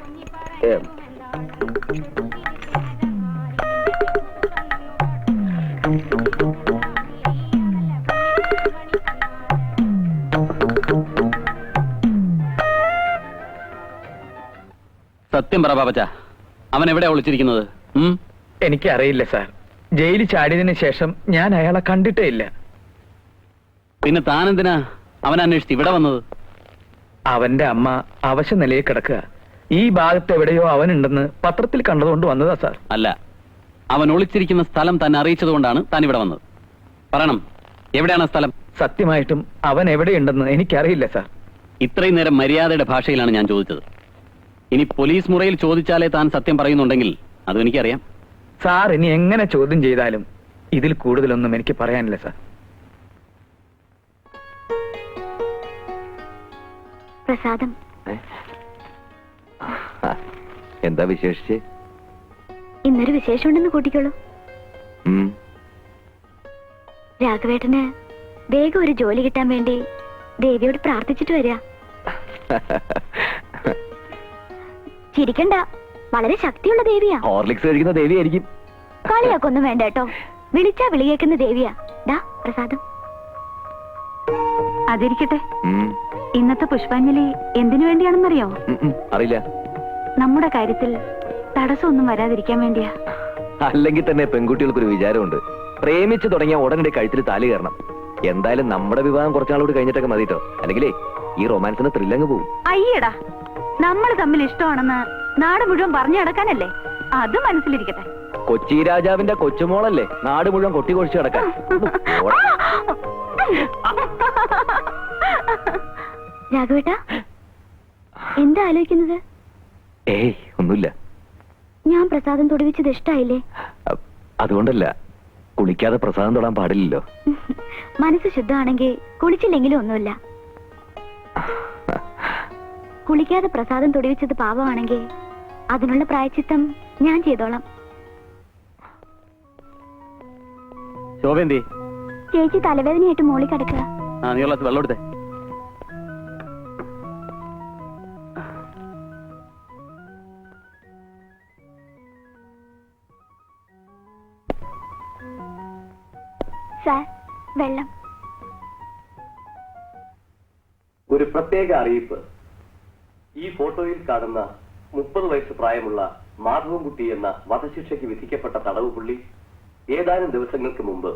സത്യം പറ പാപ്പച്ച, അവൻ എവിടെയാ ഒളിച്ചിരിക്കുന്നത്? എനിക്കറിയില്ല സാർ. ജയിലിൽ ചാടിയതിനു ശേഷം ഞാൻ അയാളെ കണ്ടിട്ടേ ഇല്ല. പിന്നെ താനെന്തിനാ അവൻ അന്വേഷിച്ച് ഇവിടെ വന്നത്? അവന്റെ അമ്മ അവശ നിലയിൽ കിടക്കുക. ഈ ഭാഗത്ത് എവിടെയോ അവനുണ്ടെന്ന് പത്രത്തിൽ കണ്ടതുകൊണ്ട് വന്നതാ സാർ. അല്ല, അവൻ ഒളിച്ചിരിക്കുന്ന സ്ഥലം തന്നെ അറിയിച്ചതുകൊണ്ടാണ് താൻ ഇവിടെ വന്നത്. പറയണം, എവിടെയാണ് സ്ഥലം? സത്യമായിട്ടും അവൻ എവിടെയുണ്ടെന്ന് എനിക്കറിയില്ല സാർ. ഇത്രയും നേരം മര്യാദയുടെ ഭാഷയിലാണ് ഞാൻ ചോദിച്ചത്. ഇനി പോലീസ് മുറയിൽ ചോദിച്ചാലേ താൻ സത്യം പറയുന്നുണ്ടെങ്കിൽ അതും എനിക്കറിയാം. സാർ ഇനി എങ്ങനെ ചോദ്യം ചെയ്താലും ഇതിൽ കൂടുതലൊന്നും എനിക്ക് പറയാനില്ല സാർ. പ്രസാദം, എന്താ വിശേഷിച്ച്? ഇന്നൊരു വിശേഷമുണ്ടെന്ന് കൂട്ടിക്കോളൂ. രാഘവേട്ടന് വേഗം ഒരു ജോലി കിട്ടാൻ വേണ്ടി ദേവിയോട് പ്രാർത്ഥിച്ചിട്ട് വരിക. ചിരിക്കണ്ട, വളരെ ശക്തിയുള്ള ദേവിയാ. ഹോർലിക്സ് കഴിക്കുന്ന ദേവിയായിരിക്കും. കളിയാക്കൊന്നും വേണ്ട കേട്ടോ. വിളിച്ചാ വിളി കേൾക്കുന്ന ദേവിയാ. ഡാ പ്രസാദം. അതിരിക്കട്ടെ, ഇന്നത്തെ പുഷ്പാഞ്ജലി എന്തിനു വേണ്ടിയാണെന്നറിയോ? അറിയില്ല. നമ്മുടെ കാര്യത്തിൽ തടസ്സമൊന്നും വരാതിരിക്കാൻ വേണ്ടിയാ. അല്ലെങ്കിൽ തന്നെ പെൺകുട്ടികൾക്കൊരു വിചാരമുണ്ട്, പ്രേമിച്ചു തുടങ്ങിയ ഉടനടി കഴുത്തിൽ താലി കയറണം. എന്തായാലും നമ്മുടെ വിവാഹം കുറച്ചാളോട് കഴിഞ്ഞിട്ടൊക്കെ മതിട്ടോ, അല്ലെങ്കിലേ ഈ റൊമാൻസിന് ത്രില്ലങ്ങ് പോകും. അയ്യടാ, നമ്മൾ തമ്മിൽ ഇഷ്ടമാണെന്ന് നാട് മുഴുവൻ പറഞ്ഞു നടക്കാനല്ലേ? അത് മനസ്സിലിരിക്കട്ടെ. കൊച്ചി രാജാവിന്റെ കൊച്ചുമോളല്ലേ നാട് മുഴുവൻ കൊട്ടി കൊഴിച്ചു കിടക്കാൻ. രാഘവേട്ടാ, എന്താ ആലോചിക്കുന്നത്? ഏയ് ഒന്നുമില്ല. ഞാൻ പ്രസാദം തൊടുവിച്ചത് ഇഷ്ടായില്ലേ? അതുകൊണ്ടല്ല, കുളിക്കാതെ പ്രസാദം തൊടാൻ പാടില്ലല്ലോ. മനസ്സ് ശുദ്ധമാണെങ്കിൽ കുളിച്ചില്ലെങ്കിലും ഒന്നുമില്ല. കുളിക്കാതെ പ്രസാദം തൊടിവിച്ചത് പാപമാണെങ്കിൽ അതിനുള്ള പ്രായച്ചിത്തം ഞാൻ ചെയ്തോളാം. ശോഭന്തി, ചേച്ചി തലവേദനയായിട്ട് മോളി കിടക്കുക. നീ ഉള്ള വെള്ളം എടുത്തേ. സാർ, വെള്ളം. ഒരു പ്രത്യേക അറിയിപ്പ്. ഈ ഫോട്ടോയിൽ കാണുന്ന 30 വയസ്സ് പ്രായമുള്ള മാധവൻകുട്ടി എന്ന വധശിക്ഷയ്ക്ക് വിധിക്കപ്പെട്ട തടവ് പുള്ളി ഏതാനും ദിവസങ്ങൾക്ക് മുമ്പ്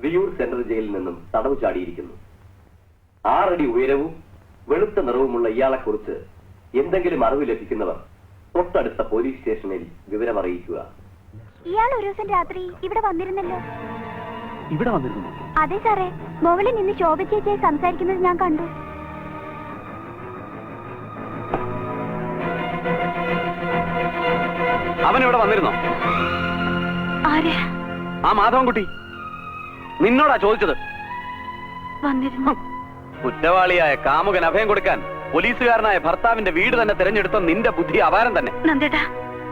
വിയൂർ സെൻട്രൽ ജയിലിൽ നിന്നും തടവ് ചാടിയിരിക്കുന്നു. 6 അടി ഉയരവും വെളുത്ത നിറവുമുള്ള ഇയാളെക്കുറിച്ച് എന്തെങ്കിലും അറിവ് ലഭിക്കുന്നവർ തൊട്ടടുത്ത പോലീസ് സ്റ്റേഷനിൽ വിവരം അറിയിക്കുക. ഇയാൾ ഒരു ദിവസം രാത്രി ഇവിടെ വന്നിരുന്നല്ലോ. ഇവിടെ വന്നിരുന്നു? അതെ സാറേ, മുകളിൽ നിന്ന് ശോഭ ചേച്ചിയെ സംസാരിക്കുന്നത് ഞാൻ കണ്ടു. അവൻ ഇവിടെ വന്നിരുന്നോ? ആര്? ആ മാധവൻകുട്ടി. നിന്നോടാ ചോദിച്ചത്. വന്നിരുന്നു. കുറ്റവാളിയായ കാമുകൻ അഭയം കൊടുക്കാൻ പോലീസുകാരനായ ഭർത്താവിന്റെ വീട് തന്നെ തിരഞ്ഞെടുത്ത നിന്റെ ബുദ്ധി അപാരം തന്നെ. നന്ദേട്ടാ,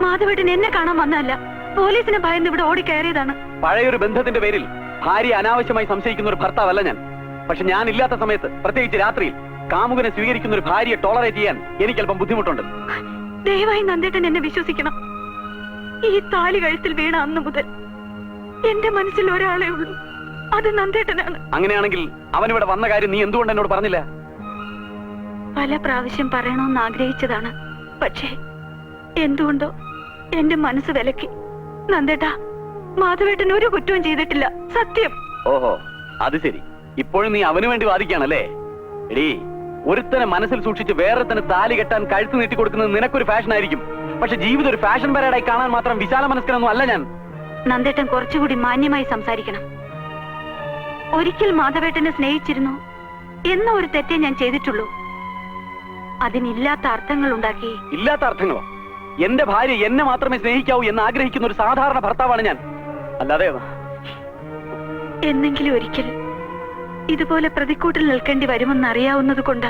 മാധവേട്ടൻ എന്നെ കാണാൻ വന്നതല്ല, പോലീസിനെ ഭയന്ന് ഇവിടെ ഓടിക്കയറിയതാണ്. പഴയൊരു ബന്ധത്തിന്റെ പേരിൽ ഭാര്യ അനാവശ്യമായി സംശയിക്കുന്ന ഒരു ഭർത്താവല്ല ഞാൻ. പക്ഷെ ഞാൻ ഇല്ലാത്ത സമയത്ത്, പ്രത്യേകിച്ച് രാത്രിയിൽ, കാമുകനെ സ്വീകരിക്കുന്ന ഒരു ഭാര്യയെ ടോളറേറ്റ് ചെയ്യാൻ എനിക്ക് അല്പം ബുദ്ധിമുട്ടുണ്ട്. ദയവായി നന്ദേട്ടൻ എന്നെ വിശ്വസിക്കണം. ഈ താലി കഴുത്തിൽ വീണ അന്ന് മുതൽ എന്റെ മനസ്സിൽ ഒരാളെ ഉള്ളൂ, അത് നന്ദേട്ടനാണ്. അങ്ങനെയാണെങ്കിൽ അവൻ ഇവിടെ വന്ന കാര്യം നീ എന്തുകൊണ്ട് എന്നോട് പറഞ്ഞില്ല? പല പ്രാവശ്യം പറയണമെന്ന് ആഗ്രഹിച്ചതാണ്, പക്ഷേ എന്തുകൊണ്ടോ എന്റെ മനസ്സ് വിലക്കി. നന്ദേട്ടാ, മാധവേട്ടൻ ഒരു കുറ്റവും ചെയ്തിട്ടില്ല, സത്യം. ഓഹോ, അത് ശരി. ഇപ്പോഴും നീ അവന് വേണ്ടി വാദിക്കുകയാണല്ലേ? എടീ, ഒരുത്തനെ മനസ്സിൽ സൂക്ഷിച്ച് വേറൊരുത്തനെ താലി കെട്ടാൻ കഴുത്ത് നീട്ടി കൊടുക്കുന്നത് നിനക്കൊരു ഫാഷൻ ആയിരിക്കും. പക്ഷെ ജീവിതം ഒരു ഫാഷൻ പരേഡായി കാണാൻ മാത്രം വിശാല മനസ്കനൊന്നും അല്ല ഞാൻ. നന്ദേട്ടൻ കുറച്ചുകൂടി മാന്യമായി സംസാരിക്കണം. ഒരിക്കൽ മാധവേട്ടനെ സ്നേഹിച്ചിരുന്നു എന്ന ഒരു തെറ്റേ ഞാൻ ചെയ്തിട്ടുള്ളൂ. അതിനില്ലാത്ത അർത്ഥങ്ങൾ ഉണ്ടാക്കി. ഇല്ലാത്ത അർത്ഥങ്ങളോ? എന്റെ ഭാര്യ എന്നെ മാത്രമേ സ്നേഹിക്കാവൂ എന്ന് ആഗ്രഹിക്കുന്ന ഒരു സാധാരണ ഭർത്താവാണ് ഞാൻ, അല്ലാതെ. എന്നെങ്കിലും ഒരിക്കൽ ഇതുപോലെ പ്രതിക്കൂട്ടിൽ നിൽക്കേണ്ടി വരുമെന്ന് അറിയാവുന്നത് കൊണ്ട്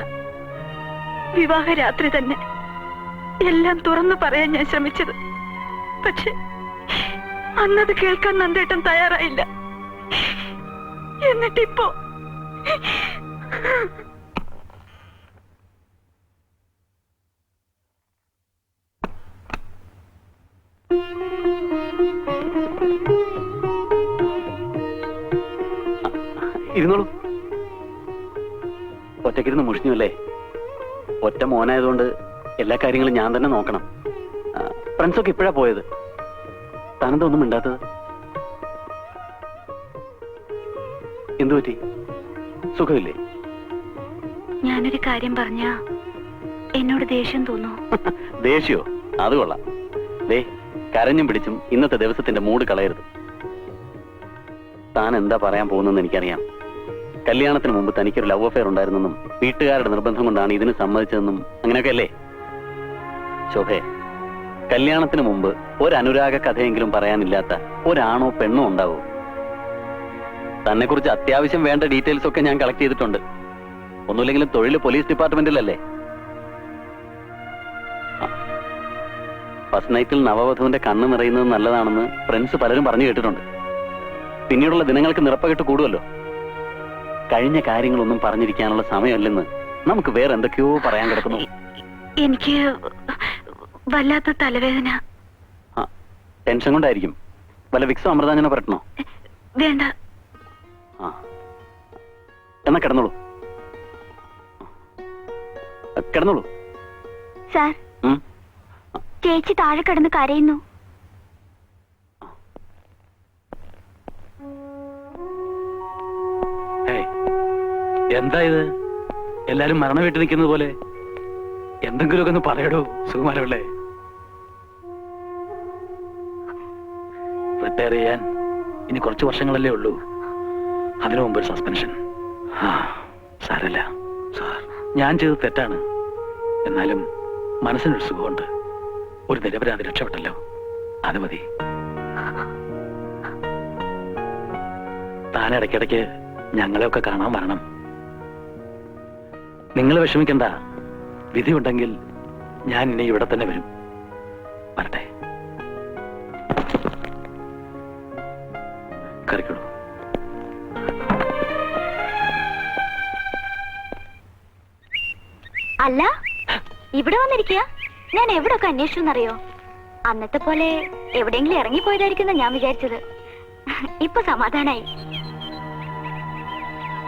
വിവാഹരാത്രി തന്നെ എല്ലാം തുറന്നു പറയാൻ ഞാൻ ശ്രമിച്ചത്. പക്ഷെ അന്നത് കേൾക്കാൻ നന്ദേട്ടൻ തയ്യാറായില്ല. എന്നിട്ടിപ്പോ ഇരുന്നോളൂ. ഒറ്റക്കിരുന്ന് മുഷിഞ്ഞല്ലേ? ഒറ്റ മോനായതുകൊണ്ട് എല്ലാ കാര്യങ്ങളും ഞാൻ തന്നെ നോക്കണം. ഫ്രണ്ട്സൊക്കെ ഇപ്പോഴാ പോയത്. താനെന്തൊന്നും മിണ്ടാത്തത്? എന്തു പറ്റി? സുഖമില്ലേ? ഞാനൊരു കാര്യം പറഞ്ഞ എന്നോട് ദേഷ്യം തോന്നൂ? ദേഷ്യോ? അത് കൊള്ളാം. ദേ, കരഞ്ഞും പിടിച്ചും ഇന്നത്തെ ദിവസത്തിന്റെ മൂഡ് കളയരുത്. താൻ എന്താ പറയാൻ പോകുന്നെന്ന് എനിക്കറിയാം. കല്യാണത്തിന് മുമ്പ് തനിക്കൊരു ലവ് അഫെയർ ഉണ്ടായിരുന്നെന്നും വീട്ടുകാരുടെ നിർബന്ധം കൊണ്ടാണ് ഇതിന് സമ്മതിച്ചതെന്നും അങ്ങനെയൊക്കെ അല്ലേ? ശോഭേ, കല്യാണത്തിന് മുമ്പ് ഒരു അനുരാഗ കഥയെങ്കിലും പറയാനില്ലാത്ത ഒരാണോ പെണ്ണോ ഉണ്ടാവോ? തന്നെ കുറിച്ച് അത്യാവശ്യം വേണ്ട ഡീറ്റെയിൽസ് ഒക്കെ ഞാൻ കളക്ട് ചെയ്തിട്ടുണ്ട്. ഒന്നുമില്ലെങ്കിലും തൊഴിൽ പോലീസ് ഡിപ്പാർട്ട്മെന്റിലല്ലേ? ഫസ്റ്റ് നൈറ്റിൽ നവവധുവിന്റെ കണ്ണ് നിറയുന്നത് നല്ലതാണെന്ന് ഫ്രണ്ട്സ് പലരും പറഞ്ഞു കേട്ടിട്ടുണ്ട്. പിന്നീടുള്ള ദിനങ്ങൾക്ക് നിറപ്പകിട്ട് കൂടുമല്ലോ. കഴിഞ്ഞ കാര്യങ്ങളൊന്നും പറഞ്ഞിരിക്കാനുള്ള സമയമല്ലെന്ന് നമുക്ക് വേറെ എന്തൊക്കെയോ പറയാൻ കിടക്കുന്നു. എനിക്ക് വല്ലാത്ത തലവേദന. ടെൻഷൻ കൊണ്ടായിരിക്കും. വല്ല വിക്സോ അമൃതാഞ്ജനോ പരട്ടണോ? വേണ്ട. എന്നാ കിടന്നോളൂ. കിടന്നോളൂ. സാർ, ചേച്ചി താഴെ കിടന്ന് കരയുന്നു. എന്താ ഇത്? എല്ലാരും മരണ വീട്ടിൽ നിൽക്കുന്നത് പോലെ. എന്തെങ്കിലുമൊക്കെ ഒന്ന് പറയടോ സുകുമാരപിള്ളേ. റിട്ടയർ ചെയ്യാൻ ഇനി കുറച്ച് വർഷങ്ങളല്ലേ ഉള്ളൂ. അതിനു മുമ്പ് ഒരു സസ്പെൻഷൻ. സാരല്ല സാർ, ഞാൻ ചെയ്തത് തെറ്റാണ്. എന്നാലും മനസ്സിനൊരു സുഖമുണ്ട്. ഒരു നിരപരാധി രക്ഷപ്പെട്ടല്ലോ, അത് മതി. താൻ ഇടയ്ക്കിടയ്ക്ക് ഞങ്ങളെയൊക്കെ കാണാൻ വരണം. നിങ്ങൾ വിഷമിക്കണ്ട, വിധിയുണ്ടെങ്കിൽ ഞാൻ ഇനി ഇവിടെ തന്നെ വരും. വരട്ടെ. കറിക്കോളൂ. അല്ല, ഇവിടെ വന്നിരിക്കുക. ഞാൻ എവിടൊക്കെ അന്വേഷിച്ചെന്നറിയോ? അന്നത്തെ പോലെ എവിടെയെങ്കിലും ഇറങ്ങിപ്പോയതായിരിക്കുന്ന ഞാൻ വിചാരിച്ചത്. ഇപ്പൊ സമാധാനായി.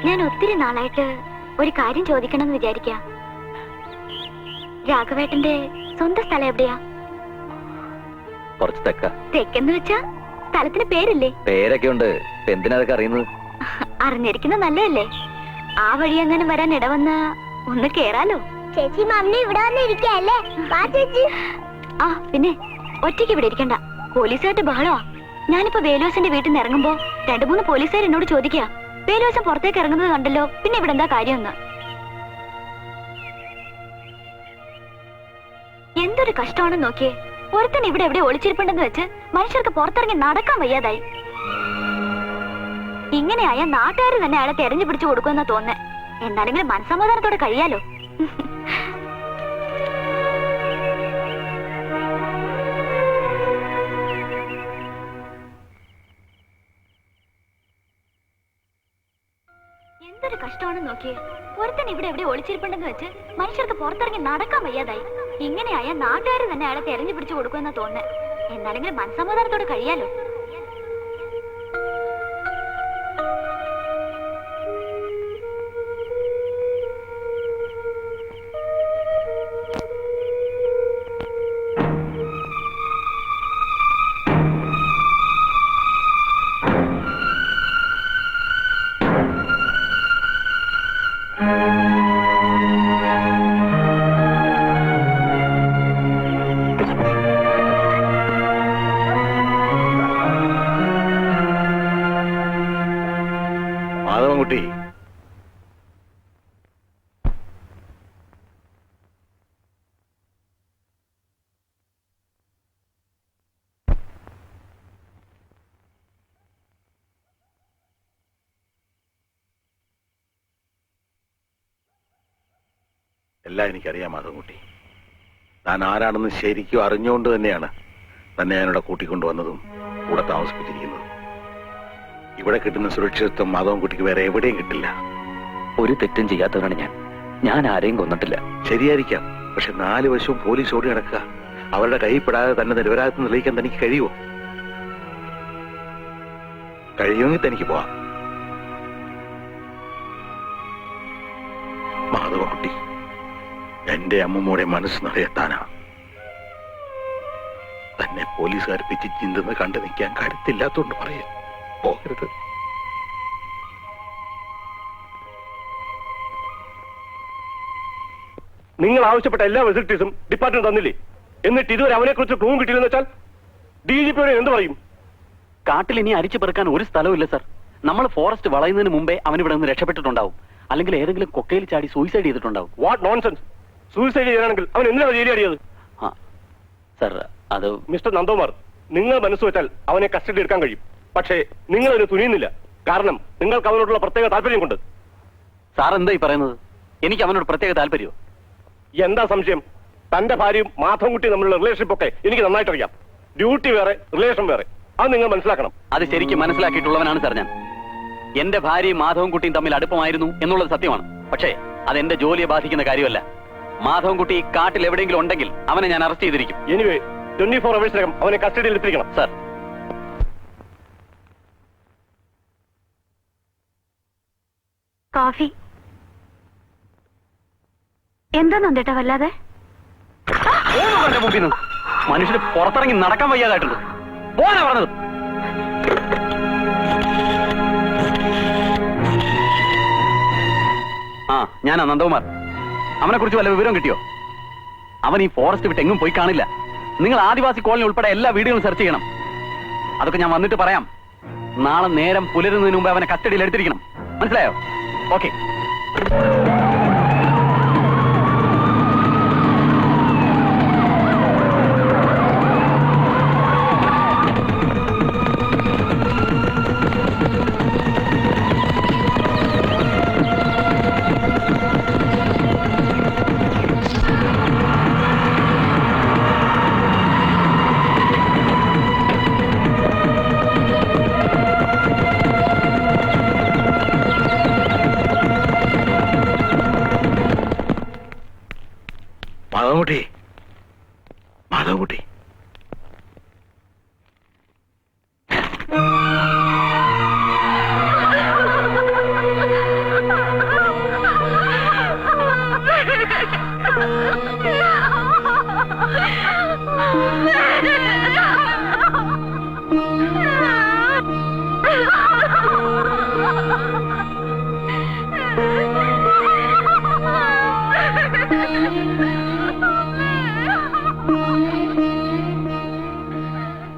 ഞാൻ ഒത്തിരി നാളായിട്ട് ഒരു കാര്യം ചോദിക്കണമെന്ന് വിചാരിക്കാം. രാഘവേട്ടന്റെ സ്വന്തം സ്ഥലം എവിടെയാ? കുറച്ച് തെക്ക. തെക്കെന്ന് വെച്ചാ സ്ഥലത്തിന് പേരില്ലേ? പേരൊക്കെ ഉണ്ട്. എന്തിനാ അതൊക്കെ അറിയുന്നത്? അറിഞ്ഞിരിക്കുന്ന നല്ലതല്ലേ? ആ വഴി അങ്ങനെ വരാൻ ഇടവന്ന ഒന്ന് കേറാലോ. ചേച്ചി മമ്മി ഇവിടെ വന്നിരിക്കല്ലേ? വാ ചേച്ചി. ആ പിന്നെ ഒറ്റയ്ക്ക് ഇവിടെ ഇരിക്കണ്ട. പോലീസുകാരുടെ ബഹളമാ. ഞാനിപ്പോ വേലുവാസന്റെ വീട്ടിൽ നിന്ന് ഇറങ്ങുമ്പോ 2-3 പോലീസുകാർ എന്നോട് ചോദിക്കുക, വേലുവാസം പുറത്തേക്ക് ഇറങ്ങുന്നത് കണ്ടല്ലോ, പിന്നെ ഇവിടെ എന്താ കാര്യമെന്ന്. എന്തൊരു കഷ്ടമാണെന്ന് നോക്കിയേ. ഒരുത്തൻ ഇവിടെ എവിടെ ഒളിച്ചിരിപ്പുണ്ടെന്ന് വെച്ച് മനുഷ്യർക്ക് പുറത്തിറങ്ങി നടക്കാൻ വയ്യാതായി. ഇങ്ങനെയായ നാട്ടുകാർ തന്നെ അയാളെ തെരഞ്ഞു പിടിച്ചു കൊടുക്കുമെന്നാ തോന്നേ. എന്നാലെങ്കിലും മനസ്സമാധാനത്തോടെ കഴിയാലോ. എന്തൊരു കഷ്ടമാണെന്ന് നോക്കിയേ. ഒരുത്തൻ ഇവിടെ എവിടെ ഒളിച്ചിരിപ്പുണ്ടെന്ന് വെച്ച് മനുഷ്യർക്ക് പുറത്തിറങ്ങി നടക്കാൻ വയ്യാതായി. ഇങ്ങനെയായ നാട്ടുകാർ തന്നെ അയാളെ തെരഞ്ഞു പിടിച്ചു കൊടുക്കുമെന്നാ തോന്നേ. എന്നാലെങ്കിലും മനസ്സമാധാനത്തോടെ കഴിയാലോ. മാധവൻകുട്ടി, എല്ലാം എനിക്കറിയാം മാധവൻകുട്ടി. താൻ ആരാണെന്ന് ശരിക്കും അറിഞ്ഞുകൊണ്ട് തന്നെയാണ് തന്നെ ഞാനിവിടെ കൂട്ടിക്കൊണ്ടുവന്നതും കൂടെ താമസിപ്പിച്ചിരിക്കുന്നതും. ഇവിടെ കിട്ടുന്ന സുരക്ഷിതത്വം മാധവൻകുട്ടിക്ക് വേറെ എവിടെയും കിട്ടില്ല. ഒരു തെറ്റും ചെയ്യാത്തവരാണ് ഞാൻ ആരെയും കൊന്നിട്ടില്ല. ശരിയായിരിക്കാം, പക്ഷെ 4 വശവും പോലീസ് ഓടി നടക്കുക. അവരുടെ കൈപ്പെടാതെ തന്നെ നിരപരാധിത്വം തെളിയിക്കാൻ തനിക്ക് കഴിയുമോ? കഴിയുമെങ്കിൽ തനിക്ക് പോവാം. മാധവൻകുട്ടി, എന്റെ അമ്മമ്മയുടെ മനസ്സ് നിറയെത്താനാ. തന്നെ പോലീസുകാർ പിച്ച് ചിന്തെന്ന് കണ്ടു നിൽക്കാൻ കരുത്തില്ലാത്തോണ്ട് പറയാ. പോകരുത്. നിങ്ങൾ ആവശ്യപ്പെട്ട എല്ലാ ഫെസിലിറ്റീസും ഡിപ്പാർട്ട്മെന്റ് തന്നില്ലേ? എന്നിട്ട് ഇതുവരെ അവനെ കുറിച്ച് ക്ലൂ കിട്ടിയില്ലെന്ന് വെച്ചാൽ DGP എന്ത് പറയും? കാട്ടിൽ ഇനി അരിച്ചു പെറുക്കാൻ ഒരു സ്ഥലവും ഇല്ല സർ. നമ്മൾ ഫോറസ്റ്റ് വളയുന്നതിന് മുമ്പേ അവൻ ഇവിടെ നിന്ന് രക്ഷപ്പെട്ടിട്ടുണ്ടാവും. അല്ലെങ്കിൽ ഏതെങ്കിലും കൊക്കയിൽ ചാടി സൂയിസൈഡ് ചെയ്തിട്ടുണ്ടാവും. What nonsense! സൂയിസൈഡ് ചെയ്യാനാണെങ്കിൽ അവൻ എന്തിനാണ് ജയിലിയാടിയത്? സർ, അത് മിസ്റ്റർ നന്ദകുമാർ, നിങ്ങൾ മനസ്സ് വെച്ചാൽ അവനെ കസ്റ്റഡി എടുക്കാൻ കഴിയും. പക്ഷേ നിങ്ങൾ അതിന് തുനിയുന്നില്ല. കാരണം നിങ്ങൾക്ക് അവനോടുള്ള പ്രത്യേക താല്പര്യം കൊണ്ട്. സാർ എന്താ ഈ പറയുന്നത്? എനിക്ക് അവനോട് പ്രത്യേക താല്പര്യമോ? എന്താ സംശയം? തന്റെ ഭാര്യയും മാധവൻകുട്ടിയും തമ്മിലുള്ള റിലേഷൻഷിപ്പ് ഒക്കെ എനിക്ക് നന്നായിട്ട് അറിയാം. ഡ്യൂട്ടി വേറെ, റിലേഷൻ വേറെ. അത് നിങ്ങൾ മനസ്സിലാക്കണം. അത് ശരിക്കും മനസ്സിലാക്കിയിട്ടുള്ളവനാണ് സാർ ഞാൻ. എന്റെ ഭാര്യയും മാധവൻകുട്ടിയും തമ്മിൽ അടുപ്പമായിരുന്നു എന്നുള്ളത് സത്യമാണ്. പക്ഷേ അതെന്റെ ജോലിയെ ബാധിക്കുന്ന കാര്യമല്ല. മാധവൻകുട്ടി കാട്ടിൽ എവിടെയെങ്കിലും ഉണ്ടെങ്കിൽ അവനെ ഞാൻ അറസ്റ്റ് ചെയ്തിരിക്കും. എനിവേ 24 അവേഴ്സിനകം അവനെ കസ്റ്റഡിയിൽ എത്തിക്കണം. സാർ, കോഫി എന്താ നന്ദേട്ടാ വല്ലാതെ? മുമ്പിൽ നിന്ന് മനുഷ്യന് പുറത്തിറങ്ങി നടക്കാൻ വയ്യാതായിട്ടുണ്ട്. പോകാനാ പറഞ്ഞത്. ഞാനാ നന്ദകുമാർ. അവനെ കുറിച്ച് വല്ല വിവരം കിട്ടിയോ? അവൻ ഈ ഫോറസ്റ്റ് വിട്ട് എങ്ങും പോയി കാണില്ല. നിങ്ങൾ ആദിവാസി കോളനി ഉൾപ്പെടെ എല്ലാ വീഡിയോകളും സെർച്ച് ചെയ്യണം. അതൊക്കെ ഞാൻ വന്നിട്ട് പറയാം. നാളെ നേരം പുലരുന്നതിന് മുമ്പ് അവനെ കസ്റ്റഡിയിൽ എടുത്തിരിക്കണം. മനസ്സിലായോ? ഓക്കെ.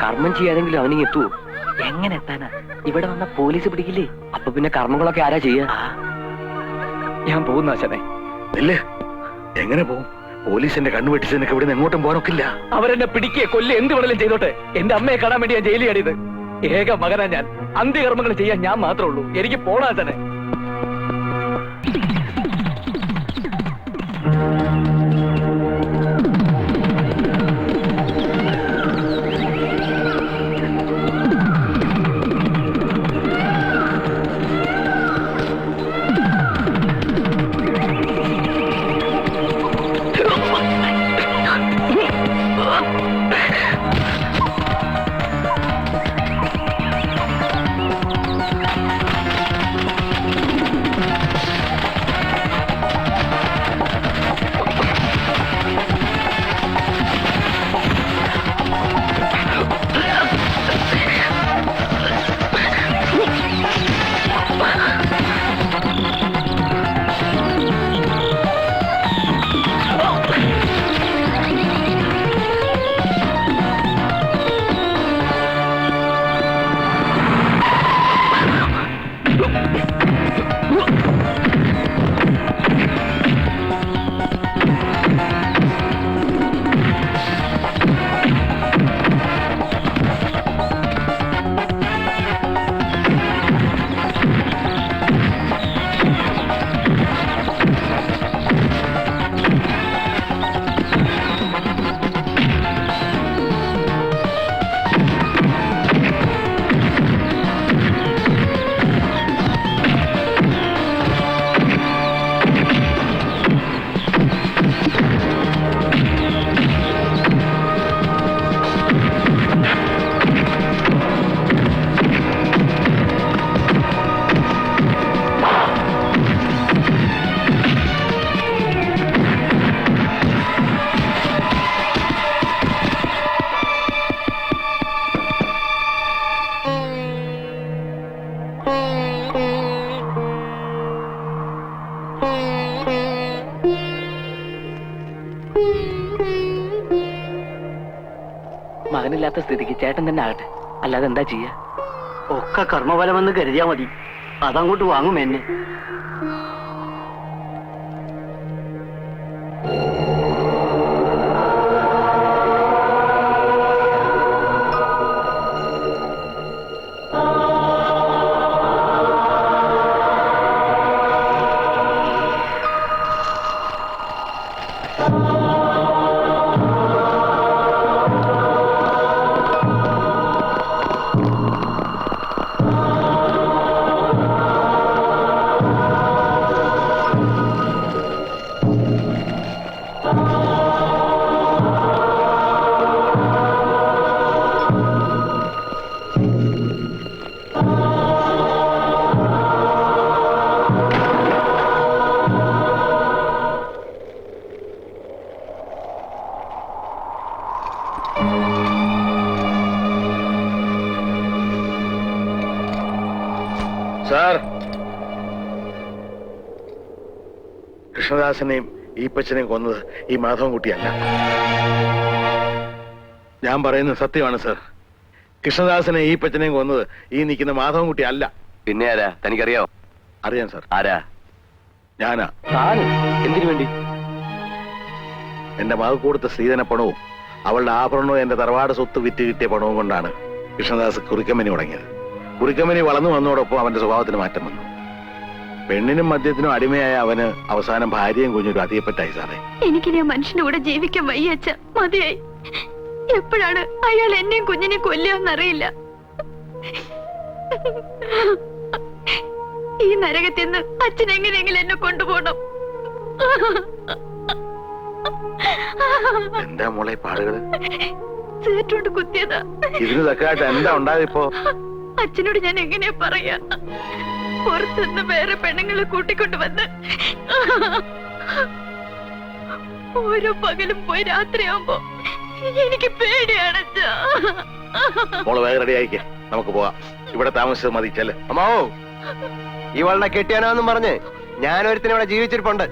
കർമ്മം ചെയ്യാതെങ്കിലും അവനിങ് എത്തുവോ? എങ്ങനെ എത്താനാ? ഇവിടെ വന്ന പോലീസ് പിടിക്കില്ലേ? അപ്പൊ പിന്നെ കർമ്മങ്ങളൊക്കെ ആരാ ചെയ്യാ? ഞാൻ പോകുന്ന അച്ഛനെ. ഇല്ലേ, എങ്ങനെ പോകും? പോലീസിന്റെ കണ്ണു വെട്ടിച്ചതിനൊക്കെ ഇവിടെ എങ്ങോട്ടും പോകാനൊക്കില്ല. അവരെന്നെ പിടിക്കുക കൊല്ലുക എന്ത് വേണേലും ചെയ്തോട്ടെ. എന്റെ അമ്മയെ കാണാൻ വേണ്ടി ഞാൻ ജയിലിൽ ചാടിയത്. ഏക മകനാ ഞാൻ. അന്ത്യകർമ്മങ്ങൾ ചെയ്യാൻ ഞാൻ മാത്രമേ ഉള്ളൂ. എനിക്ക് പോണ അച്ഛനെ. മകനില്ലാത്ത സ്ഥിതിക്ക് ചേട്ടൻ തന്നെ ആകട്ടെ, അല്ലാതെ എന്താ ചെയ്യാ? ഒക്കെ കർമ്മഫലമെന്ന് കരുതിയാ മതി. അതങ്ങോട്ട് വാങ്ങും എന്നെ. സാർ, കൃഷ്ണദാസനെയും ഈപ്പച്ചനെയും കൊന്നത് ഈ മാധവൻകുട്ടിയല്ല. ഞാൻ പറയുന്നത് സത്യമാണ് സാർ. കൃഷ്ണദാസനെ ഈപ്പച്ചനെയും കൊന്നത് ഈ നിൽക്കുന്ന മാധവൻകുട്ടി അല്ല. പിന്നെ ആരാ? തനിക്കറിയാവോ? അറിയാം സാർ. ആരാ? ഞാനാ. എന്തിനു വേണ്ടി? എന്റെ മകൾ കൊടുത്ത സ്ത്രീധന പണവും അവളുടെ ആഭരണവും എന്റെ തറവാട് സ്വത്ത് വിറ്റ് കിട്ടിയ പണവും കൊണ്ടാണ് കൃഷ്ണദാസ് കുറിക്കമ്പനി തുടങ്ങിയത്. കുറിക്കമ്പനി വളർന്നു വന്നതോടൊപ്പം അവന്റെ സ്വഭാവത്തിന് മാറ്റം വന്നു. പെണ്ണിനും മദ്യത്തിനും അടിമയായ അവന് അവസാനം ഭാര്യയും കുഞ്ഞൊരു അതിയപ്പെട്ടായി സാറേ. എനിക്കിനി ആ മനുഷ്യന്റെ കൂടെ ജീവിക്കാൻ വയ്യ അച്ഛ. മതിയായി. എപ്പോഴാണ് അയാൾ എന്നെയും കുഞ്ഞിനെയും കൊല്ലുകയെന്നറിയില്ല. ഈ നരകത്തിൽ നിന്ന് അച്ഛൻ എങ്ങനെയെങ്കിലും എന്നെ കൊണ്ടുപോകണം. എന്താ മോളെ പാടുകള്? സീറ്റുകൊണ്ട് കുത്തിയതാ. ഇതിന് തക്കായിട്ട് എന്താ ഉണ്ടായപ്പോ? അച്ഛനോട് ഞാൻ എങ്ങനെയാ പറയാ? പുറത്തുനിന്ന് വേറെ പെണ്ണുങ്ങളെ കൂട്ടിക്കൊണ്ടുവന്ന് ഓരോ പകലും പോയി രാത്രിയാവുമ്പോ എനിക്ക് പേടിയാണ് അച്ഛാ. മോള് വേഗം റെഡി ആയിക്കേ, നമുക്ക് പോവാം. ഇവിടെ താമസിച്ചത് മതി. ചെല്ല് അമ്മാവോ. ഇവളുടെ കെട്ടിയാനാന്നും പറഞ്ഞ് ഞാനൊരുത്തിന് ഇവിടെ ജീവിച്ചിരിപ്പുണ്ട്.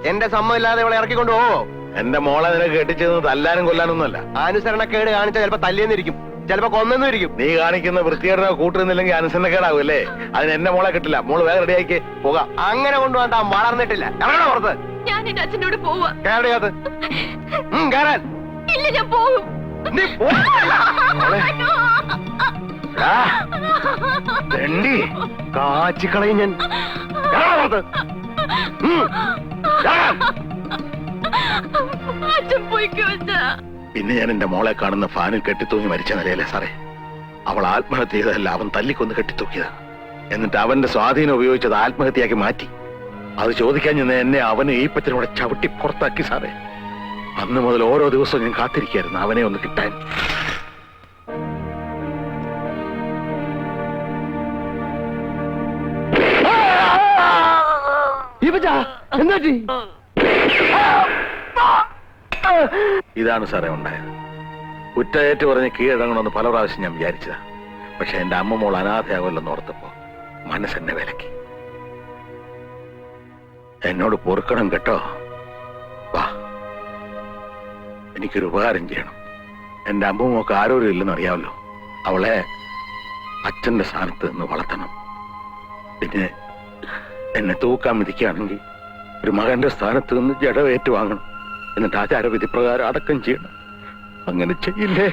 എന്റെ സമ്മതമില്ലാതെ ഇവളെ ഇറക്കിക്കൊണ്ട് പോവോ? എന്റെ മോളെ നിനക്ക് കെട്ടിച്ചത് തല്ലാനും കൊല്ലാനൊന്നുമല്ല. അനുസരണക്കേട് കാണിച്ചാൽ ചിലപ്പോ തല്ലിയെന്നിരിക്കും, ചിലപ്പോ കൊന്നെന്നിരിക്കും. നീ കാണിക്കുന്ന വൃത്തികേട കൂട്ടുന്നില്ലെങ്കിൽ അനുസരണക്കേടാവൂല്ലേ? അതിന് എന്റെ മോളെ കിട്ടില്ല. മോള് വേഗം റെഡിയാക്കി പോകാം. അങ്ങനെ കൊണ്ടുപോകാൻ താൻ വളർന്നിട്ടില്ല. ഇറങ്ങണോ പുറത്ത്? ഞാൻ എന്റെ അച്ഛനോട് പോവാ. കേരളീയത്ത് കേറാൻ ഇല്ല, ഞാൻ പോവും. നീ തെണ്ടി കാച്ചിക്കളയും ഞാൻ. ഇറങ്ങണോ പുറത്ത്? അച്ഛൻ പോയിക്കോ അച്ഛാ. പിന്നെ ഞാൻ എന്റെ മോളെ കാണുന്ന ഫാനിൽ കെട്ടിത്തൂങ്ങി മരിച്ച നിലയല്ലേ സാറേ? അവൾ ആത്മഹത്യ ചെയ്തതല്ല, അവൻ തല്ലിക്കൊന്ന് കെട്ടിത്തൂക്കിയതാ. എന്നിട്ട് അവന്റെ സ്വാധീനം ഉപയോഗിച്ചത് ആത്മഹത്യയാക്കി മാറ്റി. അത് ചോദിക്കാൻ ചെന്ന് എന്നെ അവന് ഈ പച്ചനോടെ ചവിട്ടി പുറത്താക്കി സാറേ. അന്ന് മുതൽ ഓരോ ദിവസവും ഞാൻ കാത്തിരിക്കായിരുന്നു അവനെ ഒന്ന് കിട്ടാൻ. ഇതാണ് സാറേ ഉണ്ടായത്. കുറ്റയേറ്റ് പറഞ്ഞ് കീഴടങ്ങണമെന്ന് പല പ്രാവശ്യം ഞാൻ വിചാരിച്ചതാ. പക്ഷെ എന്റെ അമ്മ മോൾ അനാഥയാകുമല്ലെന്ന് ഓർത്തപ്പോ മനസ്സെന്നെ വിലക്കി. എന്നോട് പൊറുക്കണം കേട്ടോ. വാ, എനിക്കൊരു ഉപകാരം ചെയ്യണം. എന്റെ അമ്മമ്മക്ക് ആരോരും ഇല്ലെന്ന് അറിയാമല്ലോ. അവളെ അച്ഛന്റെ സ്ഥാനത്ത് നിന്ന് വളർത്തണം. പിന്നെ എന്നെ തൂക്കാൻ വിധിക്കുകയാണെങ്കിൽ ഒരു മകന്റെ സ്ഥാനത്ത് നിന്ന് ജഡവേറ്റ് വാങ്ങണം. എന്നിട്ട് ആചാരവിധി പ്രകാരം അടക്കം ചെയ്യണം. അങ്ങനെ ചെയ്യില്ലേ?